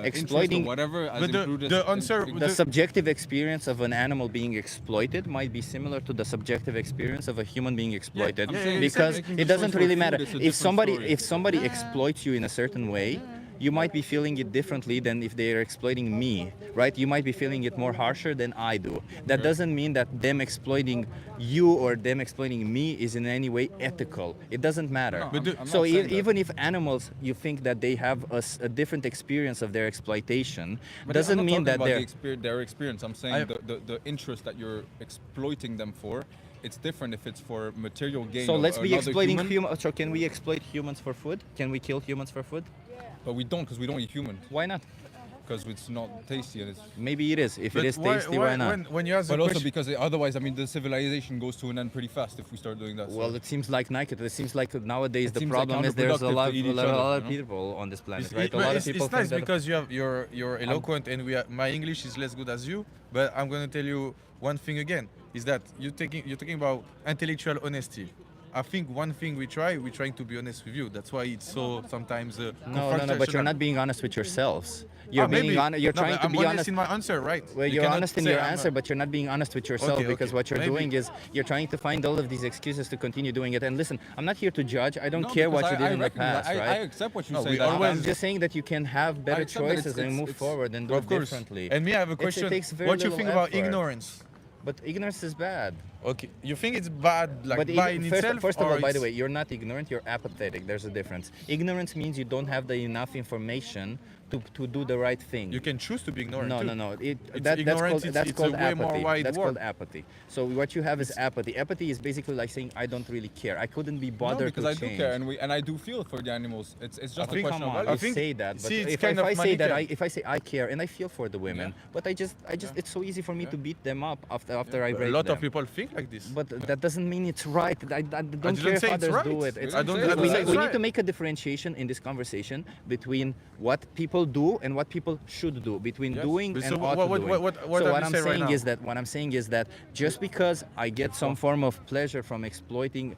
Exploiting-
interest or whatever. As
But the
included
answer-
in-
The subjective experience of an animal being exploited might be similar to the subjective experience of a human being exploited,
I'm saying
because
making
it
the
doesn't
choice
really
for
matter.
food is a
If
different
somebody exploits you in a certain way, you might be feeling it differently than if they are exploiting me, right? You might be feeling it more harsher than I do. That doesn't mean that them exploiting you or them exploiting me is in any way ethical. It doesn't matter.
No, I'm
So
not saying that.
even if animals, you think that they have a different experience of their exploitation,
But
doesn't
I'm not
mean that
talking
they're.
about their experience. I'm saying the interest that you're exploiting them for. It's different if it's for material gain.
So
of
let's be
another
exploiting
human,
humans. So can we exploit humans for food? Can we kill humans for food?
but we don't, because we don't eat humans.
Why not?
Because it's not tasty and it's.
Maybe it is. If
but
it is tasty, why not?
When you ask
But
the
also
question,
because otherwise, I mean, the civilization goes to an end pretty fast if we start doing that.
Well, it seems like naked. It seems like nowadays
It
the
seems like
problem is there's a
counterproductive
lot,
to eat each
lot
other,
of
you know?
people on this planet,
It's,
right? A lot of people
it's nice
think that.
because you're eloquent and my English is less good as you. But I'm gonna tell you one thing again is that you're talking about intellectual honesty. I think one thing we're trying to be honest with you. That's why it's so sometimes
No, but you're
confrontational.
not being honest with yourselves. You're
maybe.
being honest. You're
No,
trying
but
to
I'm
be
honest
honest.
in my answer, right?
Well,
You
you're
cannot
honest in
say
your
I'm
answer, but you're not being honest with yourself,
Okay,
because
okay.
what you're
Maybe.
doing is you're trying to find all of these excuses to continue doing it. And listen, I'm not here to judge. I don't
No,
care what
because
you did
I
in the
recognize-
past,
I
right?
accept what you
No,
say.
we
that
always-
I'm just saying that you can have better
accept that
choices and move
it's-
forward and do
Of
it
course.
differently.
And me, I have a
It
question.
takes very
What you
little
think about
effort.
ignorance?
But ignorance is bad.
Okay, you think it's bad, like
But
by in itself?
first of
or
all, by the
it's-
way, you're not ignorant, you're apathetic. There's a difference. Ignorance means you don't have the enough information to do the right thing.
you can choose to be ignorant.
No,
too.
no.
Ignorance,
That's
it's
called
a way more
apathy.
wide
That's
word.
called apathy. So what you have is apathy. Apathy is basically like saying I don't really care. I couldn't be
No,
bothered
because
to
I
change.
do care, and I do feel for the animals. It's just a
think-
question
Come
of
on,
value.
you
think-
say that, but
see, it's
if
kind of
I say that
manichaean.
if I say I care and I feel for the women, but I just it's so easy for me to beat them up after I
A
rape
lot
them.
of people think like this.
But that doesn't mean it's right. I don't
didn't
care if
say it's
others
right.
do it.
I don't-
I didn't
we
say
need,
it's
we
right.
need to make a differentiation in this conversation between what people do and what people should do, between
Yes.
doing
But
and
so
ought
what-
to
what-
doing.
what
So
have
what
you
I'm
said right
saying
now?
is that just because I get some form of pleasure from exploiting,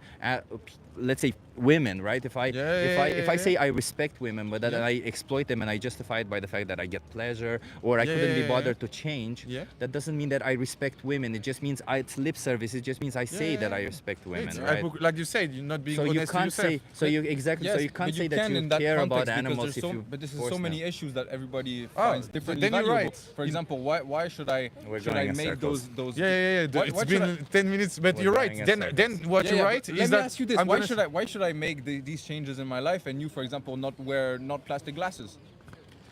let's say women, right? If I if I say
yeah.
I respect women, but that
Yeah.
I exploit them and I justify it by the fact that I get pleasure or I couldn't be bothered to change,
Yeah.
that doesn't mean that I respect women. It just means it's lip service. It just means I say that I respect women,
It's
right?
like you said, you're not being
So you
honest
can't
to yourself.
say so you exactly so
Yes,
you can't
but
say that
can
you
in that
care about
context because
animals
there's
if
so,
you
but this is
force
so many
them.
issues that everybody
Oh,
finds differently
then you're
valuable.
right.
For example, why should I
We're
should
going
I
in
make
circles.
those
Yeah.
Why-
It's
why should
been 10 minutes, but
We're
you're
going
right.
in
Then
circles.
what you're
but
right
let
is
me
that
ask you this:
I'm
why
gonna
why should I make these changes in my life and you, for example, not wear not plastic glasses?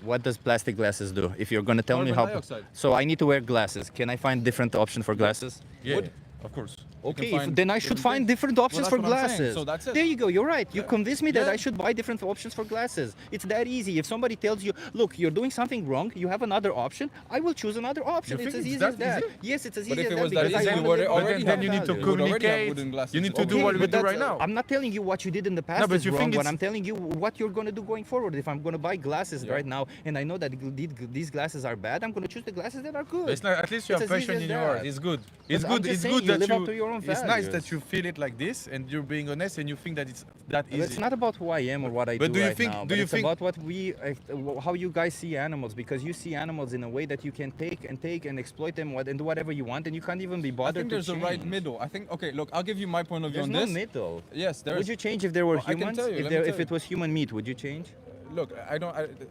What does plastic glasses do? If you're gonna tell me
Carbon
how,
dioxide.
so I need to wear glasses. Can I find different option for glasses?
Yeah, of course.
Okay,
find
then I should
different
find
things.
different options
that's
for
what I'm saying.
glasses.
So that's it.
There you go. You're right. You convinced me that
Yeah.
I should buy different options for glasses. It's that easy. If somebody tells you, look, you're doing something wrong, you have another option, I will choose another option.
You
It's
think
as
it's
easy as
that
that.
easy?
Yes, it's as
But
easy
if
as
it was
that.
that
because
easy,
I
you
wanna
would
live
But
already
then
have
you need to
values. You would already have
communicate.
wooden glasses.
You need to do
Okay,
what we
but
do
that's-
right now.
I'm not telling you what you did in the past
No, but
is
you
wrong.
think
What
it's-
I'm telling you what you're gonna do going forward. If I'm gonna buy glasses
Yeah.
right now and I know that these glasses are bad, I'm gonna choose the glasses that are good.
It's not, at least you
It's
have
as easy
passion
as
in your heart.
that.
It's good.
But
It's
I'm
good.
just
It's
saying
good
you
that
live
you.
up to your own
It's nice
values.
that you feel it like this and you're being honest and you think that it's that
But
easy.
it's not about who I am or what I
But
do
do you
right
think-
now.
do
But
you
it's
think-
about what how you guys see animals, because you see animals in a way that you can take and exploit them and do whatever you want, and you can't even be
I
bothered
think
to
there's a right
change.
middle. I think okay, look, I'll give you my point of view
There's
on
no
this.
middle.
Yes, there
Would
is.
you change if there were
Well, I can
humans?
tell you,
If
let me tell
if
you.
it was human meat, would you change?
Look,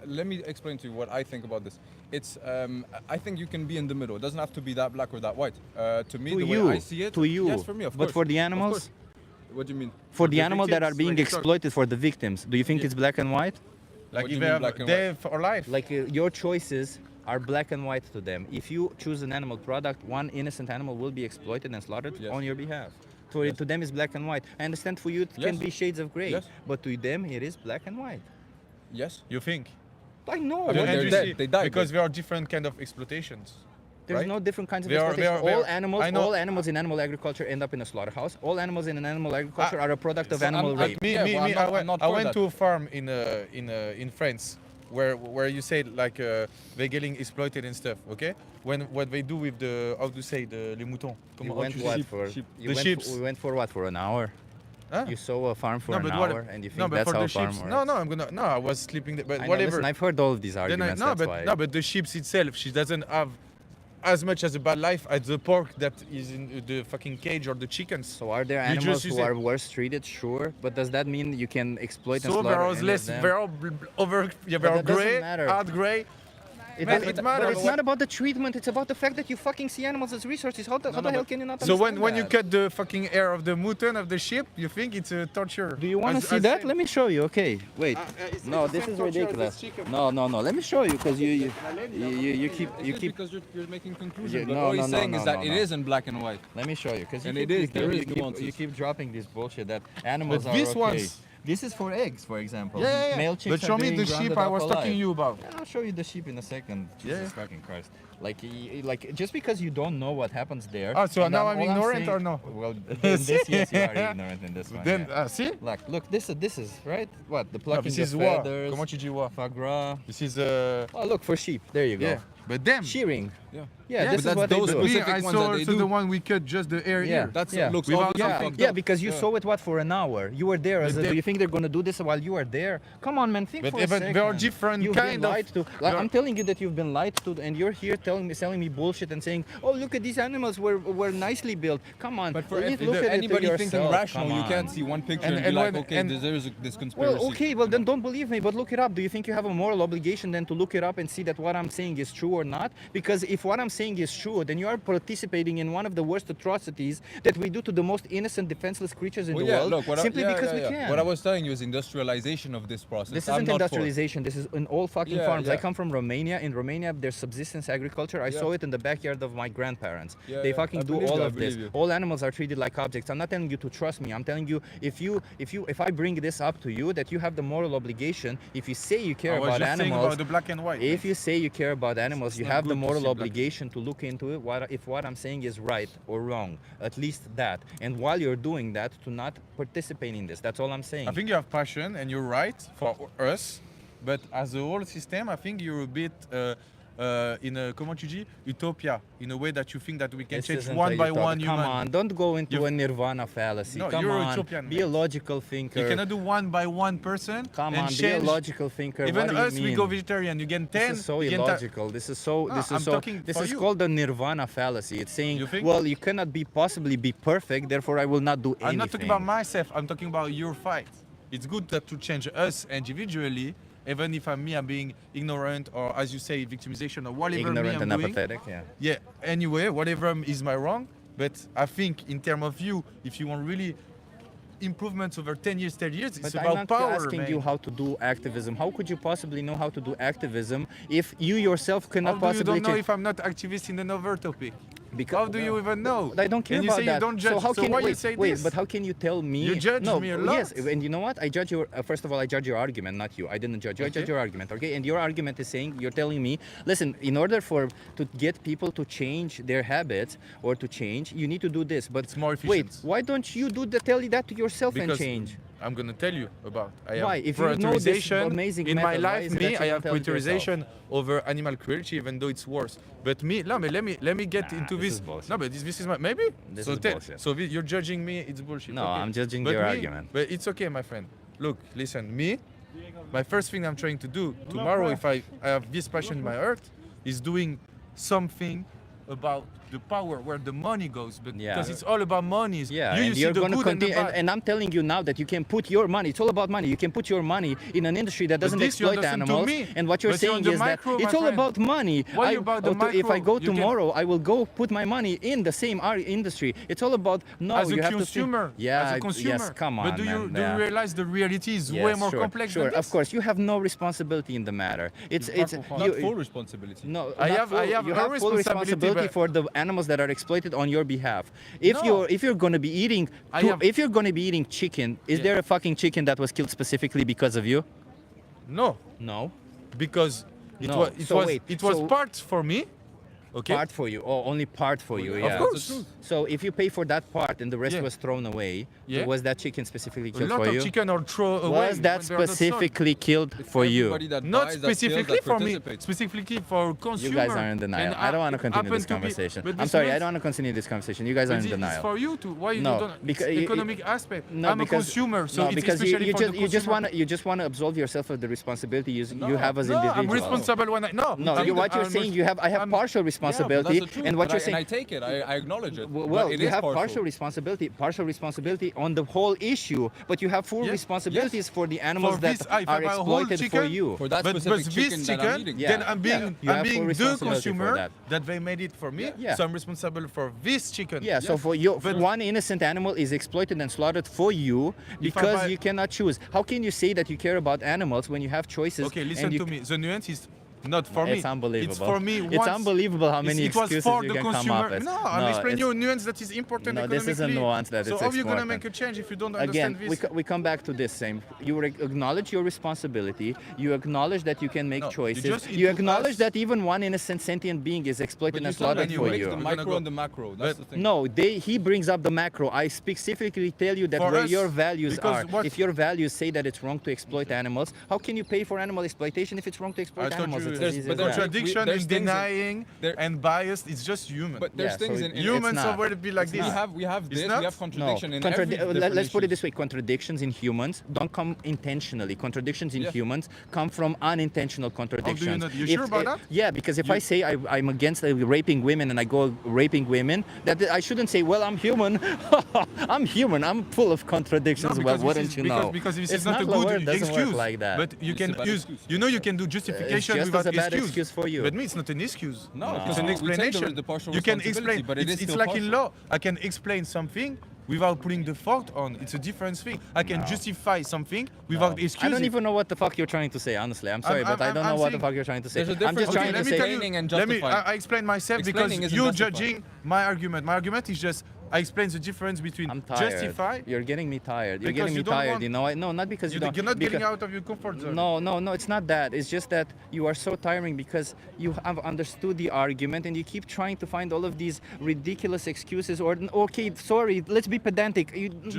let me explain to you what I think about this. It's I think you can be in the middle. It doesn't have to be that black or that white. To me,
To
the
you,
way I see it,
to you.
yes, for me, of
But
course.
for the
Of
animals?
course. What do you mean?
For the
the
animals that are
victims,
being
like you talk-
exploited, for the victims, do you think
Yeah.
it's black and white?
Like
What do
if
you
you
mean
have
black and white?
death or life.
Like your choices are black and white to them. If you choose an animal product, one innocent animal will be exploited and slaughtered
Yes.
on your behalf.
Yes.
To them, it's black and white. I understand for you it can
Yes.
be shades of gray,
Yes.
but to them, it is black and white.
Yes.
You think?
I know.
I mean,
what
they're
do you
dead.
see?
They died,
Because
but-
there are different kind of exploitations.
There's
right?
no different kinds of
They are-
exploitation.
they are-
all animals,
I know-
all animals in animal agriculture end up in a slaughterhouse. All animals in an animal agriculture are a product of
so
animal
I'm-
rape.
Me,
Yeah,
me,
well,
me,
I'm not
I
for
went
that.
to a farm in France where you say like they're getting exploited and stuff. Okay, what they do with the how to say les moutons?
You
Comment-
went
how tu
what
dis?
for?
sheep.
You
The
went
sheeps.
we went for what? For an hour?
Huh?
You saw a farm for
No,
an
but
hour,
what-
and you think
No, but
that's
for
how
the
a farm
sheep.
works?
No, no, I'm gonna. No, I was sleeping there, but
I know,
whatever.
listen, I've heard all of these
Then
arguments.
no,
that's
but
why.
no, but the sheep itself, she doesn't have as much as a bad life as the pork that is in the fucking cage or the chickens.
So are there
You just
animals
use
who
it.
are worse treated? Sure, but does that mean you can exploit and
So
slaughter
there are
any of
less,
them?
they're all over, yeah,
But
they're all
that doesn't
gray,
matter.
hard gray.
It
Man,
doesn't-
it
but
matters.
it's not about the treatment. It's about the fact that you fucking see animals as resources. How the hell can you not
So
understand
when you
that?
cut the fucking hair of the mutton of the sheep, you think it's a torture?
Do you want to see that? Let me show you. Okay, wait. No, this is ridiculous. No, let me show you because you keep
It's just because you're making conclusions.
Yeah,
but
no,
all
no,
he's
no,
saying
no,
is that
no,
it
no.
is in black and white.
Let me show you because
And it is, there is
you
nuances.
keep dropping this bullshit that animals
But
are
these
okay.
ones-
This is for eggs, for example.
Yeah.
Male chicks
But
are
show me
being
the sheep
rounded
I
up
was talking
alive.
you about.
Yeah, I'll show you the sheep in a second.
Yeah.
Jesus fucking Christ. Like just because you don't know what happens there.
Oh, so
and
now I'm
all
ignorant
saying-
or no?
Well, in this yes, you are ignorant in this one.
Then
yeah.
see?
Look, this is right. What the
No,
plucking
this
of
is what?
feathers,
Comment tu dis what?
foie gras.
This is
Oh, look for sheep. There you go.
yeah. But them.
Shearing.
Yeah.
Yeah,
Yeah,
this
but
is what
that's
they
those
do.
specific
I
ones
saw
that they
also
do.
the one we cut just the hair
Yeah,
here.
That's
yeah.
looks
Without
obviously
nothing.
fucked
Yeah,
up.
because you saw it what for an hour. You were there.
But
Do
they-
you think they're gonna do this while you are there? Come on, man. Think
But
for a second.
there are different
You've
kind
been
of-
lied to.
there are-
I'm telling you that you've been lied to, and you're here selling me bullshit and saying, "Oh, look at these animals were nicely built." Come on.
But for
at least
if
look at it
anybody
to
thinking
yourself.
rational,
Come
you
on.
can't see one picture
And-
and,
and
be like,
when-
okay,
and-
there's this conspiracy.
Well, okay, well then don't believe me, but look it up. Do you think you have a moral obligation then to look it up and see that what I'm saying is true or not? Because if what I'm saying is true, then you are participating in one of the worst atrocities that we do to the most innocent, defenseless creatures in
Well,
the
yeah,
world,
look,
simply because we can.
What I was telling you is industrialization of this process.
This
I'm
isn't
not for it.
industrialization. This is in all fucking
Yeah,
farms. I
yeah.
come from Romania. In Romania, there's subsistence agriculture. I
Yeah.
saw it in the backyard of my grandparents.
Yeah,
They
yeah.
fucking
I
do
believe
all
you, I
of this.
believe you.
All animals are treated like objects. I'm not telling you to trust me. I'm telling you if I bring this up to you, that you have the moral obligation. If you say you care
I was
about
just saying
animals,
about the black and white.
if you say you care about animals, you
not
have the
good to
moral
see black-
obligation to look into it. If what I'm saying is right or wrong, at least that. And while you're doing that, to not participate in this. That's all I'm saying.
I think you have passion and you're right for us, but as a whole system, I think you're a bit in a comment tu dis utopia, in a way that you think that we can
This
change
isn't
one
a
by
utopia.
one
Come
human.
on, don't go into
You've-
a nirvana fallacy.
No,
Come
you're a
on,
utopian,
be a
man.
logical thinker.
You cannot do one by one person.
Come
and
on, be a
change.
logical thinker.
Even
What do you
us, we
mean?
go vegetarian. You get 10.
This is so
you get
illogical. This is so.
No,
This
I'm
is so.
talking
This
for
is
you.
called the nirvana fallacy. It's saying,
You think?
well, you cannot be possibly be perfect, therefore I will not do anything.
I'm not talking about myself. I'm talking about your fight. It's good to change us individually, even if I'm being ignorant or, as you say, victimization or whatever
Ignorant
I'm
and
doing.
apathetic. Yeah.
Yeah. Anyway, whatever is my wrong. But I think in terms of you, if you want really improvements over 10 years, 10 years, it's
But
about
I'm not
power,
asking
man.
you how to do activism. How could you possibly know how to do activism if you yourself cannot
How do you
possibly
don't know
change?
if I'm not activist in another topic?
Because
How do you even know?
I don't care
and you
about
say
that.
you don't judge.
So how can
why
wait,
you say
wait,
this?
but how can you tell me?
You judge
no,
me a lot.
Yes, and you know what? I judge your. First of all, I judge your argument, not you. I didn't judge you. I
Okay.
judge your argument. Okay, and your argument is saying you're telling me, listen, in order to get people to change their habits or to change, you need to do this. But
It's more
wait,
efficient.
why don't you tell that to yourself and
Because
change?
I'm gonna tell you about. I
Why?
have
If you know this
prioritization
amazing
in my
method, why
life.
is it
Me,
that you
I
don't
have
tell it yourself?
prioritization over animal cruelty, even though it's worse. But me, no, but let me get into
this
this.
is bullshit.
No, but this is my maybe.
This
so
is bullshit.
So you're judging me. It's bullshit.
No,
okay.
I'm judging
But
your
me-
argument.
But it's okay, my friend. Look, listen, me. My first thing I'm trying to do tomorrow, if I have this passion in my heart, is doing something about the power, where the money goes, but
Yeah.
because it's all about money.
Yeah,
you
and
see
you're
the
going to
good and the
continue.
bad.
And I'm telling you now that you can put your money. It's all about money. You can put your money in an industry that doesn't
this you
exploit
understand to
animals.
me.
And what you're
But you're
saying
on the
is that
micro,
it's
my
all
friend.
about money.
Why about the
If I
micro?
go
You can-
tomorrow, I will go put my money in the same industry. It's all about no.
As a
you have
consumer,
to think, yeah,
as a consumer.
yes, come on,
But do you
man,
do
yeah.
you realize the reality is
Yes,
way more
sure,
complex
sure,
than this?
of course, you have no responsibility in the matter. It's
Not full responsibility.
no,
I
not
have-
full,
I have
you
a
have full
responsibility,
responsibility
but-
for the animals that are exploited on your behalf. If
No.
you're going to be eating,
I have-
if you're going to be eating chicken, is
Yeah.
there a fucking chicken that was killed specifically because of you?
No,
No.
because
No, so wait,
it was
so-
part for me. Okay.
Part for you, or only part for you,
Of
yeah.
course.
So if you pay for that part and the rest
Yeah.
was thrown away,
Yeah.
was that chicken specifically
A
killed
lot
for
of
you?
chicken are thrown away.
Was that
when they are not sold.
specifically killed for you?
Everybody that
Not
buys, that sells,
specifically
that
for me,
participates.
specifically for consumer.
You guys are in denial.
And
I don't want to
it
continue
happened
this
to be-
conversation.
but
I'm
this
sorry, I
means-
don't want to continue this conversation. You guys are
But
in
it's
denial.
for you to. Why you
No,
don't?
because
It's
you-
economic aspect.
No,
I'm a
because-
consumer, so
no,
it's
because
especially
you
for
just
the
you
consumer.
just want to absolve yourself of the responsibility you have as
No,
individuals.
I'm responsible when I no.
No,
I'm
what you're saying, I have partial responsibility,
That's the truth,
and what
but
you're
I,
saying.
and I take it. I acknowledge it.
Well,
but it
you
is
have partial responsibility on the whole issue, but you have full
Yes,
responsibilities for the animals
For
that
this, if I
are
buy a whole
exploited for
chicken,
you.
For that
but
specific
this
chicken that I'm
chicken,
eating.
then
Yeah,
I'm being
you have
I'm
full
being the
responsibility for
consumer
that.
they made it for me.
Yeah.
So I'm responsible for this chicken.
Yeah, so for you,
But-
one innocent animal is exploited and slaughtered for you because
buy-
you cannot choose. How can you say that you care about animals when you have choices?
Okay, listen
and you
to me. The nuance is not for me.
It's unbelievable.
It's for me.
It's
once-
unbelievable how many
it was
excuses
for
you
the
can come
consumer.
up with.
No, I'm explaining
it's-
you a nuance that is important
No, this is a
economically.
nuance that
so
it's
how are you gonna
important.
make a change if you don't
Again,
understand this?
we come back to this same. You acknowledge your responsibility. You acknowledge that you can make
No, you
choices.
just
You
input
acknowledge
us.
that even one innocent sentient being is
But
exploited
you
and
said
slaughtered
that
for
you mix
you.
the
We're gonna
micro
go.
and the macro. That's the thing.
No, he brings up the macro. I specifically tell you that
For
where
us,
your values
because
are.
what-
If your values say that it's wrong to exploit animals, how can you pay for animal exploitation if it's wrong to exploit
I told
animals?
you,
It's as
there's-
easy
but
as
there's
that.
contradiction
there's
in
things in-
denying
there-
and biased. It's just human.
But there's
Yeah,
things
so
in
humans
not.
already be like
It's
this.
we
not.
have
It's
this.
not?
We have contradiction in
Contradi-
every different
let's put it
issues.
this way: contradictions in humans don't come intentionally. Contradictions in
Yeah.
humans come from unintentional contradictions.
know? You sure about that?
Yeah, because if I say I'm against raping women and I go raping women, that I shouldn't say, well, I'm human. I'm human. I'm full of contradictions.
No,
well,
because
wouldn't
this is,
you
because,
know?
Because this
It's
is not a
law, it
good
doesn't
excuse.
work like that.
But you
It's
can
a bad
use.
excuse.
You know, you can do justification
just
without
as a bad excuse for you.
But me, it's not an excuse.
No,
it's an
we take
explanation.
the partial
You can
responsibility,
explain.
but it is
It's
still
like in
partial.
law. I can explain something without putting the fault on. It's a different thing. I can justify something without excusing.
I don't even know what the fuck you're trying to say, honestly. I'm sorry, but I don't know what the
saying-
fuck you're trying to say.
There's a
I'm just
difference
trying
between
to say.
explaining and
Let me.
justifying.
I explain myself because
Explaining isn't
you're
justified.
judging my argument. My argument is just I explain the difference between
I'm tired.
justify.
You're getting me tired. You're
Because
getting me
you don't
tired.
want-
You know, no, not because you don't.
You're not getting
because-
out of your comfort zone.
No, it's not that. It's just that you are so tiring because you have understood the argument and you keep trying to find all of these ridiculous excuses. Or okay, sorry, let's be pedantic.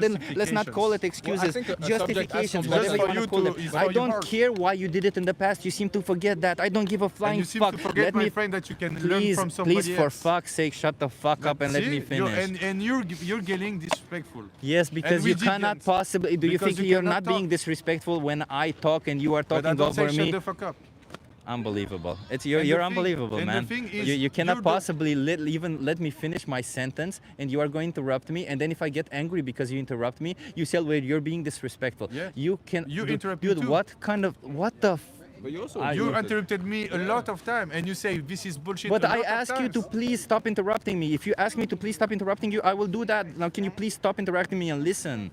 Then let's not call it excuses.
think a subject as
Justifications,
complex
whatever
as
you
for
want to
you
call
to-
it.
is
I
for your
don't
heart.
care why you did it in the past. You seem to forget that. I don't give a
And
flying
you seem
fuck.
to forget,
Let
my
me
friend, that you can learn
please,
from somebody
please, for
else.
fuck's sake, shut the fuck up and let me
See? You're-
finish.
And you're getting disrespectful.
Yes, because
we
you cannot
deviant.
possibly. Do you
Because
think
you
you're
cannot
not being
talk.
disrespectful when I talk and you are
But I
talking
don't say
over
shut
me?
the fuck up.
Unbelievable.
And
You're
the thing-
unbelievable,
and the
man.
thing is,
You cannot
you're the-
possibly even let me finish my sentence, and you are going to interrupt me. And then if I get angry because you interrupt me, you say, "Well, you're being disrespectful."
Yeah.
You can.
You
dude,
interrupt me
dude,
too.
what the?
But you also
You
interrupted.
interrupted me a lot of time, and you say this is bullshit.
But
a
I
lot of
ask you to
times.
please stop interrupting me. If you ask me to please stop interrupting you, I will do that. Now, can you please stop interrupting me and listen?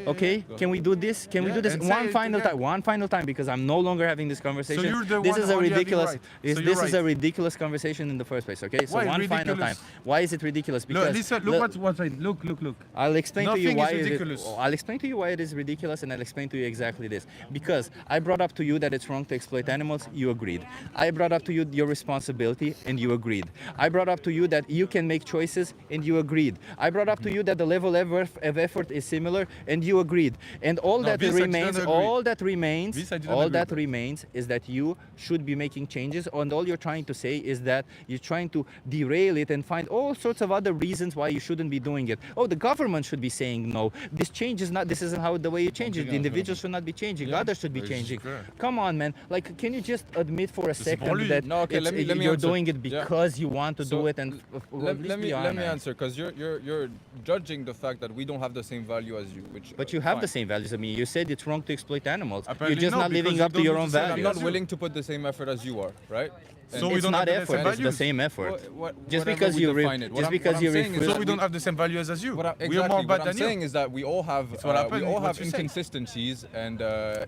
Okay? Can we do this? Can we
Yeah,
do this
and say
one
it
final
again.
time? One final time, because I'm no longer having this conversation.
you're the
This
one
is a
only having
ridiculous.
right.
This,
So you're
this is a
right.
ridiculous conversation in the first place. Okay? So
Why
one final time.
ridiculous?
Why is it ridiculous?
Look,
Because
listen, look what I look.
I'll explain to you
Nothing
why
is
it
ridiculous.
I'll explain to you why it is ridiculous, and I'll explain to you exactly this. Because I brought up to you that it's wrong to exploit animals, you agreed. I brought up to you your responsibility, and you agreed. I brought up to you that you can make choices, and you agreed. I brought up to you that the level of effort is similar, and you agreed. And all
No,
that
this I didn't
remains,
agree.
all that remains,
This I didn't
all
agree
that
with.
remains is that you should be making changes, and all you're trying to say is that you're trying to derail it and find all sorts of other reasons why you shouldn't be doing it. Oh, the government should be saying no. This change is not. This isn't how the way you change it. The individuals should not be changing.
Yeah.
Others should be
It's
changing.
fair.
Come on, man. Like, can you just admit for a second
probably-
that
No, okay, let me
you're
answer.
doing it
Yeah.
because you want to
So,
do it? And
Let me answer, because you're judging the fact that we don't have the same value as you, which.
But you have
fine.
the same values as me. You said it's wrong to exploit animals.
Apparently
You're just
no,
not living
because
up
you
to your
don't
own
do the same.
I'm
values.
not willing to put the same effort as you are, right?
So we
It's
don't
not
have the
effort.
same
It's the
values.
same effort. Just
Whatever
because
we
you
define it. What
just
I'm-
because
what
you
I'm saying is
refuse.
So we don't have the same values as you.
Exactly.
We are more
What
bad
I'm
than
saying
you.
is that we all have
what happened,
we all
what
have
you say.
inconsistencies, and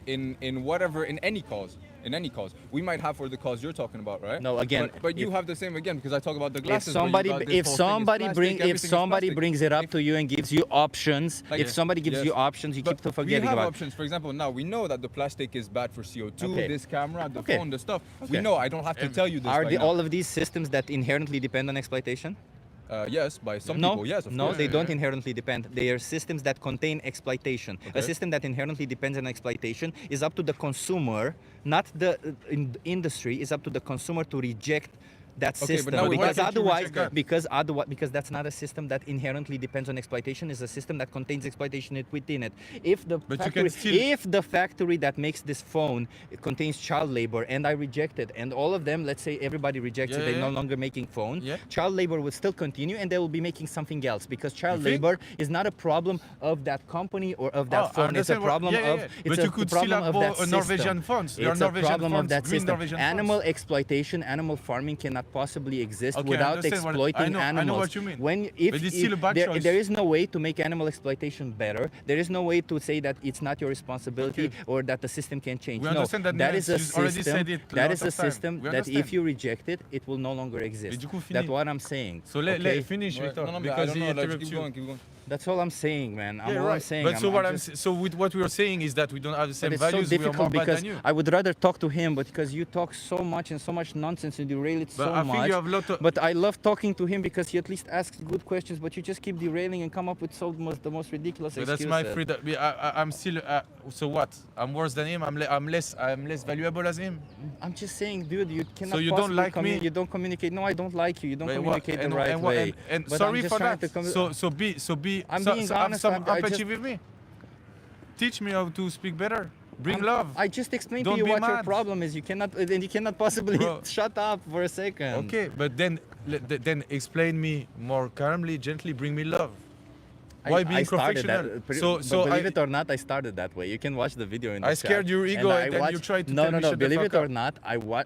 in whatever, in any cause, we might have for the cause you're talking about, right?
No, again,
But you
if-
have the same again, because I talk about the
If
glasses. where you
somebody
got this
if
whole thing is
somebody
plastic,
bring
everything
if
is
somebody
plastic.
brings it up to you and gives you options,
Like-
if somebody gives
Yes.
you options, you
But
keep forgetting
we have
about.
options. For example, now we know that the plastic is bad for CO2.
Okay.
This camera, the
Okay.
phone, the stuff.
Okay.
We know. I don't have to tell you this.
Are
right now.
all of these systems that inherently depend on exploitation?
Yes, by some
No,
people. Yes, of
no,
course.
they don't inherently depend. They are systems that contain exploitation. A
Okay.
system that inherently depends on exploitation is up to the consumer, not the industry. Is up to the consumer to reject that
Okay, but
system,
now why
because
can't you
otherwise,
reject
because that's not a system that inherently depends on exploitation. It's a system that contains exploitation within it. If the
But you
factory,
can still-
if the factory that makes this phone contains child labor, and I reject it, and all of them, let's say everybody rejects it,
Yeah,
they're
yeah.
no longer making phone.
Yeah.
Child labor will still continue, and they will be making something else, because child
You think?
labor is not a problem of that company or of that
Oh, I
phone. It's a
understand what-
problem
yeah, yeah,
of
yeah.
it's
But
a
you could still
problem
have
of that
more
system.
Norwegian phones. There are
It's a
Norwegian
problem of
phones,
that
green
system.
Norwegian
Animal
phones.
exploitation, animal farming cannot possibly exist
Okay, I
without
understand what-
exploiting
I know
animals.
what you mean.
When if,
But it's still a bad
there,
choice.
there is no way to make animal exploitation better. There is no way to say that it's not your responsibility
Okay.
or that the system can change.
We
No,
understand that,
that
Nels,
is a
you already
system.
said it a
That
lot
is a
of time.
system
We
that
understand.
if you reject it, it will no longer exist.
du coup,
That's
fini.
what I'm saying.
So let
okay?
finish,
Right.
Victor,
No, but I
because
don't
he
know, like,
interrupts
keep
you.
going, keep going.
That's all I'm saying, man. I'm
Yeah,
all I'm
right.
saying.
But so
I'm
what
just-
so with what we are saying is that we don't have the same
But it's so
values. We are more
difficult
bad
because
than you.
I would rather talk to him, but because you talk so much and so much nonsense and derail it
But
so
I think
much.
you have a lot of.
But I love talking to him because he at least asks good questions, but you just keep derailing and come up with the most ridiculous
But
excuses.
that's my freedom. I'm still. So what? I'm worse than him. I'm less valuable as him.
I'm just saying, dude, you cannot.
you don't
possibly
like me?
You don't communicate. No, I don't like you. You don't
But
communicate
what-
the right
and what-
way.
and
But
sorry
I'm just
for
trying
that.
to
So be.
I'm
so,
being
so have
honest,
some
I
empathy
just-
with me. Teach me how to speak better. Bring
I'm-
love.
I just explained to
Don't
you
be
what your
mad.
problem is. You cannot possibly
Bro.
shut up for a second.
Okay, but then explain me more calmly, gently. Bring me love. Why being
I started
professional?
that.
So
believe
I,
it or not, I started that way. You can watch the video in the
I
chat.
scared your ego and then you
watched-
tried to
No,
tell
no,
me
no.
shut the
Believe it
fuck
or
up.
not,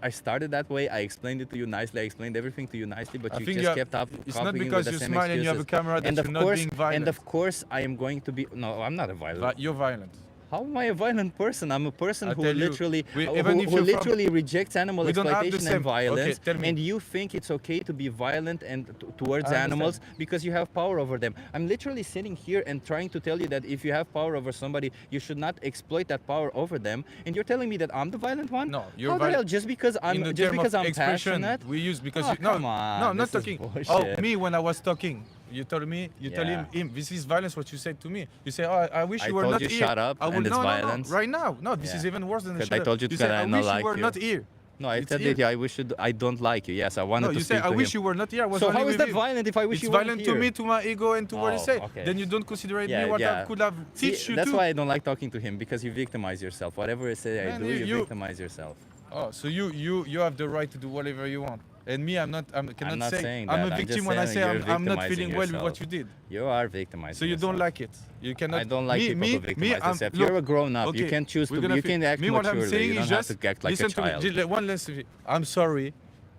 I started that way. I explained it to you nicely. I explained everything to you nicely, but
I
you
think
just kept up.
it's not
copying
because
with
you
the same
smile and you have a
excuses.
camera that
and
you're
of
not
course,
being violent.
And of course, I am going to be. No, I'm not a violent.
But you're violent.
How am I a violent person? I'm a person
I
who
tell you,
literally,
even if
who
you're from-
literally rejects animal
we don't have the
exploitation
same-
and violence.
okay, tell me.
And you think it's okay to be violent and towards
I
animals
understand.
because you have power over them. I'm literally sitting here and trying to tell you that if you have power over somebody, you should not exploit that power over them. And you're telling me that I'm the violent one?
No, you're
How the hell? Just because
in the
just
term
because
of
I'm
expression
passionate?
we use because
Oh,
you, no,
come on,
no, I'm not
this is
talking.
bullshit.
Oh, me when I was talking, you told me, you
Yeah.
telling him this is violence. What you said to me, you say, oh, I wish
I
you were
told
not
you
here.
shut up
I will,
and it's
no,
violence.
No, right now, no, this
Yeah.
is even worse than the
Because I
shut
told you
up. You
that
say,
I
I
don't
wish
like
you were
you.
not here.
No, I
It's
said
here.
that I don't like you. Yes, I wanted
No,
to
you
speak
say, I
to
wish
him.
you were not here. I was
So
only
how is
with
that
you.
violent if I wish
It's
you weren't
violent
here?
to me, to my ego, and to what you
Oh,
say.
okay.
Then you don't consider
Yeah,
me what
yeah.
I could have
See,
teach you
that's
too.
why I don't like talking to him, because you victimize yourself. Whatever I say I
Man,
do, you
you-
victimize yourself.
Oh, so you have the right to do whatever you want. And me, I cannot
not
say
saying
I'm
that.
a
I'm
victim
just
when I
saying
say
you're
I'm not
victimizing
feeling well with
yourself.
what you did.
You are victimizing
So you don't
yourself.
like it. You cannot.
I don't like
me,
people
me,
who victimize
me,
themselves.
look,
You're a grown up. You
okay,
can choose
we're
to.
gonna
You
fi-
can act
me, what I'm
maturely.
saying
You don't
is
have
just
to act like
listen
a child.
to me. One last. I'm sorry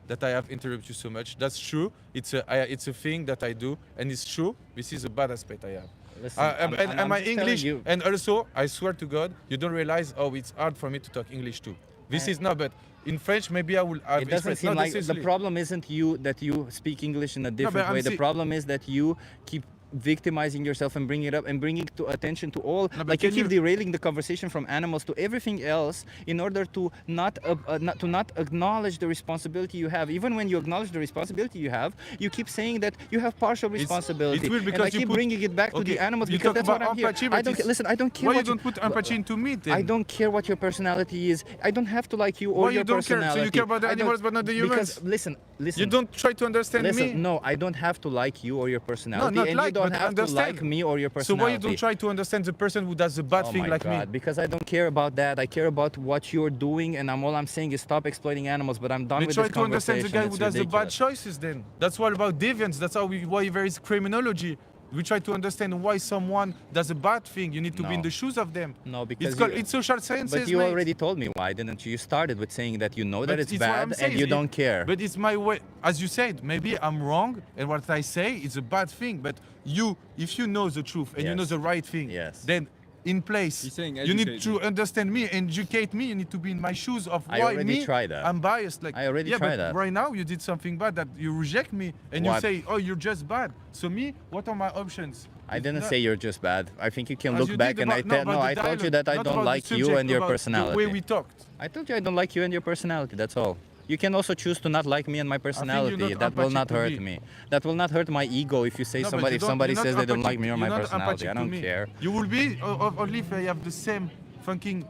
that I have interrupted you so much. That's true. It's a thing that I do, and it's true. This is a bad aspect I have.
Listen, I'm
and my
just telling
English,
you-
and also I swear to God, you don't realize. Oh, it's hard for me to talk English too. This is not, but in French maybe I will.
It doesn't seem like the problem isn't you that you speak English in a different
I'm
way. The
see-
problem is that you keep victimizing yourself and bringing it up and bringing to attention to all.
No, but
Like you
can
keep
you-
derailing the conversation from animals to everything else in order to not acknowledge the responsibility you have. Even when you acknowledge the responsibility you have, you keep saying that you have partial responsibility.
It's weird
and
because
I
you
keep
put-
bringing it back to
Okay,
the animals
you
because
talk
that's what
about
I'm here.
empathy,
I
but
don't.
it's-
Listen, I don't care
Why you
what
don't put empathy into me then?
I don't care what your personality is. I don't have to like you or
Why
your
you don't care?
personality.
So you care about the
I don't-
animals but not the humans?
Because listen.
You don't try to understand
Listen,
me.
no, I don't have to like you or your personality,
not
and
like,
you don't
but
have to
understand.
like me or your
So
personality.
why you don't try to understand the person who does a bad
Oh
thing
my
like
God,
me?
because I don't care about that. I care about what you're doing, and all I'm saying is stop exploiting animals. But I'm done
We
with
try
this
to understand
conversation.
the guy who
It's
does the bad
ridiculous.
choices then. That's all about deviance. That's why there is criminology. We try to understand why someone does a bad thing. You need to be in
No.
the shoes of them.
No, because
it's social sciences.
But you
mate.
already told me why, didn't you? You started with saying that you know that
But
it's
what
bad
I'm
and
saying.
you don't care.
But it's my way. As you said, maybe I'm wrong, and what I say is a bad thing. But if you know the truth and you know
Yes.
the right thing,
Yes.
then in place,
He's saying
you need
educate
to understand me, educate me. You need to be in my shoes of
I
why
already
me.
tried that.
I'm biased. Like
I already
yeah,
tried
but
that.
right now you did something bad that you reject me and you
What?
say, oh, you're just bad. So me, what are my options?
I
If
didn't
not-
say you're just bad. I think you can
As
look
you
back
did
and I
about-
tell.
about
No,
the
I told you
dialogue,
that I
not
don't
about the
like you
subject,
and your
about
personality.
The way we talked.
I told you I don't like you and your personality. That's all. You can also choose to not like me and my personality.
not
That will not
empathic to
hurt
me.
me. That will not hurt my ego if you say
No, but
somebody.
you
If
don't-
somebody
you're not
says they don't like
empathic-
me or my
you're not
personality, I
empathic to
don't
me.
care.
You will be only if I have the same fucking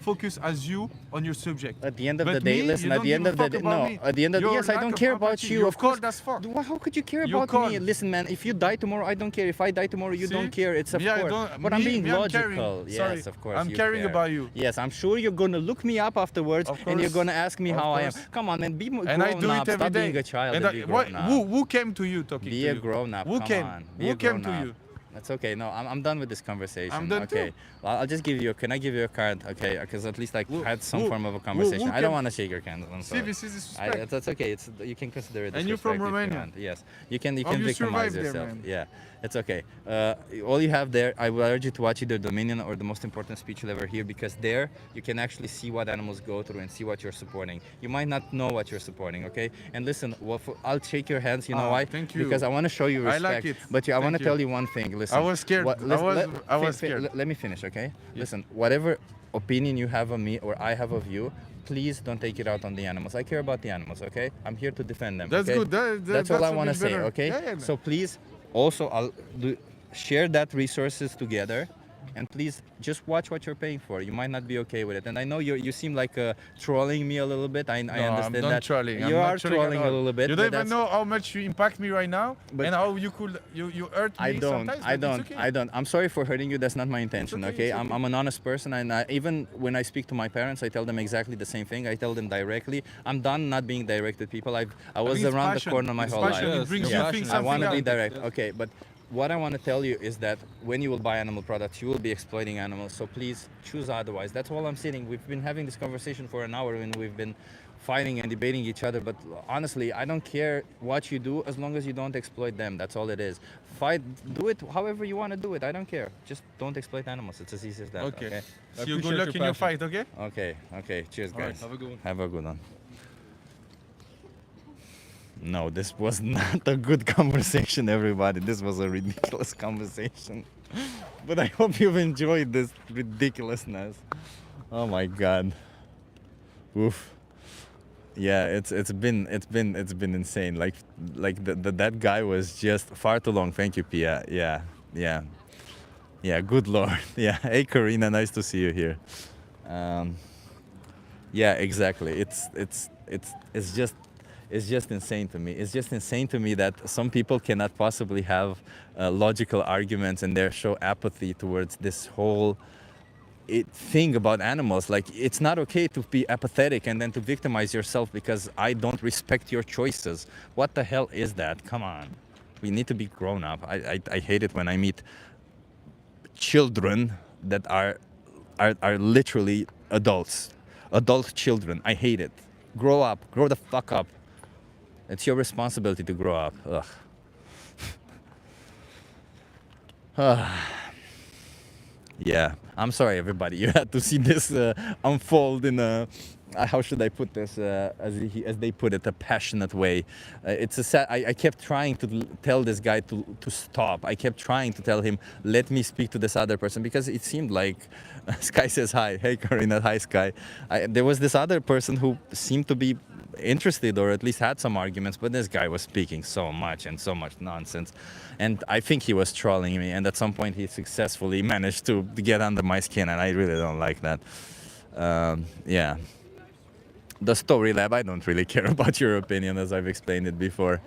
focus as you on your subject.
At the end of
But
the day,
me,
listen.
you
At
don't
the
give
end
a
of the
fuck
day,
about
no.
me.
At the end of the
Your
yes, I
lack
don't
of
care about
empathy,
you.
you're
Of course.
cold as fuck.
How could you care
You're
about me?
cold.
Listen, man. If you die tomorrow, I don't care. If I die tomorrow, you don't
See?
care. It's of
Me, I
course.
don't-
But I'm
me-
being
me, I'm
logical.
caring.
Yes,
Sorry.
of course.
I'm
you
caring
care.
about you.
Yes, I'm sure you're gonna look me up afterwards,
Of
and you're
course.
gonna ask me
Of
how I am.
course.
Come on, man. Be grown
And I do
up.
it every
Stop
day.
being a child
And
and be grown up.
who came to you talking
Be
to
a
you?
grown up.
Who
Come
came?
on. Be
Who
a
came
grown
to
up.
you?
That's okay. No, I'm done with this conversation.
I'm done
okay.
too.
Well, I'll just give you. Can I give you a card? Okay, because at least I
Who-
had some
who-
form of a
who
conversation. I
came-
don't want to shake your hand. I'm
See,
sorry.
this is disrespect.
That's okay. It's you can consider it.
And you're from
disrespect if you
Romania.
want. Yes, you can. You
Oh,
can
you
victimize
survived there,
yourself.
man.
Yeah, it's okay. All you have there, I will urge you to watch either Dominion or the most important speech you'll ever hear, because there you can actually see what animals go through and see what you're supporting. You might not know what you're supporting. Okay, and listen. Well, I'll shake your hands. You know why?
Thank you.
Because I want to show you
I
respect.
like it.
But I want
Thank
to
you.
tell you one thing. Listen.
I was scared. I was scared.
Let me finish, okay? Listen, whatever opinion you have of me or I have of you, please don't take it out on the animals. I care about the animals, okay? I'm here to defend them.
That's
okay?
good.
That's all I
a
want to
bit
say,
better.
okay?
Yeah, yeah.
So please, also, share that resources together. And please just watch what you're paying for. You might not be okay with it. And I know you seem like trolling me a little bit. I understand
I'm not
that.
trolling.
You
I'm
are
not trolling
trolling
at
a
all.
little bit.
You
but
don't even
that's-
know how much you impact me right now,
But-
and how you could you hurt me
I don't.
sometimes.
I
but
don't.
It's okay.
I don't. I'm sorry for hurting you. That's not my intention.
okay,
Okay.
it's okay.
I'm an honest person, and even when I speak to my parents, I tell them exactly the same thing. I tell them directly. I'm done not being direct with people. I was
it's
around
passion.
the corner my
It's
whole
passion.
life.
It brings
you
Yeah.
things
I want to
something
be
out.
direct. Okay, but. What I want to tell you is that when you will buy animal products, you will be exploiting animals. So please choose otherwise. That's all I'm saying. We've been having this conversation for an hour, and we've been fighting and debating each other. But honestly, I don't care what you do as long as you don't exploit them. That's all it is. Fight, do it however you want to do it. I don't care. Just don't exploit animals. It's as easy as that.
Okay.
I
See you, good
appreciate
luck
your
in your
passion.
fight, okay?
Okay. Cheers,
All right,
guys.
have a good one.
Have a good one. No, this was not a good conversation, everybody. This was a ridiculous conversation. But I hope you've enjoyed this ridiculousness. Oh my God. Oof. Yeah, it's been insane. Like that guy was just far too long. Thank you, Pia. Yeah. Good Lord. Yeah. Hey, Karina, nice to see you here. Yeah, exactly. It's just insane to me. It's just insane to me that some people cannot possibly have logical arguments and they show apathy towards this whole thing about animals. Like, it's not okay to be apathetic and then to victimize yourself because I don't respect your choices. What the hell is that? Come on. We need to be grown up. I hate it when I meet children that are literally adults. Adult children. I hate it. Grow up. Grow the fuck up. It's your responsibility to grow up. Ugh. Yeah, I'm sorry, everybody. You had to see this unfold in a, how should I put this, as they put it, a passionate way. It's a sad. I kept trying to tell this guy to stop. I kept trying to tell him, let me speak to this other person, because it seemed like Sky says hi. Hey, Karina. Hi, Sky. There was this other person who seemed to be interested, or at least had some arguments, but this guy was speaking so much and so much nonsense, and I think he was trolling me, and at some point he successfully managed to get under my skin, and I really don't like that. Yeah, the story lab, I don't really care about your opinion, as I've explained it before.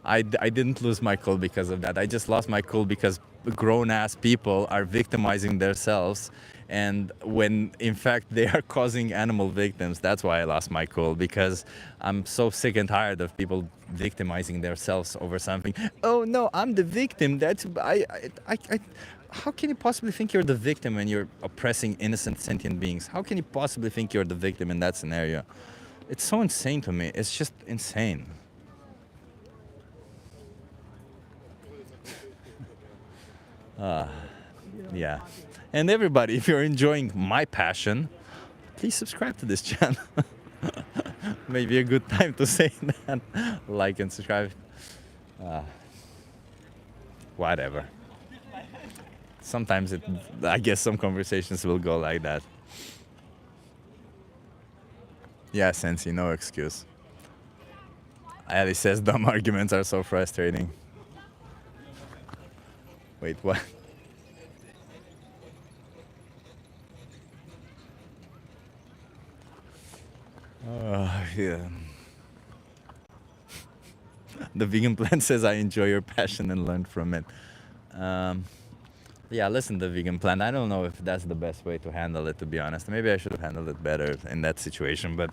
I didn't lose my cool because of that. I just lost my cool because grown-ass people are victimizing themselves, and when in fact they are causing animal victims. That's why I lost my cool, because I'm so sick and tired of people victimizing themselves over something. Oh no, I'm the victim. That's I how can you possibly think you're the victim when you're oppressing innocent sentient beings? How can you possibly think you're the victim in that scenario? It's so insane to me. It's just insane. Yeah. And everybody, if you're enjoying my passion, please subscribe to this channel. Maybe a good time to say that. Like and subscribe. Whatever. Sometimes I guess some conversations will go like that. Yeah, Sensi, no excuse. Ali says dumb arguments are so frustrating. Wait, what? Yeah. The vegan plant says, I enjoy your passion and learn from it. Yeah, listen, the vegan plant, I don't know if that's the best way to handle it, to be honest. Maybe I should have handled it better in that situation, but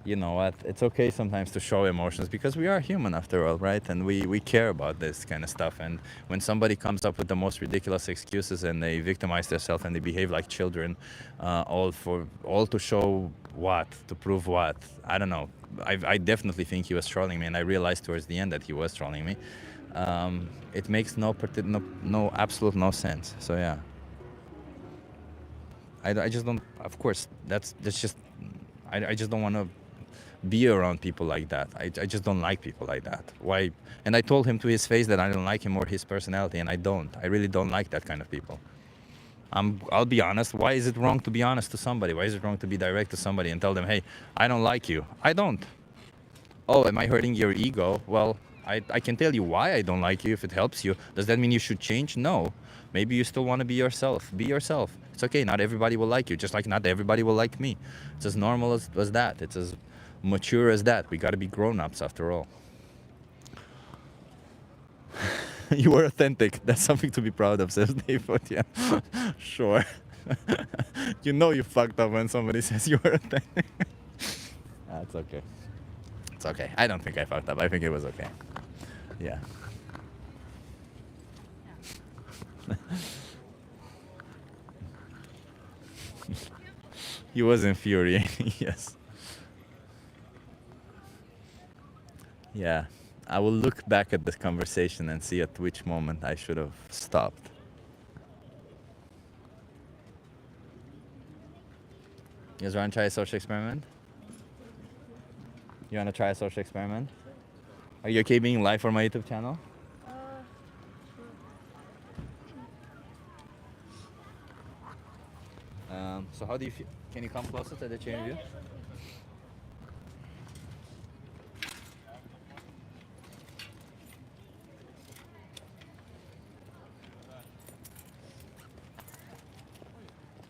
you know what? It's okay sometimes to show emotions, because we are human after all, right? And we care about this kind of stuff. And when somebody comes up with the most ridiculous excuses and they victimize themselves and they behave like children, all to show what? To prove what? I don't know. I definitely think he was trolling me, and I realized towards the end that he was trolling me. It makes no absolute no sense. So yeah. I just don't, of course, that's just, I just don't want to be around people like that. I just don't like people like that. Why? And I told him to his face that I don't like him or his personality, and I don't. I really don't like that kind of people. I'll be honest. Why is it wrong to be honest to somebody? Why is it wrong to be direct to somebody and tell them, hey, I don't like you? I don't. Oh, am I hurting your ego? Well, I can tell you why I don't like you if it helps you. Does that mean you should change? No. Maybe you still want to be yourself. Be yourself. It's okay. Not everybody will like you, just like not everybody will like me. It's as normal as that. It's as mature as that. We got to be grown-ups after all. You were authentic. That's something to be proud of, says Dave. But yeah, sure. You know you fucked up when somebody says you were authentic. That's okay. It's okay. I don't think I fucked up. I think it was okay. Yeah. He was infuriating, yes. Yeah, I will look back at this conversation and see at which moment I should have stopped. You guys want to try a social experiment? You want to try a social experiment? Are you okay being live for my YouTube channel? So how do you feel? Can you come closer to the chair view?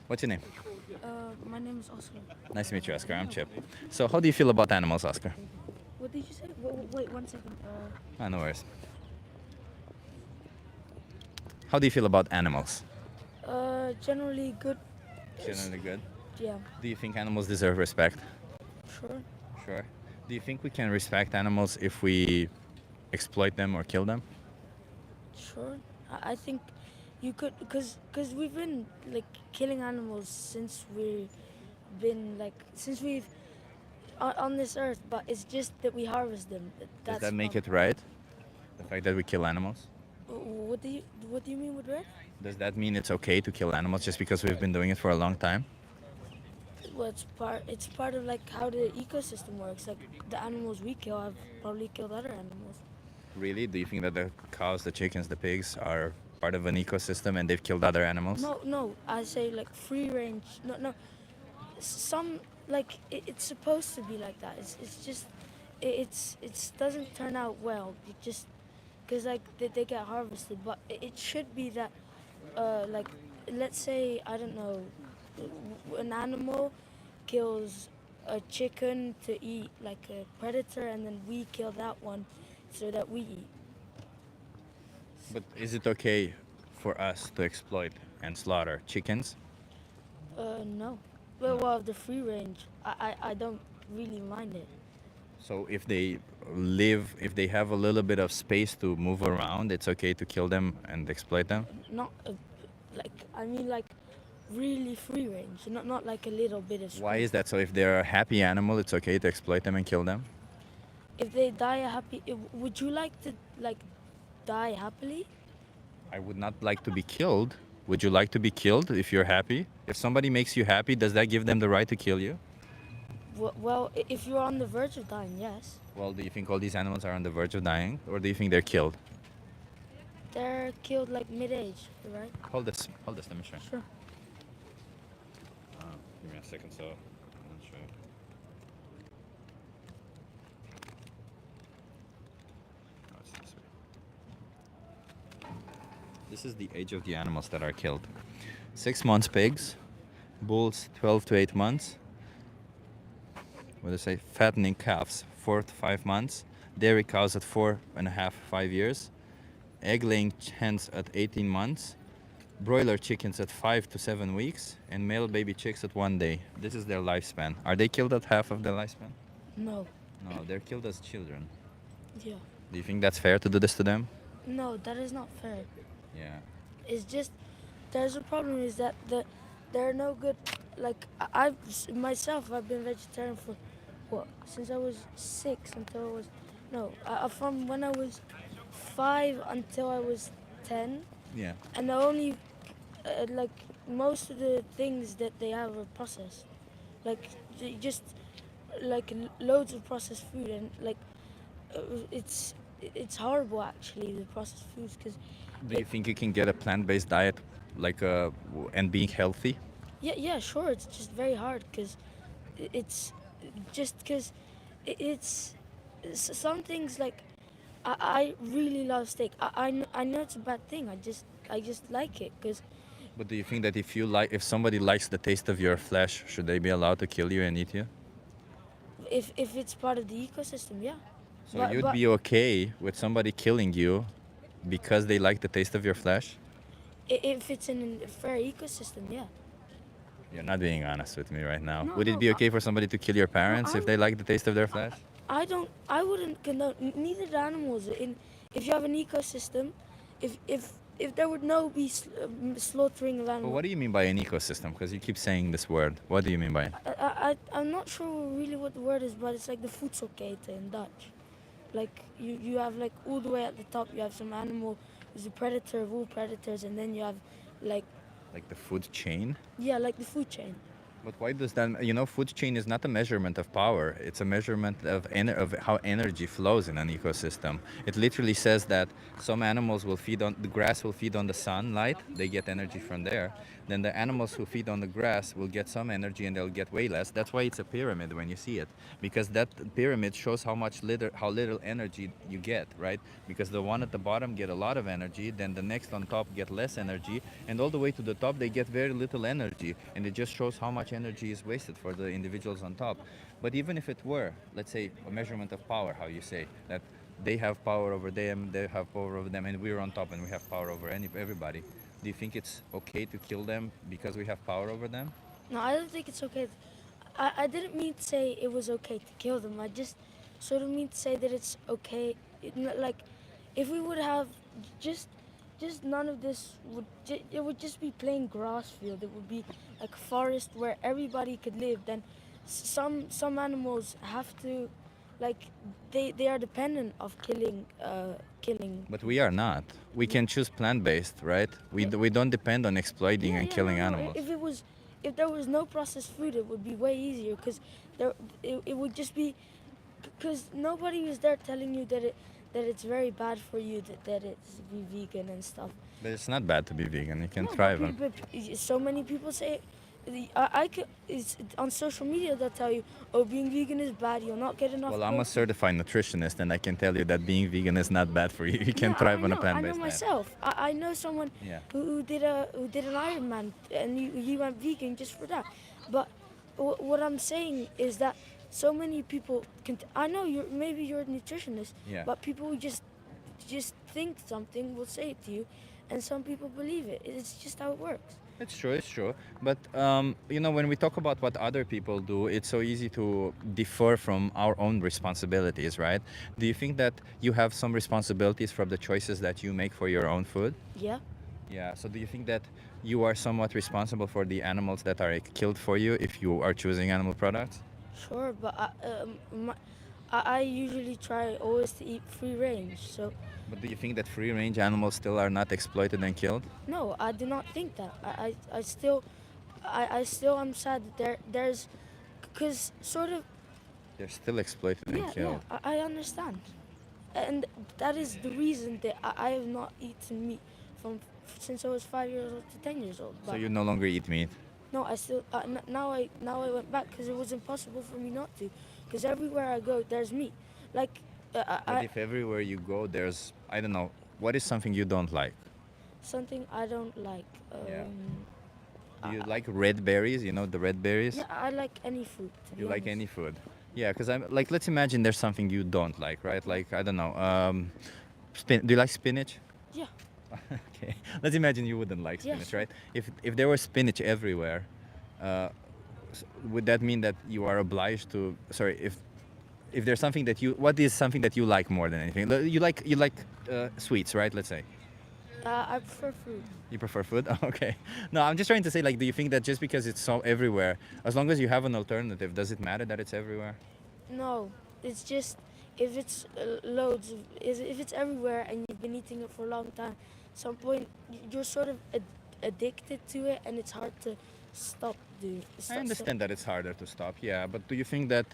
What's your name?
My name is Oscar.
Nice to meet you, Oscar. I'm Chip. So how do you feel about animals, Oscar?
What did you say? Wait 1 second.
No worries. How do you feel about animals?
Generally good.
Generally good.
Yeah.
Do you think animals deserve respect?
Sure.
Sure. Do you think we can respect animals if we exploit them or kill them?
Sure. I think you could, because we've been like killing animals since we've on this earth, but it's just that we harvest them.
Does that make it right? The fact that we kill animals?
What do you mean with red?
Does that mean it's okay to kill animals just because we've been doing it for a long time?
Well, it's part of like how the ecosystem works. Like the animals we kill have probably killed other animals.
Really? Do you think that the cows, the chickens, the pigs are part of an ecosystem and they've killed other animals?
No. I say like free range. No. Some like it's supposed to be like that. It's just it doesn't turn out well. It just because like they get harvested. But it should be that like let's say I don't know, an animal kills a chicken to eat like a predator, and then we kill that one so that we eat.
But is it okay for us to exploit and slaughter chickens?
No. Well, the free range, I don't really mind it.
So if they have a little bit of space to move around, it's okay to kill them and exploit them?
Not like really free range, not like a little bit of space.
Why is that? So if they're a happy animal, it's okay to exploit them and kill them?
If they die would you like to die happily?
I would not like to be killed. Would you like to be killed if you're happy? If somebody makes you happy, does that give them the right to kill you?
Well, if you're on the verge of dying, yes.
Well, do you think all these animals are on the verge of dying, or do you think they're killed?
They're killed like mid-age, right?
Hold this, let me show you.
Sure.
Give me a second, so I'll show you. Oh, it's this way. This is the age of the animals that are killed. 6 months pigs, bulls 12 to 8 months. What do they say? Fattening calves 4 to 5 months. Dairy cows at 4.5, 5 years. Egg-laying hens at 18 months. Broiler chickens at 5 to 7 weeks. And male baby chicks at 1 day. This is their lifespan. Are they killed at half of their lifespan?
No.
No, they're killed as children.
Yeah.
Do you think that's fair to do this to them?
No, that is not fair.
Yeah.
It's just there's a problem is that there are no good like I've been vegetarian for since I was 6 until I was from when I was 5 until I was 10.
Yeah.
And the only like most of the things that they have are processed, like just like loads of processed food, and like it's horrible actually, the processed foods, because
Do you think you can get a plant-based diet like and being healthy?
yeah, sure. It's just very hard because it's some things like I really love steak. I know it's a bad thing. I just like it because.
But do you think that if somebody likes the taste of your flesh, should they be allowed to kill you and eat you?
If it's part of the ecosystem, yeah.
So you'd be okay with somebody killing you because they like the taste of your flesh?
If it's in a fair ecosystem, yeah.
You're not being honest with me right now.
No,
Would it be okay for somebody to kill your parents if they like the taste of their flesh?
I wouldn't condone neither the animals. If you have an ecosystem, if there would be slaughtering of animals.
Well, what do you mean by an ecosystem? Because you keep saying this word. What do you mean by it?
I'm not sure really what the word is, but it's like the voedselketen in Dutch. like you have like all the way at the top you have some animal who's a predator of all predators, and then you have like
Like the food chain.
yeah, like the food chain.
But why does that? You know, food chain is not a measurement of power. It's a measurement of how energy flows in an ecosystem. It literally says that some animals will feed on the grass, will feed on the sunlight. They get energy from there. Then the animals who feed on the grass will get some energy, and they'll get way less. That's why it's a pyramid when you see it, because that pyramid shows how little energy you get, right? Because the one at the bottom get a lot of energy, then the next on top get less energy, and all the way to the top they get very little energy, and it just shows how much energy is wasted for the individuals on top. But even if it were, let's say, a measurement of power, how you say that they have power over them, they have power over them, and we're on top and we have power over everybody. Do you think it's okay to kill them because we have power over them?
No, I don't think it's okay. I didn't mean to say it was okay to kill them. I just sort of mean to say that it's okay. Like, if we would have just none of this, it would just be plain grass field. It would be like a forest where everybody could live. Then some animals have to, like, they are dependent of killing.
But we are not. We can choose plant-based, right? We don't depend on exploiting and killing
no.
animals.
If there was no processed food, it would be way easier, because it would just be, because nobody is there telling you that it's very bad for you that it's be vegan and stuff.
But it's not bad to be vegan. You can
No,
thrive
but,
on.
but so many people say, it's on social media they'll tell you, oh, being vegan is bad. You'll not get enough.
Well, I'm a
protein.
certified nutritionist, and I can tell you that being vegan is not bad for you. You can thrive on a
I
plant-based
know
diet.
myself. I know someone
Yeah.
who did an Ironman, and he went vegan just for that. But what I'm saying is that so many people I know maybe you're a nutritionist,
Yeah.
but people who just think something will say it to you, and some people believe it. It's just how it works.
It's true. But, you know, when we talk about what other people do, it's so easy to defer from our own responsibilities, right? Do you think that you have some responsibilities from the choices that you make for your own food?
Yeah.
Yeah, so do you think that you are somewhat responsible for the animals that are killed for you if you are choosing animal products?
Sure, but I usually try always to eat free range. So
But do you think that free-range animals still are not exploited and killed?
no, I do not think that. I still am sad that there's, because sort of.
They're still exploited and
Yeah,
killed.
I understand, and that is the reason that I have not eaten meat since I was 5 years old to 10 years old.
So
But
you no longer eat meat?
no, I still now I went back because it was impossible for me not to, because everywhere I go there's meat. Like
But if everywhere you go there's, I don't know, what is something you don't like?
something I don't like.
Yeah. Do you like red berries? You know the red berries?
Yeah, I like any food. To be
You like
honest.
any food? Yeah, because I'm like, let's imagine there's something you don't like, right? Like, I don't know, do you like spinach?
Yeah.
Okay, let's imagine you wouldn't like
Yeah,
spinach,
sure.
right? If there was spinach everywhere, would that mean that you are obliged to? Sorry, if there's something that what is something that you like more than anything? You like sweets, right? Let's say.
I prefer food.
You prefer food? Okay. No, I'm just trying to say, like, do you think that just because it's so everywhere, as long as you have an alternative, does it matter that it's everywhere?
No, it's just if it's loads, if it's everywhere and you've been eating it for a long time, some point you're sort of addicted to it, and it's hard to stop doing.
I understand that it's harder to stop, yeah, but do you think that,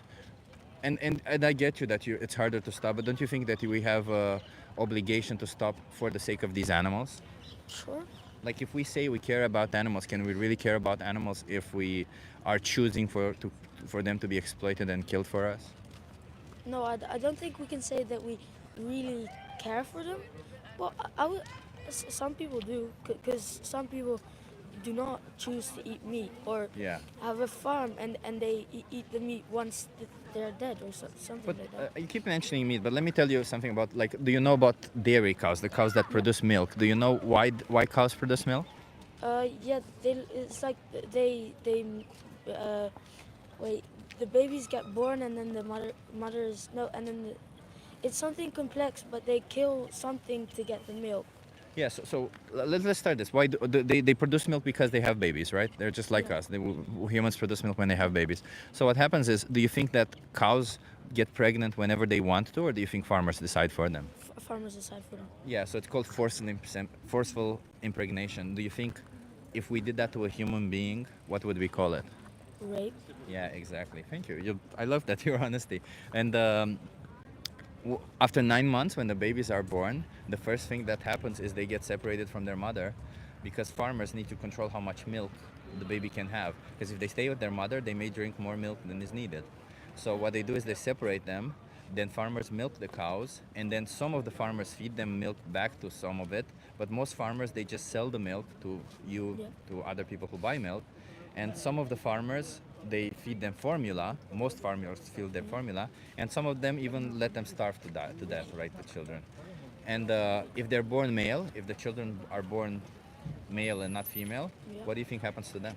and I get you that it's harder to stop, but don't you think that we have a obligation to stop for the sake of these animals?
Sure.
Like, if we say we care about animals, can we really care about animals if we are choosing for them to be exploited and killed for us?
No, I don't think we can say that we really care for them. Well, some people do, because some people do not choose to eat meat, or
Yeah.
have a farm and they eat the meat once they're dead, or something
But
like that.
you keep mentioning meat, but let me tell you something about, like, do you know about dairy cows, the cows that produce milk? Do you know why cows produce milk?
Yeah, it's like wait, the babies get born and then the mothers no, and then it's something complex, but they kill something to get the milk.
Yeah, let's start this. Why they produce milk? Because they have babies, right? They're just like us. Humans produce milk when they have babies. So what happens is, do you think that cows get pregnant whenever they want to, or do you think farmers decide for them?
Farmers decide for them.
Yeah, so it's called forceful impregnation. Do you think if we did that to a human being, what would we call it?
Rape.
Yeah, exactly. Thank you. I love that, your honesty. And after 9 months, when the babies are born, the first thing that happens is they get separated from their mother, because farmers need to control how much milk the baby can have. Because if they stay with their mother, they may drink more milk than is needed. So what they do is they separate them, then farmers milk the cows, and then some of the farmers feed them milk back to some of it, but most farmers, they just sell the milk to to other people who buy milk. And some of the farmers, they feed them formula. Most farmers feed them formula, and some of them even let them starve to death, right, the children. And if they're born male, if the children are born male and not female, what do you think happens to them?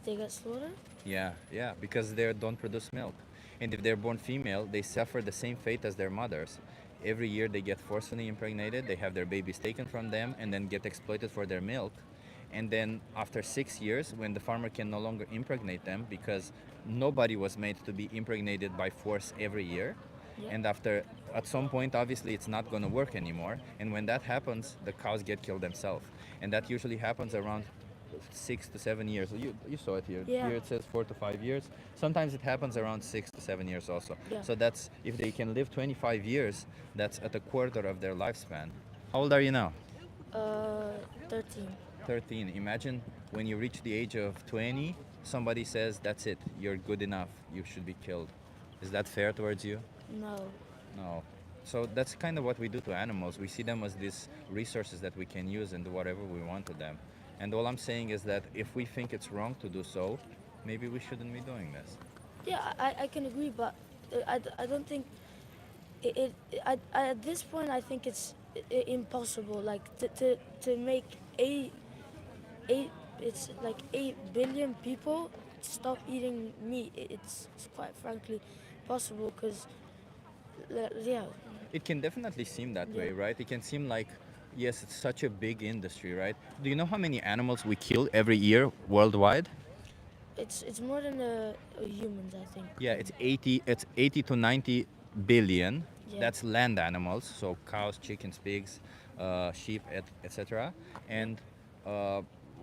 They get slaughtered?
Yeah, because they don't produce milk. And if they're born female, they suffer the same fate as their mothers. Every year they get forcibly impregnated, they have their babies taken from them, and then get exploited for their milk. And then after 6 years, when the farmer can no longer impregnate them, because nobody was made to be impregnated by force every year, and at some point, obviously, it's not going to work anymore. And when that happens, the cows get killed themselves. And that usually happens around 6 to 7 years. You saw it here.
Yeah.
Here it says 4 to 5 years. Sometimes it happens around 6 to 7 years also.
Yeah.
So that's, if they can live 25 years, that's at a quarter of their lifespan. How old are you now?
13.
13. Imagine when you reach the age of 20, somebody says, that's it, you're good enough, you should be killed. Is that fair towards you? No. So that's kind of what we do to animals. We see them as these resources that we can use and do whatever we want to them. And all I'm saying is that if we think it's wrong to do so, maybe we shouldn't be doing this.
Yeah, I can agree, but I don't think at this point I think it's impossible. Like to make it's like 8 billion people stop eating meat. It's quite frankly possible, because yeah.
It can definitely seem that way, right? It can seem like, yes, it's such a big industry, right? Do you know how many animals we kill every year worldwide?
It's more than humans, I think.
Yeah, it's 80 to 90 billion.
Yeah.
That's land animals, so cows, chickens, pigs, sheep, etc. And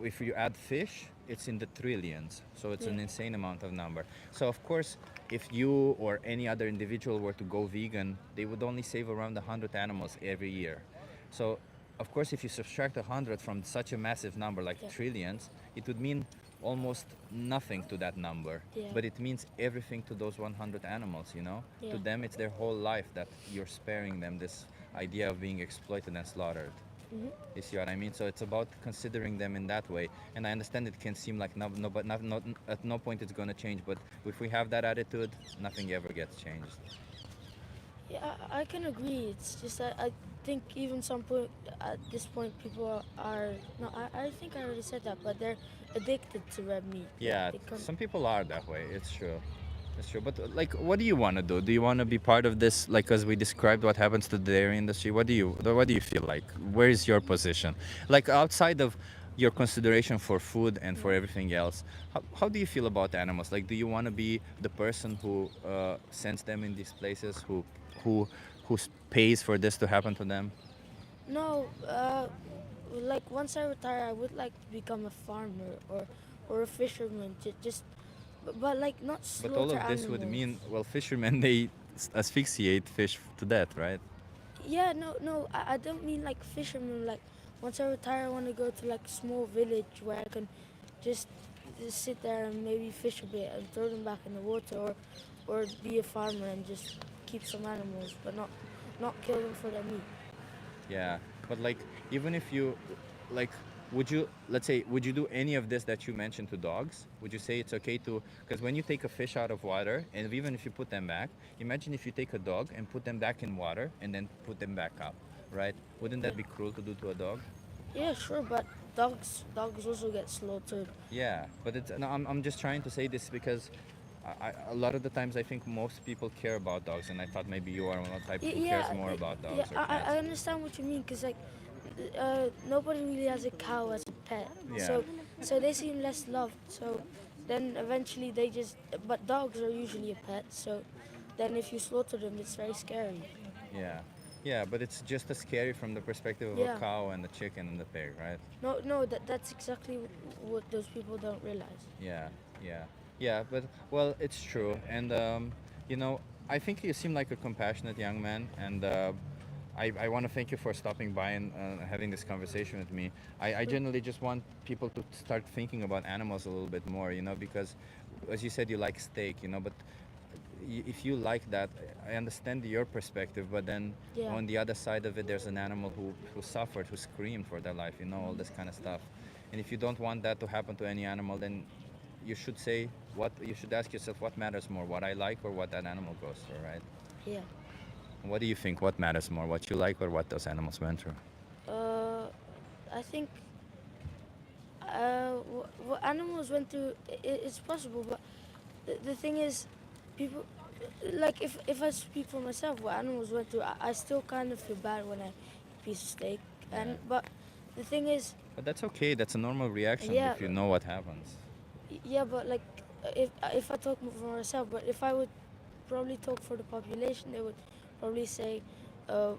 if you add fish, it's in the trillions. So it's an insane amount of number. So of course, if you or any other individual were to go vegan, they would only save around 100 animals every year. So of course, if you subtract 100 from such a massive number like trillions, it would mean almost nothing to that number. But it means everything to those 100 animals, you know? To them, it's their whole life that you're sparing them this idea of being exploited and slaughtered. You see what I mean? So it's about considering them in that way. And I understand it can seem like but at no point it's going to change. But if we have that attitude, nothing ever gets changed.
Yeah, I can agree. It's just that I think even some point at this point people are no. I think I already said that, but they're addicted to red meat.
Yeah, some people are that way. It's true. It's true. But like, what do you want to do? Do you want to be part of this? Like, as we described, what happens to the dairy industry? What do you feel like? Where is your position? Like, outside of your consideration for food and for everything else, how do you feel about animals? Like, do you want to be the person who sends them in these places, who pays for this to happen to them?
No, like once I retire, I would like to become a farmer or a fisherman. But like not slaughter
But all of this would mean, well, fishermen, they asphyxiate fish to death, right?
Yeah, no, I don't mean like fishermen. Like once I retire, I want to go to like a small village where I can just sit there and maybe fish a bit and throw them back in the water, or be a farmer and just keep some animals, but not kill them for their meat.
Yeah, but like, even if you, like, would you do any of this that you mentioned to dogs? Would you say it's okay to, because when you take a fish out of water, and even if you put them back, imagine if you take a dog and put them back in water and then put them back up, right? Wouldn't that be cruel to do to a dog?
Yeah, sure, but dogs also get slaughtered.
Yeah, but it's, no, I'm just trying to say this because a lot of the times I think most people care about dogs, and I thought maybe you are one of the type who
Yeah,
cares more about dogs
yeah,
or cats.
I understand what you mean, because like nobody really has a cow as a pet,
Yeah.
so they seem less loved. So then eventually they just, but dogs are usually a pet, so then if you slaughter them, it's very scary.
Yeah. Yeah, but it's just as scary from the perspective of
Yeah.
a cow and a chicken and the pig, right?
No, that's exactly what those people don't realize.
Yeah, yeah, yeah. But well, it's true, and you know, I think you seem like a compassionate young man, and I want to thank you for stopping by and having this conversation with me. I generally just want people to start thinking about animals a little bit more, you know, because as you said, you like steak, you know, but if you like that, I understand your perspective, but then
Yeah.
on the other side of it, there's an animal who suffered, who screamed for their life, you know, all this kind of stuff. And if you don't want that to happen to any animal, then you should say you should ask yourself what matters more, what I like or what that animal goes through, right?
Yeah.
What do you think? What matters more, what you like or what those animals went through?
I think what animals went through, it's possible, but the thing is, people, like if I speak for myself, what animals went through, I still kind of feel bad when I eat a piece of steak, and but the thing is,
But that's okay. That's a normal reaction
Yeah.
if you know what happens.
yeah, but like if I talk for myself, but if I would probably talk for the population, they would probably say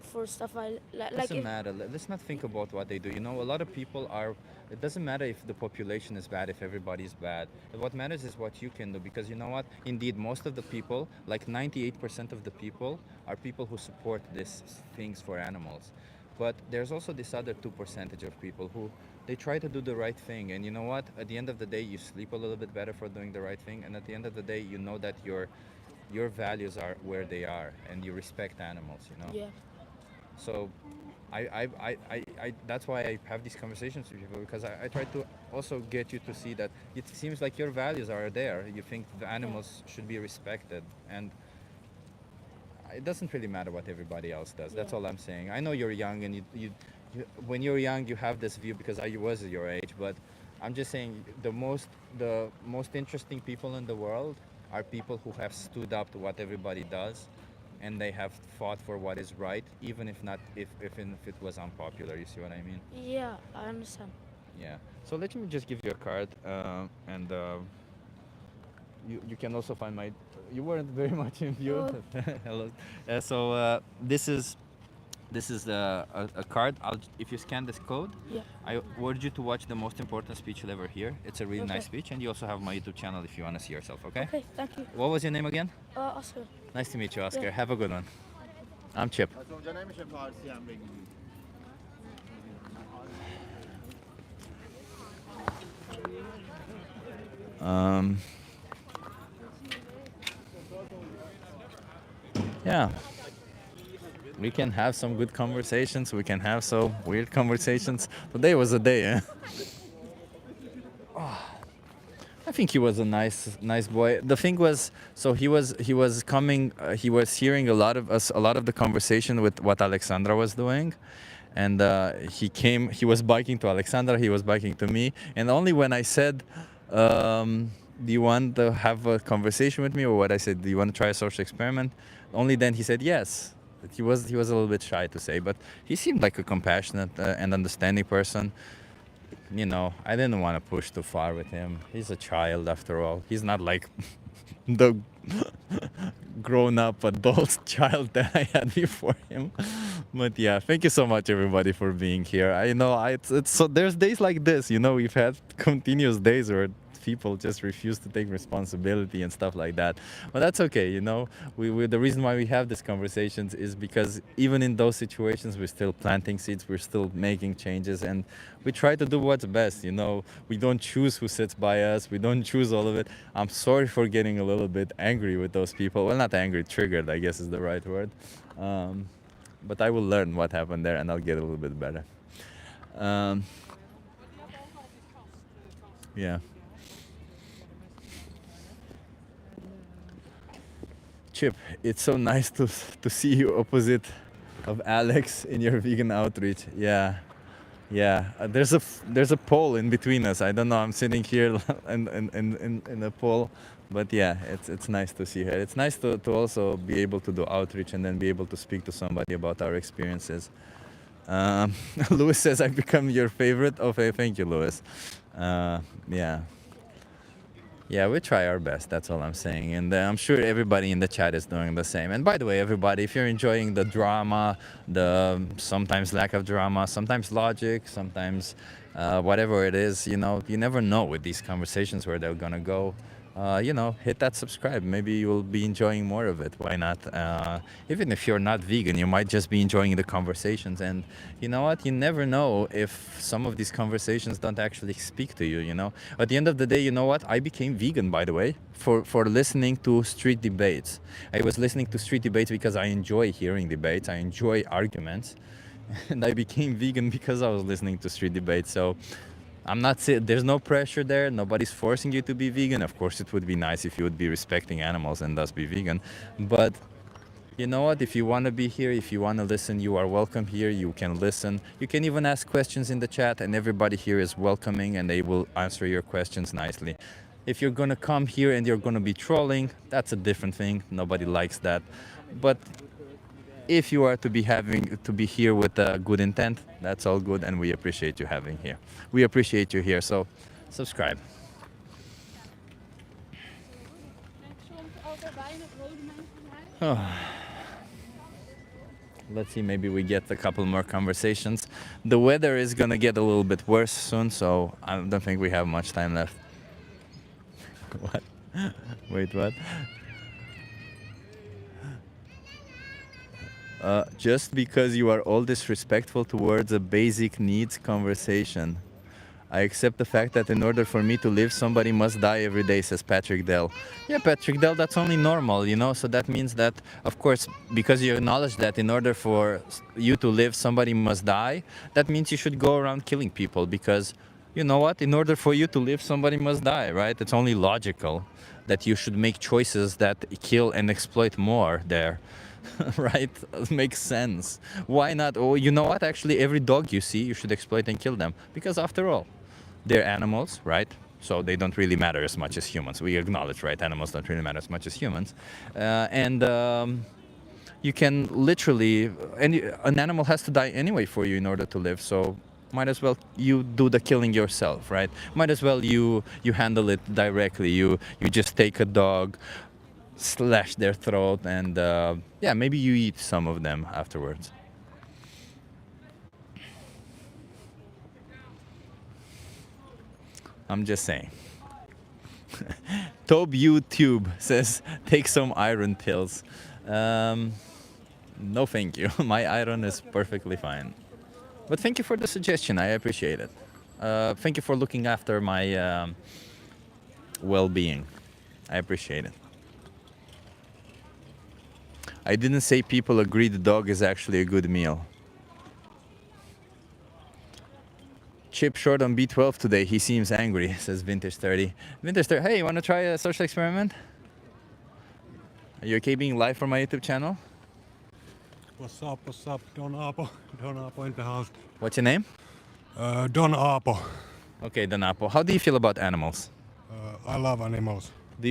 for stuff I like.
Doesn't matter. Let's not think about what they do. You know, a lot of people are. It doesn't matter if the population is bad, if everybody's bad. What matters is what you can do. Because you know what? Indeed, most of the people, like 98% of the people, are people who support these things for animals. But there's also this other 2% of people who they try to do the right thing. And you know what? At the end of the day, you sleep a little bit better for doing the right thing. And at the end of the day, you know that your values are where they are, and you respect animals. You know.
Yeah.
So, that's why I have these conversations with people, because I try to also get you to see that it seems like your values are there. You think the animals should be respected, and it doesn't really matter what everybody else does. That's all I'm saying. I know you're young, and you when you're young, you have this view because I was your age, but I'm just saying the most interesting people in the world are people who have stood up to what everybody does, and they have fought for what is right, even if it was unpopular. You see what I mean?
Yeah, I understand.
Yeah. So let me just give you a card, and you can also find my. You weren't very much in view. Hello. So this is a card. If you scan this code,
Yeah.
I urge you to watch the most important speech you'll ever hear. It's a really
Okay.
nice speech, and you also have my YouTube channel if you want to see yourself. Okay.
Okay, thank you.
What was your name again?
Oscar.
Nice to meet you, Oscar.
Yeah.
Have a good one. I'm Chip. Yeah. We can have some good conversations. We can have some weird conversations. Today was a day, eh? I think he was a nice boy. The thing was, so he was coming. He was hearing a lot of the conversation with what Alexandra was doing, and he came. He was biking to Alexandra. He was biking to me, and only when I said, "Do you want to have a conversation with me?" or what I said, "Do you want to try a social experiment?" Only then he said yes. But he was a little bit shy to say, but he seemed like a compassionate and understanding person. You know, I didn't want to push too far with him. He's a child after all. He's not like the grown-up adult child that I had before him. But yeah, thank you so much everybody for being here. I know it's so there's days like this, you know, we've had continuous days where people just refuse to take responsibility and stuff like that. But that's okay, you know. The reason why we have these conversations is because even in those situations, we're still planting seeds, we're still making changes, and we try to do what's best, you know. We don't choose who sits by us, we don't choose all of it. I'm sorry for getting a little bit angry with those people. Well, not angry, triggered, I guess is the right word. But I will learn what happened there, and I'll get a little bit better. Yeah. Chip, it's so nice to see you opposite of Alex in your vegan outreach. Yeah, Yeah, there's a pole in between us. I don't know. I'm sitting here in a pole, but yeah, it's nice to see her. It's nice to also be able to do outreach and then be able to speak to somebody about our experiences. Louis says I've become your favorite. Okay, thank you, Louis. Yeah. Yeah, we try our best. That's all I'm saying. And I'm sure everybody in the chat is doing the same. And by the way, everybody, if you're enjoying the drama, the sometimes lack of drama, sometimes logic, sometimes whatever it is, you know, you never know with these conversations where they're going to go. You know, hit that subscribe. Maybe you'll be enjoying more of it. Why not? Even if you're not vegan, you might just be enjoying the conversations. And you know what? You never know if some of these conversations don't actually speak to you, you know? At the end of the day, you know what? I became vegan, by the way, for listening to street debates. I was listening to street debates because I enjoy hearing debates. I enjoy arguments. And I became vegan because I was listening to street debates. So I'm not saying there's no pressure there. Nobody's forcing you to be vegan. Of course, it would be nice if you would be respecting animals and thus be vegan. But you know what? If you want to be here, if you want to listen, you are welcome here. You can listen. You can even ask questions in the chat, and everybody here is welcoming, and they will answer your questions nicely. If you're going to come here and you're going to be trolling, that's a different thing. Nobody likes that. But if you are to be here with a good intent, that's all good, and we appreciate you having here. We appreciate you here, so subscribe. Oh. Let's see, maybe we get a couple more conversations. The weather is gonna get a little bit worse soon, so I don't think we have much time left. What? Wait, what? Just because you are all disrespectful towards a basic needs conversation. I accept the fact that in order for me to live, somebody must die every day, says Patrick Dell. Yeah, Patrick Dell, that's only normal, you know? So that means that, of course, because you acknowledge that in order for you to live, somebody must die, that means you should go around killing people because, you know what? In order for you to live, somebody must die, right? It's only logical that you should make choices that kill and exploit more there. Right? Makes sense. Why not? Oh, you know what? Actually, every dog you see, you should exploit and kill them. Because after all, they're animals, right? So they don't really matter as much as humans. We acknowledge, right? Animals don't really matter as much as humans. You can literally, an animal has to die anyway for you in order to live. So might as well you do the killing yourself, right? Might as well you handle it directly. You just take a dog, slash their throat, and yeah, maybe you eat some of them afterwards. I'm just saying. Tob YouTube says, take some iron pills. No thank you. My iron is perfectly fine. But thank you for the suggestion. I appreciate it. Thank you for looking after my well-being. I appreciate it. I didn't say people agree the dog is actually a good meal. Chip short on B12 today. He seems angry, says Vintage 30. Vintage 30, hey, you want to try a social experiment? Are you okay being live for my YouTube channel?
What's up, what's up? Don Apo. Don Apo in the house.
What's your name?
Don Apo.
Okay, Don Apo. How do you feel about animals?
I love animals.
How do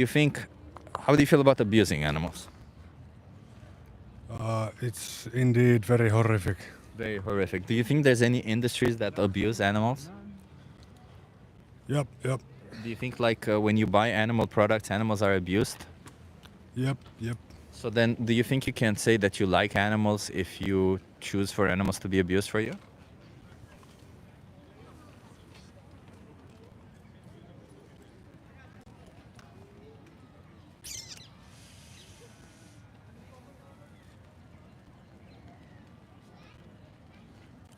you feel about abusing animals?
It's indeed very horrific.
Very horrific. Do you think there's any industries that abuse animals?
Yep.
Do you think like when you buy animal products, animals are abused?
Yep.
So then do you think you can say that you like animals if you choose for animals to be abused for you?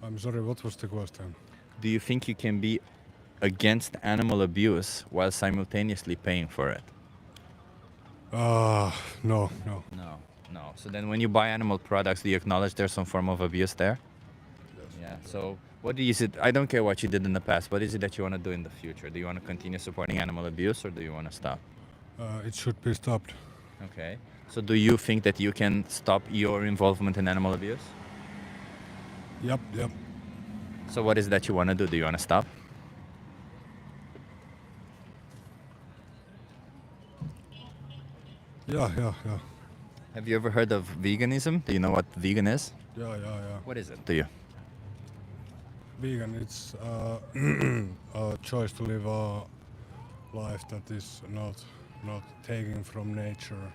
I'm sorry, what was the question?
Do you think you can be against animal abuse while simultaneously paying for it?
No.
No. So then when you buy animal products, do you acknowledge there's some form of abuse there?
Yes.
Yeah. So what is it? I don't care what you did in the past. What is it that you want to do in the future? Do you want to continue supporting animal abuse or do you want to stop?
It should be stopped.
Okay. So do you think that you can stop your involvement in animal abuse?
Yep.
So what is it that you want to do? Do you want to stop?
Yeah.
Have you ever heard of veganism? Do you know what vegan is?
Yeah.
What is it to you?
Vegan, it's a choice to live a life that is not taken from nature.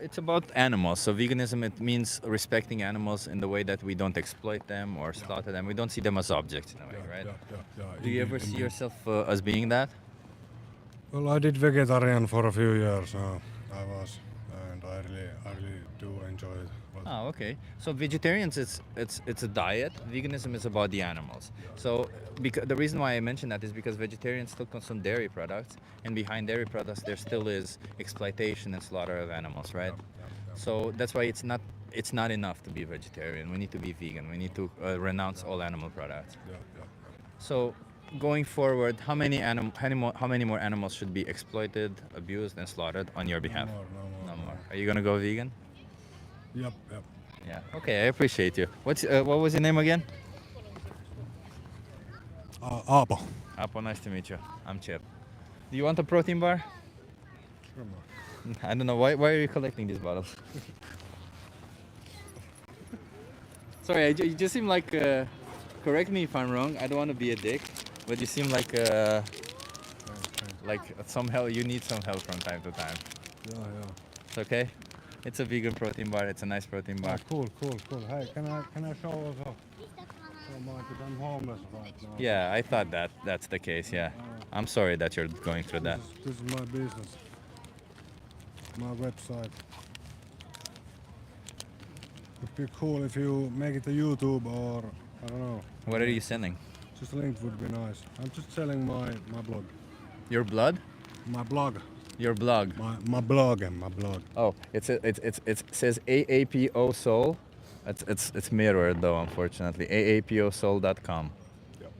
It's about animals. So veganism, it means respecting animals in the way that we don't exploit them or slaughter them. We don't see them as objects in a way, right?
Yeah.
Do you ever see yourself as being that?
Well, I did vegetarian for a few years. I was, and I really do enjoy it. But
Oh, okay. So vegetarians, it's a diet. Veganism is about the animals. So the reason why I mention that is because vegetarians still consume dairy products, and behind dairy products there still is exploitation and slaughter of animals, right? So that's why it's not enough to be vegetarian. We need to be vegan. We need to renounce all animal products. So going forward, how many more animals should be exploited, abused, and slaughtered on your behalf? No more. Are you gonna go vegan?
Yep.
Yeah. Okay, I appreciate you. What was your name again?
Aapo.
Apo, nice to meet you. I'm Chip. Do you want a protein bar? I don't know. Why are you collecting these bottles? Sorry, you just seem like. Correct me if I'm wrong. I don't want to be a dick, but you seem like some help. You need some help from time to time.
Yeah.
It's okay. It's a vegan protein bar. It's a nice protein bar.
Cool. Hey, can I show also? Because I'm homeless right now.
Yeah, I thought that's the case. Yeah, I'm sorry that you're going through that.
This is my business. My website. It'd be cool if you make it a YouTube or I don't know.
What are you selling?
Just a link would be nice. I'm just selling my blog.
Your blood?
My blog.
Your blog.
My blog.
Oh, it says AAPO Soul. It's mirrored though, unfortunately. AAPOSoul.com.
Yep.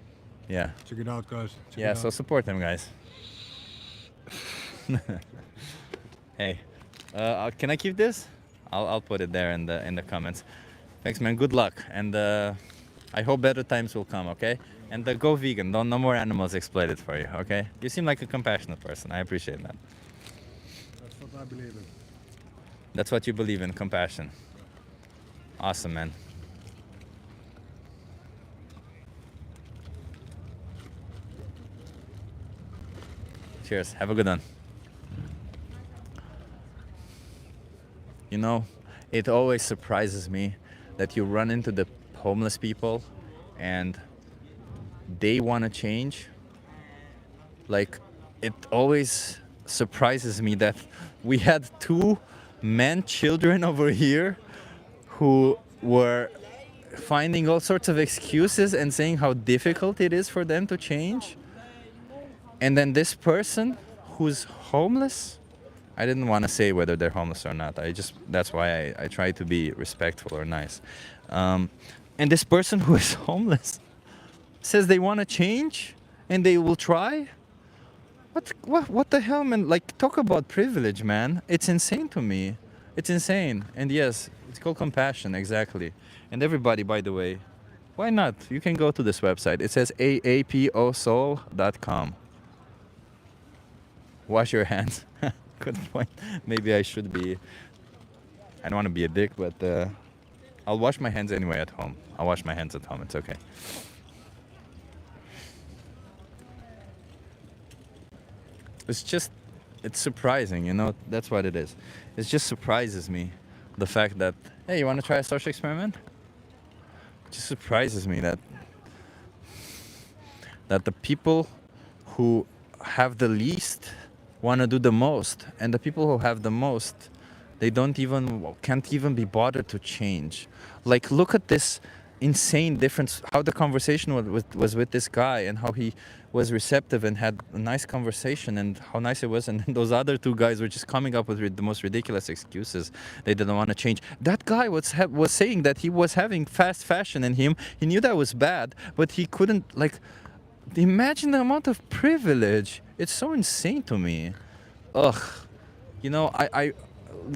Yeah.
Check it out, guys.
Yeah, so support them, guys. Hey, can I keep this? I'll put it there in the comments. Thanks, man. Good luck, and I hope better times will come. Okay, and go vegan. No more animals exploited for you. Okay, you seem like a compassionate person. I appreciate that.
That's what I believe in.
That's what you believe in, compassion. Awesome, man. Cheers. Have a good one. You know, it always surprises me that you run into the homeless people and they want to change. Like, it always surprises me that we had two children over here who were finding all sorts of excuses and saying how difficult it is for them to change. And then this person who's homeless, I didn't want to say whether they're homeless or not. That's why I try to be respectful or nice. And this person who is homeless says they want to change and they will try. What the hell, man? Like, talk about privilege, man. It's insane to me. It's insane. And yes, it's called compassion, exactly. And everybody, by the way, why not? You can go to this website. It says aaposoul.com. Wash your hands. Good point. Maybe I should be. I don't want to be a dick, but I'll wash my hands anyway at home. I'll wash my hands at home. It's okay. It's surprising, you know. That's what it is. It just surprises me, the fact that, hey, you want to try a social experiment? It just surprises me that the people who have the least want to do the most, and the people who have the most, they can't even be bothered to change. Like, look at this insane difference, how the conversation was with this guy, and how he was receptive and had a nice conversation, and how nice it was. And those other two guys were just coming up with the most ridiculous excuses. They didn't want to change. That guy was saying that he was having fast fashion in him. He knew that was bad, but he couldn't, like, imagine the amount of privilege. It's so insane to me. Ugh. You know, I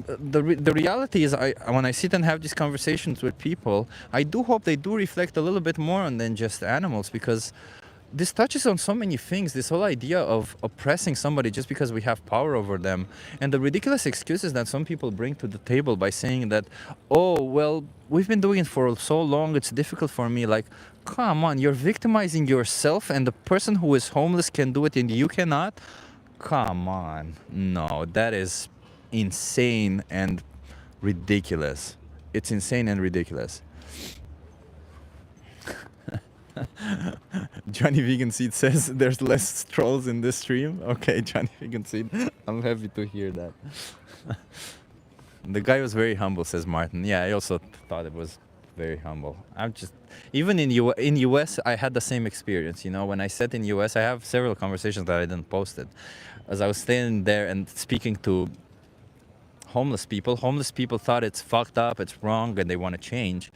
the reality is, when I sit and have these conversations with people, I do hope they do reflect a little bit more on than just animals, because this touches on so many things. This whole idea of oppressing somebody just because we have power over them, and the ridiculous excuses that some people bring to the table by saying that, oh, well, we've been doing it for so long, it's difficult for me. Like, come on, you're victimizing yourself, and the person who is homeless can do it and you cannot? Come on. No, that is insane and ridiculous. It's insane and ridiculous. Johnny Vegan Seed says there's less trolls in this stream. Okay, Johnny Vegan Seed, I'm happy to hear that. The guy was very humble, says Martin. Yeah, I also thought it was very humble. I'm just, even in US, I had the same experience. You know, when I sat in US, I have several conversations that I didn't post it. As I was standing there and speaking to homeless people thought it's fucked up, it's wrong, and they want to change.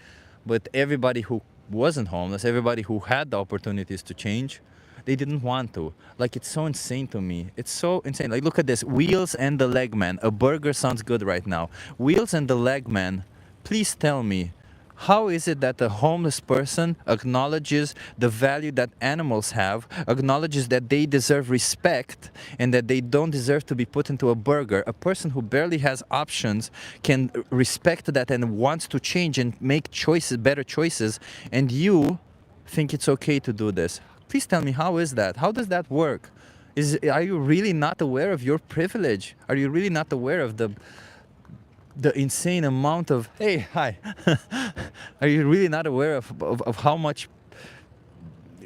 But everybody who wasn't homeless, everybody who had the opportunities to change, they didn't want to. Like, it's so insane to me. It's so insane. Like, look at this. Wheels and the Leg Man. A burger sounds good right now. Wheels and the Leg Man, please tell me, how is it that a homeless person acknowledges the value that animals have, acknowledges that they deserve respect and that they don't deserve to be put into a burger? A person who barely has options can respect that and wants to change and make choices, better choices, and you think it's okay to do this. Please tell me, how is that? How does that work? Are you really not aware of your privilege? Are you really not aware of the insane amount of, hey, hi. Are you really not aware of how much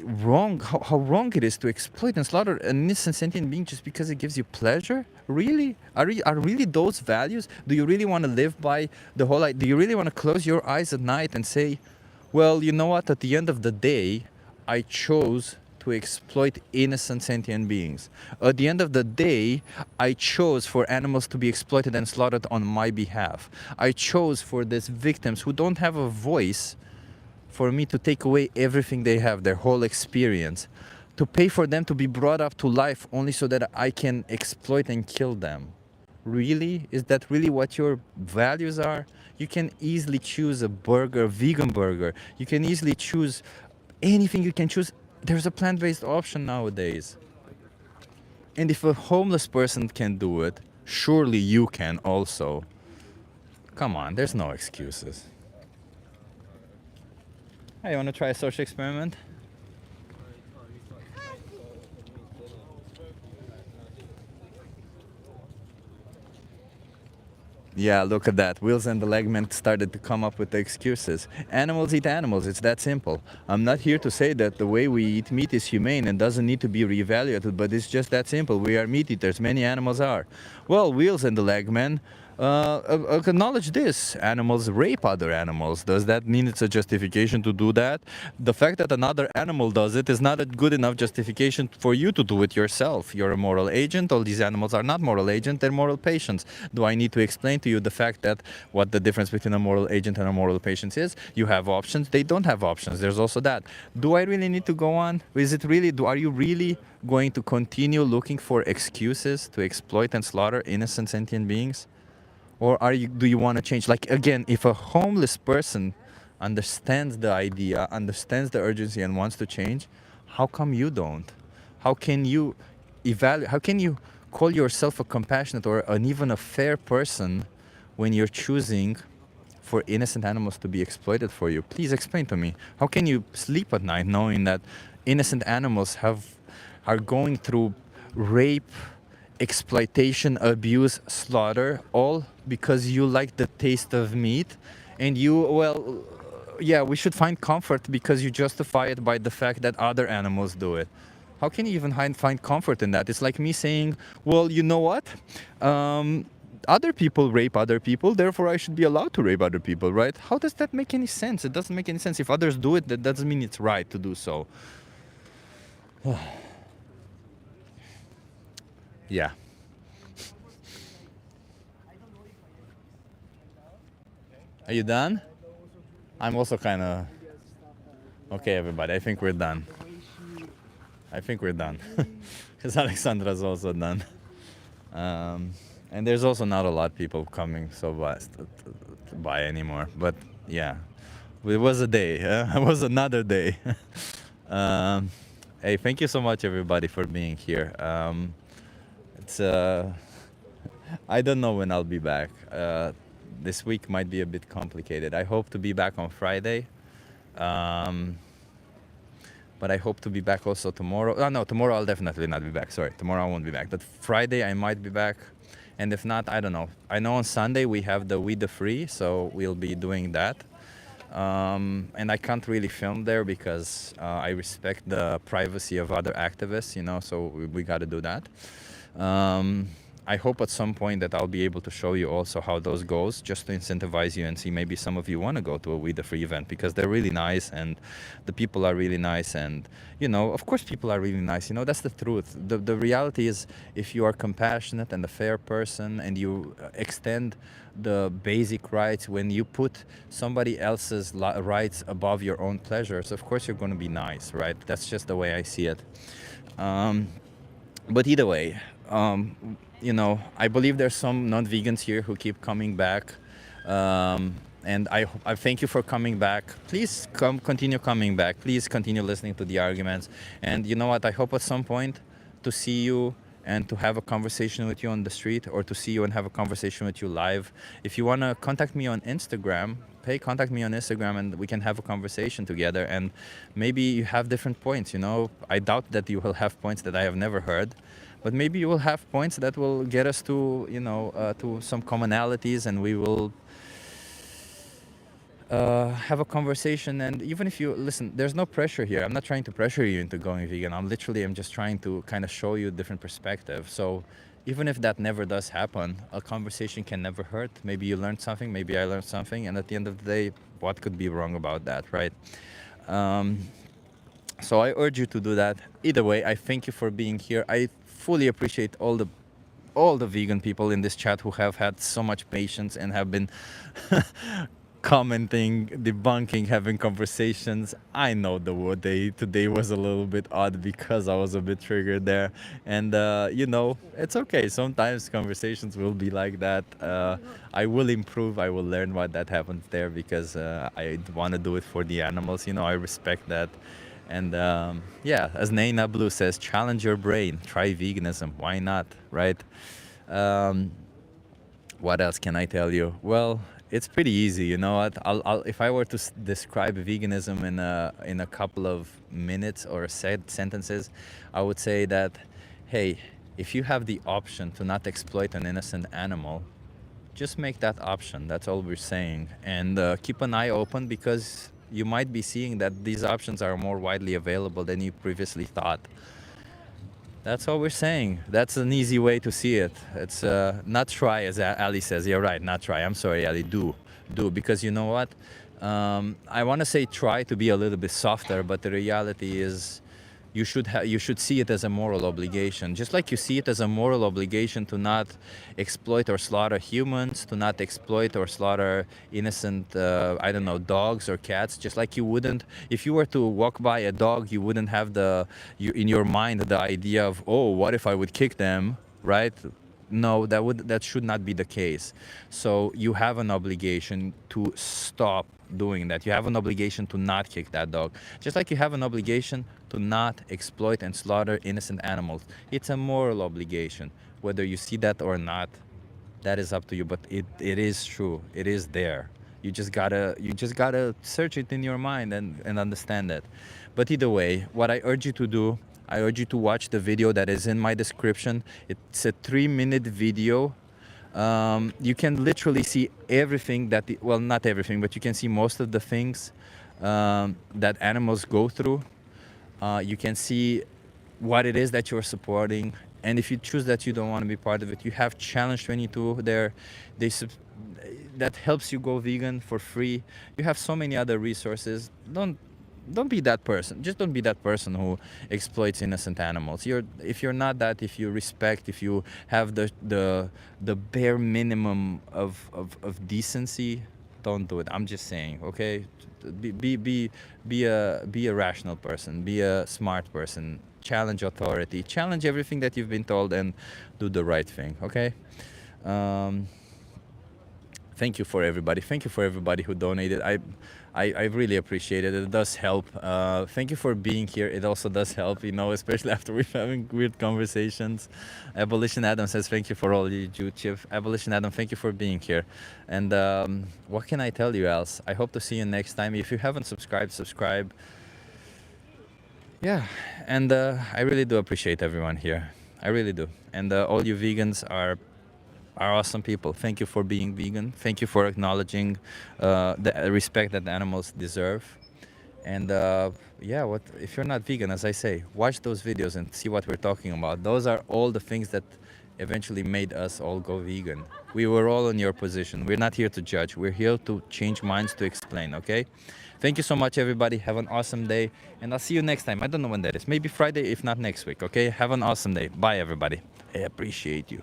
wrong, how wrong it is to exploit and slaughter an innocent sentient being just because it gives you pleasure? Really? Are really those values? Do you really want to live by the whole, do you really want to close your eyes at night and say, well, you know what, at the end of the day, I chose to exploit innocent sentient beings. At the end of the day, I chose for animals to be exploited and slaughtered on my behalf. I chose for these victims who don't have a voice, for me to take away everything they have, their whole experience, to pay for them to be brought up to life only so that I can exploit and kill them. Really? Is that really what your values are? You can easily choose a burger, a vegan burger. You can easily choose anything you can choose. There's a plant-based option nowadays. And if a homeless person can do it, surely you can also. Come on, there's no excuses. Hey, you want to try a social experiment? Yeah, look at that. Wheels and the Legman started to come up with the excuses. Animals eat animals, it's that simple. I'm not here to say that the way we eat meat is humane and doesn't need to be reevaluated, but it's just that simple. We are meat eaters, many animals are. Well, Wheels and the Legman acknowledge this. Animals rape other animals. Does that mean it's a justification to do that? The fact that another animal does it is not a good enough justification for you to do it yourself. You're a moral agent. All these animals are not moral agents, they're moral patients. Do I need to explain to you the fact that what the difference between a moral agent and a moral patient is? You have options, they don't have options. There's also that. Do I really need to go on? Is it really, are you really going to continue looking for excuses to exploit and slaughter innocent sentient beings? Or do you want to change? Like, again, if a homeless person understands the idea, understands the urgency and wants to change, how come you don't? How can you evaluate, how can you call yourself a compassionate or even a fair person when you're choosing for innocent animals to be exploited for you? Please explain to me. How can you sleep at night knowing that innocent animals are going through rape, exploitation, abuse, slaughter, all because you like the taste of meat, and you, well, yeah, we should find comfort because you justify it by the fact that other animals do it. How can you even find comfort in that? It's like me saying, well, you know what? Other people rape other people, therefore I should be allowed to rape other people, right? How does that make any sense? It doesn't make any sense. If others do it, that doesn't mean it's right to do so. Yeah. Are you done? I'm also kind of... Okay, everybody, I think we're done. I think we're done. Because Alexandra's also done. And there's also not a lot of people coming so to buy anymore. But yeah, it was a day. It was another day. Hey, thank you so much, everybody, for being here. It's I don't know when I'll be back. This week might be a bit complicated. I hope to be back on Friday. But I hope to be back also tomorrow. Oh, no, tomorrow I'll definitely not be back. Sorry, tomorrow I won't be back. But Friday I might be back. And if not, I don't know. I know on Sunday we have the We the Free, so we'll be doing that. And I can't really film there because I respect the privacy of other activists, you know, so we got to do that. I hope at some point that I'll be able to show you also how those goes, just to incentivize you and see maybe some of you want to go to a We the Free event, because they're really nice and the people are really nice. And, you know, of course people are really nice, you know, that's the truth. The reality is, if you are compassionate and a fair person and you extend the basic rights, when you put somebody else's rights above your own pleasures, of course you're going to be nice, right? That's just the way I see it. But either way, you know, I believe there's some non-vegans here who keep coming back, and I thank you for coming back. Please continue coming back. Please continue listening to the arguments. And you know what? I hope at some point to see you and to have a conversation with you on the street, or to see you and have a conversation with you live. If you want to contact me on Instagram, contact me on Instagram and we can have a conversation together. And maybe you have different points, you know. I doubt that you will have points that I have never heard. But maybe you will have points that will get us to, you know, to some commonalities, and we will have a conversation. And even if you listen, there's no pressure here. I'm not trying to pressure you into going vegan. I'm just trying to kind of show you a different perspective. So even if that never does happen, a conversation can never hurt. Maybe you learned something, maybe I learned something, and at the end of the day, what could be wrong about that, right? So I urge you to do that. Either way, I thank you for being here. I fully appreciate all the vegan people in this chat who have had so much patience and have been commenting, debunking, having conversations. I know today was a little bit odd because I was a bit triggered there, and you know, it's okay. Sometimes conversations will be like that. I will improve. I will learn why that happens there, because I want to do it for the animals. You know, I respect that. And yeah, as Naina Blue says, challenge your brain, try veganism, why not, right? What else can I tell you? Well, it's pretty easy, you know what? If I were to describe veganism in a couple of minutes or sentences, I would say that, hey, if you have the option to not exploit an innocent animal, just make that option. That's all we're saying. And keep an eye open, because you might be seeing that these options are more widely available than you previously thought. That's all we're saying. That's an easy way to see it. It's not try, as Ali says. You're right, not try. I'm sorry, Ali, do. Because you know what? I want to say try to be a little bit softer, but the reality is you should see it as a moral obligation. Just like you see it as a moral obligation to not exploit or slaughter humans, to not exploit or slaughter innocent, I don't know, dogs or cats. Just like you wouldn't, if you were to walk by a dog, you wouldn't have in your mind the idea of, oh, what if I would kick them, right? No, that should not be the case. So you have an obligation to stop doing that. You have an obligation to not kick that dog. Just like you have an obligation to not exploit and slaughter innocent animals. It's a moral obligation. Whether you see that or not, that is up to you. But it is true. It is there. You just gotta search it in your mind and understand it. But either way, what I urge you to do, I urge you to watch the video that is in my description. It's a 3-minute video. You can literally see everything well, not everything, but you can see most of the things that animals go through. You can see what it is that you're supporting. And if you choose that you don't want to be part of it, you have Challenge 22 there. That helps you go vegan for free. You have so many other resources. Don't be that person. Just don't be that person who exploits innocent animals. If you're not that, if you respect, if you have the bare minimum of decency, don't do it. I'm just saying, okay? Be a rational person. Be a smart person. Challenge authority. Challenge everything that you've been told and do the right thing, okay? Thank you for everybody. Thank you for everybody who donated. I really appreciate it. It does help. Thank you for being here. It also does help, you know, especially after we're having weird conversations. Abolition Adam says, thank you for all you do, Chip. Abolition Adam, thank you for being here. And what can I tell you else? I hope to see you next time. If you haven't subscribed, subscribe. Yeah, and I really do appreciate everyone here. I really do. And all you vegans are awesome people. Thank you for being vegan. Thank you for acknowledging the respect that the animals deserve. And yeah, if you're not vegan, as I say, watch those videos and see what we're talking about. Those are all the things that eventually made us all go vegan. We were all in your position. We're not here to judge. We're here to change minds, to explain, okay? Thank you so much, everybody. Have an awesome day. And I'll see you next time. I don't know when that is. Maybe Friday, if not next week, okay? Have an awesome day. Bye, everybody. I appreciate you.